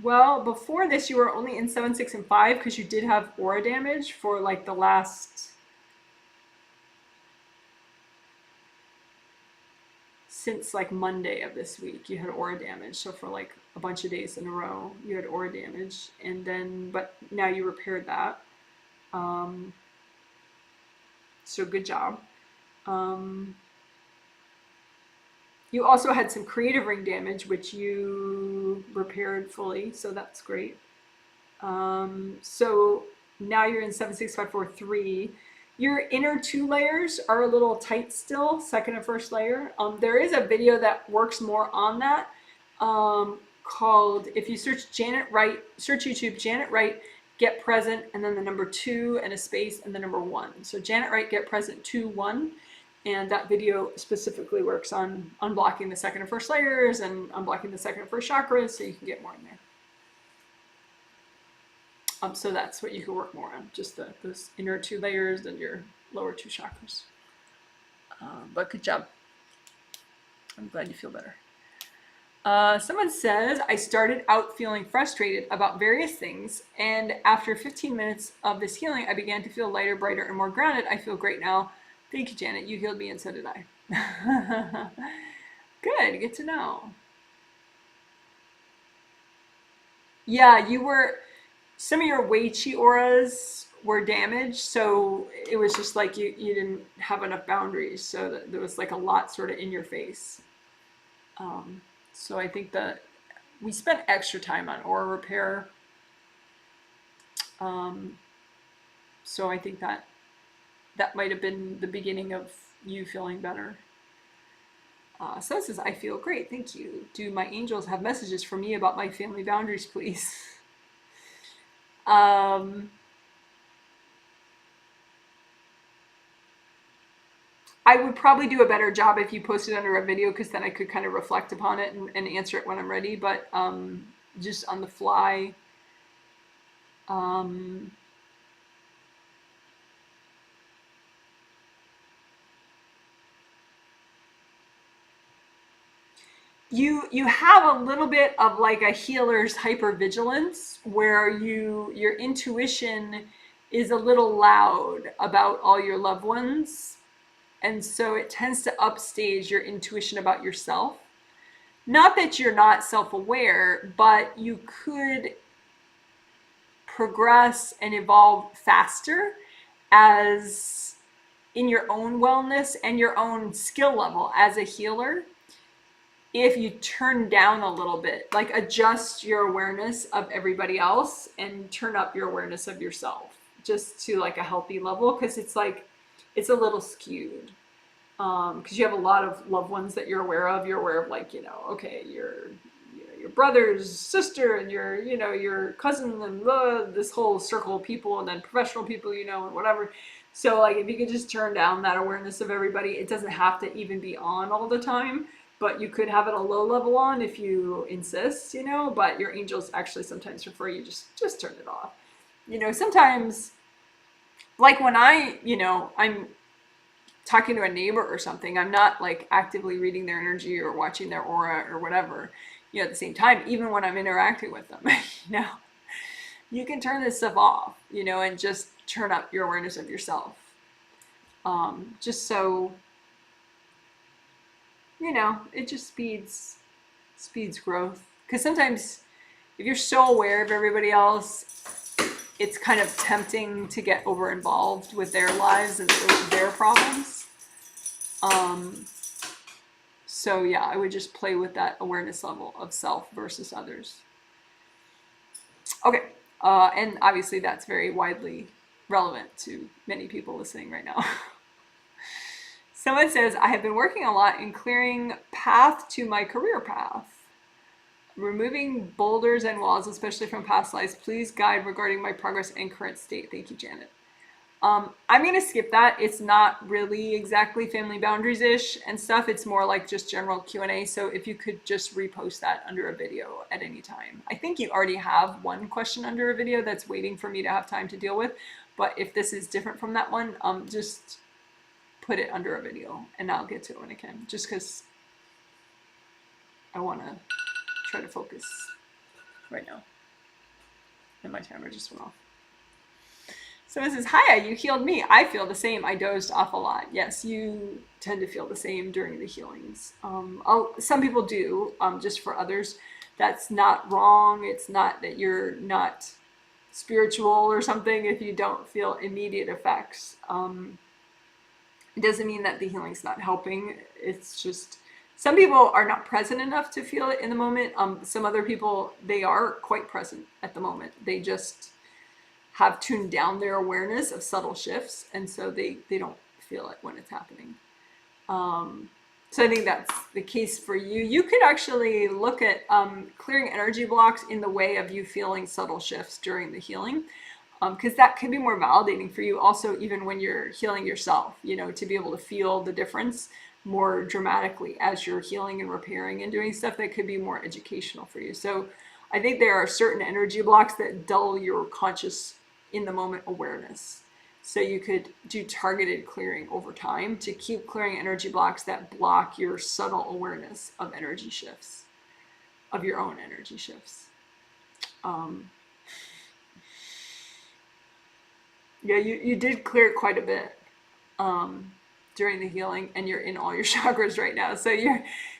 well, before this, you were only in 7, 6, and 5 because you did have aura damage for like the last, since like Monday of this week, you had aura damage. So for like a bunch of days in a row, you had aura damage. And then, but now you repaired that. Um, so good job. Um, you also had some creative ring damage, which you repaired fully. So that's great. So now you're in 76543. Your inner 2 layers are a little tight still, second and first layer. There is a video that works more on that, called, if you search Janet Wright, search YouTube, Janet Wright, get present, and then the number 2 and a space and the number 1. So Janet Wright, get present 2, 1. And that video specifically works on unblocking the second and first layers and unblocking the second and first chakras, so you can get more in there. So that's what you can work more on, just those inner 2 layers and your lower 2 chakras. But good job. I'm glad you feel better. Someone says, I started out feeling frustrated about various things, and after 15 minutes of this healing, I began to feel lighter, brighter, and more grounded. I feel great now. Thank you, Janet. You healed me, and so did I. Good to know. Yeah, you were... Some of your Wei Qi auras were damaged, so it was just like you didn't have enough boundaries, so that there was like a lot sort of in your face. So I think that we spent extra time on aura repair. So I think that might have been the beginning of you feeling better. So it says, I feel great, thank you. Do my angels have messages for me about my family boundaries, please? I would probably do a better job if you posted under a video, because then I could kind of reflect upon it and answer it when I'm ready. But just on the fly, you have a little bit of like a healer's hypervigilance, where your intuition is a little loud about all your loved ones, and so it tends to upstage your intuition about yourself. Not that you're not self-aware, but you could progress and evolve faster as in your own wellness and your own skill level as a healer if you turn down a little bit, like adjust your awareness of everybody else and turn up your awareness of yourself just to like a healthy level, because it's like it's a little skewed, because you have a lot of loved ones that you're aware of. You're aware of, like, okay, your brother's sister and your cousin and this whole circle of people, and then professional people, and whatever. So like if you could just turn down that awareness of everybody, it doesn't have to even be on all the time, but you could have it a low level on if you insist, but your angels actually sometimes prefer you just turn it off. Sometimes, like when I'm talking to a neighbor or something, I'm not like actively reading their energy or watching their aura or whatever, at the same time, even when I'm interacting with them, you can turn this stuff off, and just turn up your awareness of yourself. Just so, it just speeds growth. Because sometimes if you're so aware of everybody else, it's kind of tempting to get over involved with their lives and their problems. So yeah, I would just play with that awareness level of self versus others. Okay, and obviously that's very widely relevant to many people listening right now. Someone says, I have been working a lot in clearing path to my career path, removing boulders and walls, especially from past lives. Please guide regarding my progress and current state. Thank you, Janet. I'm going to skip that. It's not really exactly family boundaries-ish and stuff. It's more like just general Q&A. So if you could just repost that under a video at any time. I think you already have one question under a video that's waiting for me to have time to deal with. But if this is different from that one, just put it under a video and I'll get to it when I can. Just because I want to try to focus right now. And my timer just went off. So it says, "Hiya, you healed me. I feel the same. I dozed off a lot." Yes, you tend to feel the same during the healings. Some people do, just for others. That's not wrong. It's not that you're not spiritual or something if you don't feel immediate effects. It doesn't mean that the healing's not helping. It's just some people are not present enough to feel it in the moment. Some other people, they are quite present at the moment. They just have tuned down their awareness of subtle shifts, and so they don't feel it when it's happening. So I think that's the case for you. You could actually look at clearing energy blocks in the way of you feeling subtle shifts during the healing, because that can be more validating for you also, even when you're healing yourself, to be able to feel the difference more dramatically as you're healing and repairing and doing stuff. That could be more educational for you. So I think there are certain energy blocks that dull your conscious in the moment awareness. So you could do targeted clearing over time to keep clearing energy blocks that block your subtle awareness of energy shifts, of your own energy shifts. Yeah, you did clear quite a bit during the healing, and you're in all your chakras right now. So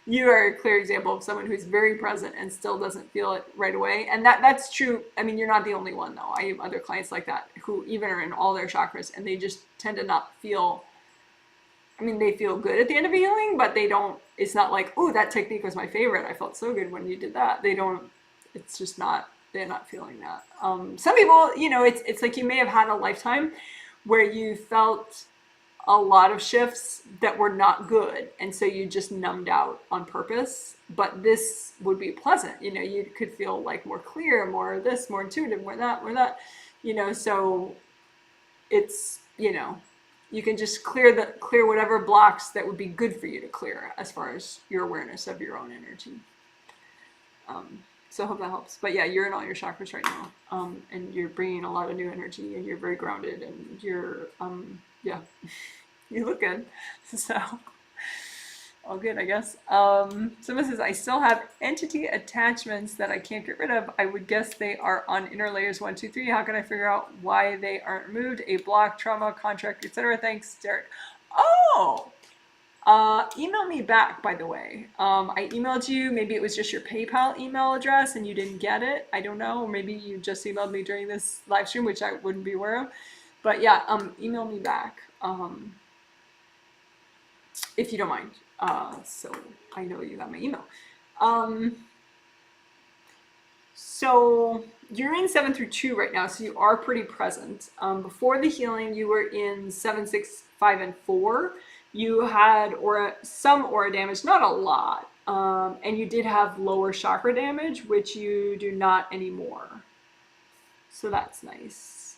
you are a clear example of someone who's very present and still doesn't feel it right away. And that's true. I mean, you're not the only one though. I have other clients like that who even are in all their chakras and they just tend to not feel, I mean, they feel good at the end of a healing, but they don't, it's not like, oh, that technique was my favorite. I felt so good when you did that. They don't, it's just not, they're not feeling that. Some people, it's like you may have had a lifetime where you felt a lot of shifts that were not good, and so you just numbed out on purpose. But this would be pleasant, you could feel like more clear, more this, more intuitive, more that, so it's, you can just clear whatever blocks that would be good for you to clear as far as your awareness of your own energy. So I hope that helps. But yeah, you're in all your chakras right now, and you're bringing a lot of new energy, and you're very grounded, and you're yeah, you look good. So all good, I guess. Someone says, "I still have entity attachments that I can't get rid of. I would guess they are on inner layers 1, 2, 3. How can I figure out why they aren't removed? A block, trauma, contract, etc. Thanks, Derek." Oh, email me back, by the way. I emailed you. Maybe it was just your PayPal email address and you didn't get it. I don't know. Or maybe you just emailed me during this live stream, which I wouldn't be aware of. But yeah, email me back if you don't mind. So I know you got my email. So you're in 7 through 2 right now, so you are pretty present. Before the healing, you were in 7, 6, 5, and 4. You had some aura damage, not a lot, and you did have lower chakra damage, which you do not anymore. So that's nice.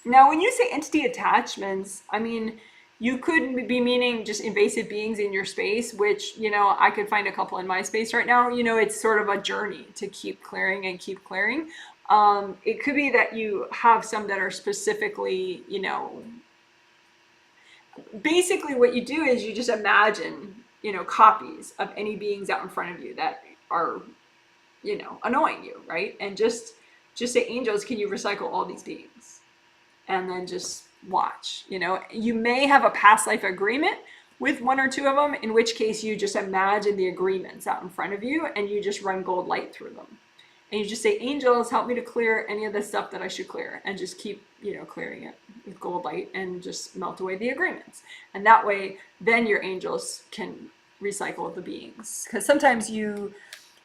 Now, when you say entity attachments, I mean, you could be meaning just invasive beings in your space, which, I could find a couple in my space right now. It's sort of a journey to keep clearing and keep clearing. It could be that you have some that are specifically, basically what you do is you just imagine, copies of any beings out in front of you that are, annoying you, right? And just say, "Angels, can you recycle all these beings?" And then just watch. You may have a past life agreement with 1 or 2 of them, in which case you just imagine the agreements out in front of you and you just run gold light through them. And you just say, "Angels, help me to clear any of the stuff that I should clear," and just keep, clearing it with gold light and just melt away the agreements. And that way, then your angels can recycle the beings. Because sometimes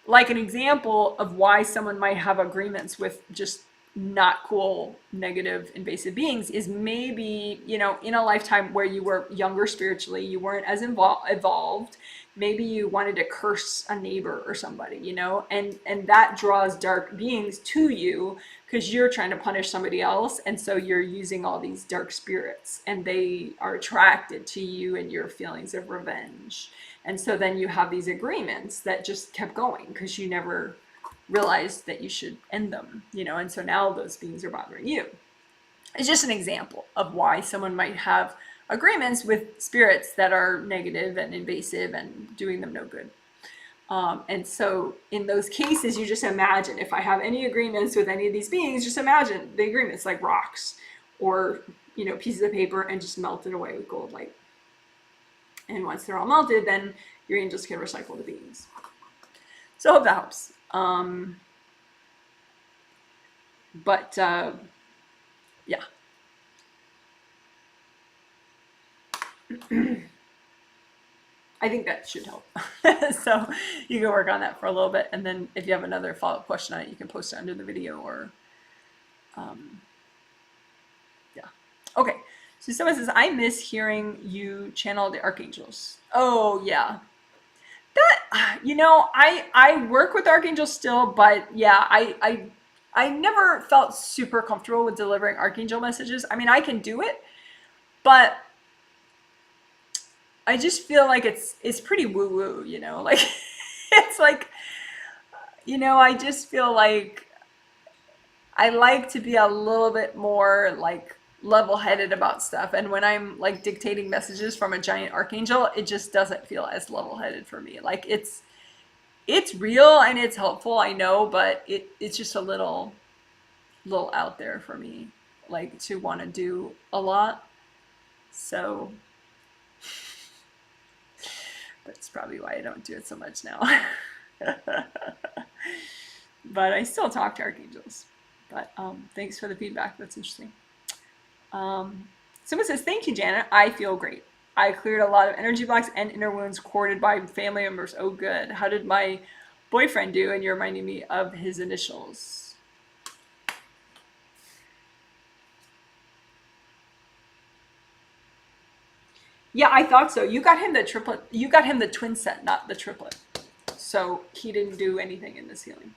like an example of why someone might have agreements with just not cool, negative, invasive beings is maybe, in a lifetime where you were younger spiritually, you weren't as evolved. Maybe you wanted to curse a neighbor or somebody, and that draws dark beings to you because you're trying to punish somebody else. And so you're using all these dark spirits and they are attracted to you and your feelings of revenge. And so then you have these agreements that just kept going because you never realized that you should end them, and so now those beings are bothering you. It's just an example of why someone might have agreements with spirits that are negative and invasive and doing them no good. And so in those cases, you just imagine, if I have any agreements with any of these beings, just imagine the agreements like rocks or, you know, pieces of paper, and just melt it away with gold light. And once they're all melted, then your angels can recycle the beings. So I hope that helps. Yeah. I think that should help. So you can work on that for a little bit, and then if you have another follow-up question on it, you can post it under the video, or yeah. Okay, so someone says, I miss hearing you channel the archangels. Oh yeah, that, you know, I work with archangels still, but yeah, I never felt super comfortable with delivering archangel messages. I mean, I can do it, but I just feel like it's pretty woo-woo, you know, like it's like, you know, I just feel like I like to be a little bit more like level-headed about stuff. And when I'm like dictating messages from a giant archangel, it just doesn't feel as level-headed for me. Like it's real and it's helpful, I know, but it's just a little out there for me, like to want to do a lot. So that's probably why I don't do it so much now. But I still talk to archangels. But thanks for the feedback. That's interesting. Someone says, thank you, Janet. I feel great. I cleared a lot of energy blocks and inner wounds corded by family members. Oh, good. How did my boyfriend do? And you're reminding me of his initials. Yeah, I thought so. You got him the triplet. You got him the twin set, not the triplet. So he didn't do anything in this healing.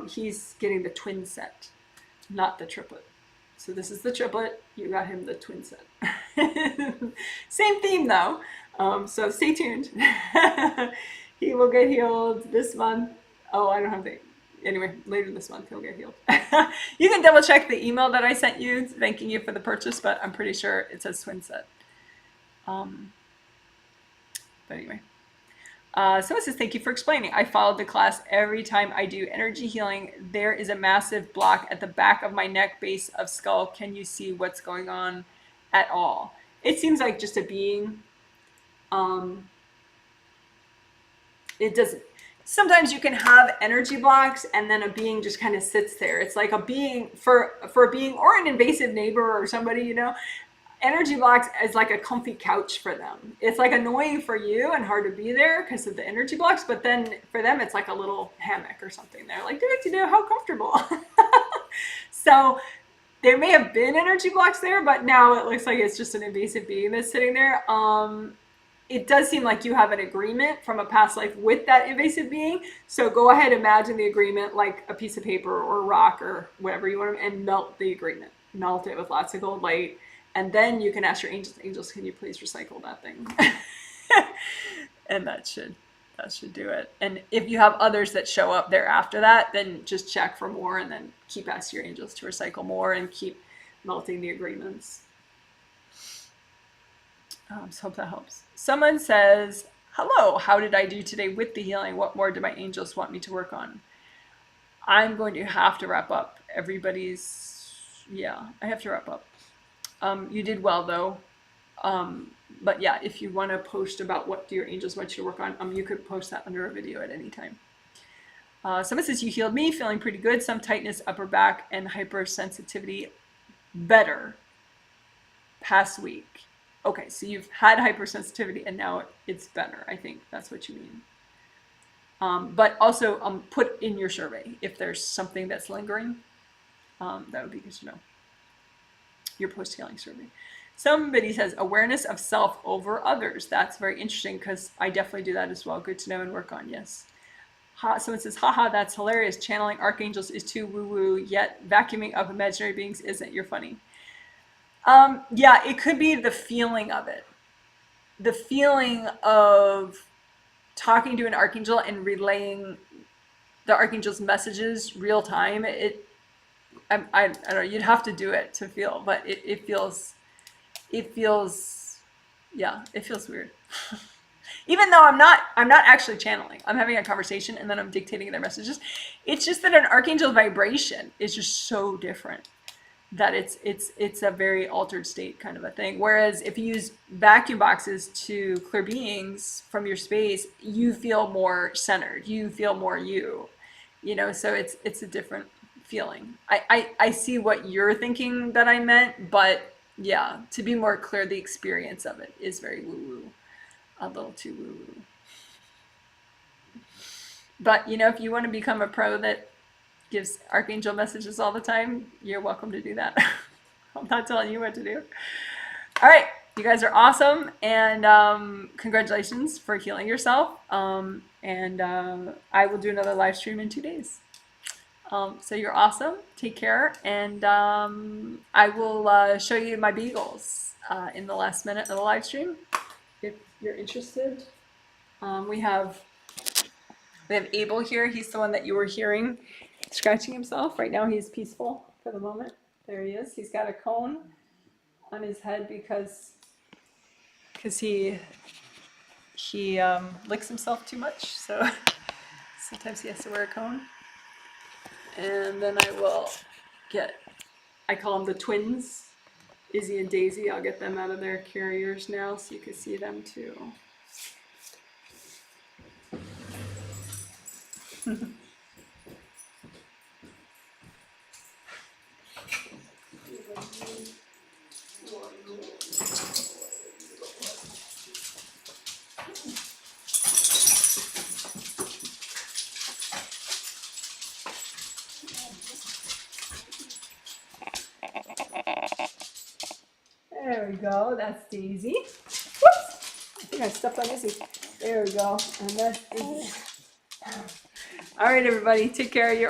He's getting the twin set, not the triplet. So this is the triplet. You got him the twin set. Same theme though. So stay tuned. He will get healed this month. Oh, I don't have the... Anyway, later this month he'll get healed. You can double check the email that I sent you thanking you for the purchase, but I'm pretty sure it says twin set. But anyway, someone says, thank you for explaining. I followed the class. Every time I do energy healing, there is a massive block at the back of my neck, base of skull. Can you see what's going on at all? It seems like just a being. It doesn't. Sometimes you can have energy blocks and then a being just kind of sits there. It's like a being for a being or an invasive neighbor or somebody, you know. Energy blocks is like a comfy couch for them. It's like annoying for you and hard to be there because of the energy blocks, but then for them it's like a little hammock or something. They're like, how comfortable. So there may have been energy blocks there, but now it looks like it's just an invasive being that's sitting there. It does seem like you have an agreement from a past life with that invasive being. So go ahead, imagine the agreement like a piece of paper or rock or whatever you want, and melt the agreement. Melt it with lots of gold light. And then you can ask your angels, can you please recycle that thing? And that should do it. And if you have others that show up there after that, then just check for more and then keep asking your angels to recycle more and keep melting the agreements. So hope that helps. Someone says, hello, how did I do today with the healing? What more do my angels want me to work on? I'm going to have to wrap up. I have to wrap up. You did well though. But yeah, if you want to post about what do your angels want you to work on, you could post that under a video at any time. Someone says, you healed me, feeling pretty good. Some tightness, upper back, and hypersensitivity better past week. Okay, so you've had hypersensitivity and now it's better. I think that's what you mean. But also put in your survey if there's something that's lingering. That would be good to know. Your post-healing survey. Somebody says awareness of self over others. That's very interesting because I definitely do that as well. Good to know and work on. Yes. Someone says, haha, that's hilarious. Channeling archangels is too woo-woo, yet vacuuming up imaginary beings isn't. You're funny. Yeah, it could be the feeling of it. The feeling of talking to an archangel and relaying the archangel's messages real time. I don't know, you'd have to do it to feel, but it feels it feels, yeah, it feels weird. Even though I'm not actually channeling. I'm having a conversation and then I'm dictating their messages. It's just that an archangel vibration is just so different that it's a very altered state kind of a thing. Whereas if you use vacuum boxes to clear beings from your space, you feel more centered. You feel more you. You know, so it's a different feeling. I see what you're thinking that I meant, but yeah, to be more clear, the experience of it is very woo-woo. A little too woo-woo. But you know, if you want to become a pro that gives archangel messages all the time, you're welcome to do that. I'm not telling you what to do. All right, you guys are awesome, and congratulations for healing yourself. And I will do another live stream in 2 days. So you're awesome. Take care, and I will show you my beagles in the last minute of the live stream if you're interested. We have Abel here. He's the one that you were hearing scratching himself. Right now he's peaceful for the moment. There he is. He's got a cone on his head because he licks himself too much. So sometimes he has to wear a cone. And then I call them the twins, Izzy and Daisy. I'll get them out of their carriers now so you can see them too. There we go. That's Daisy. Whoops! I think I stepped on Izzy. There we go. And that's Izzy. All right, everybody. Take care of your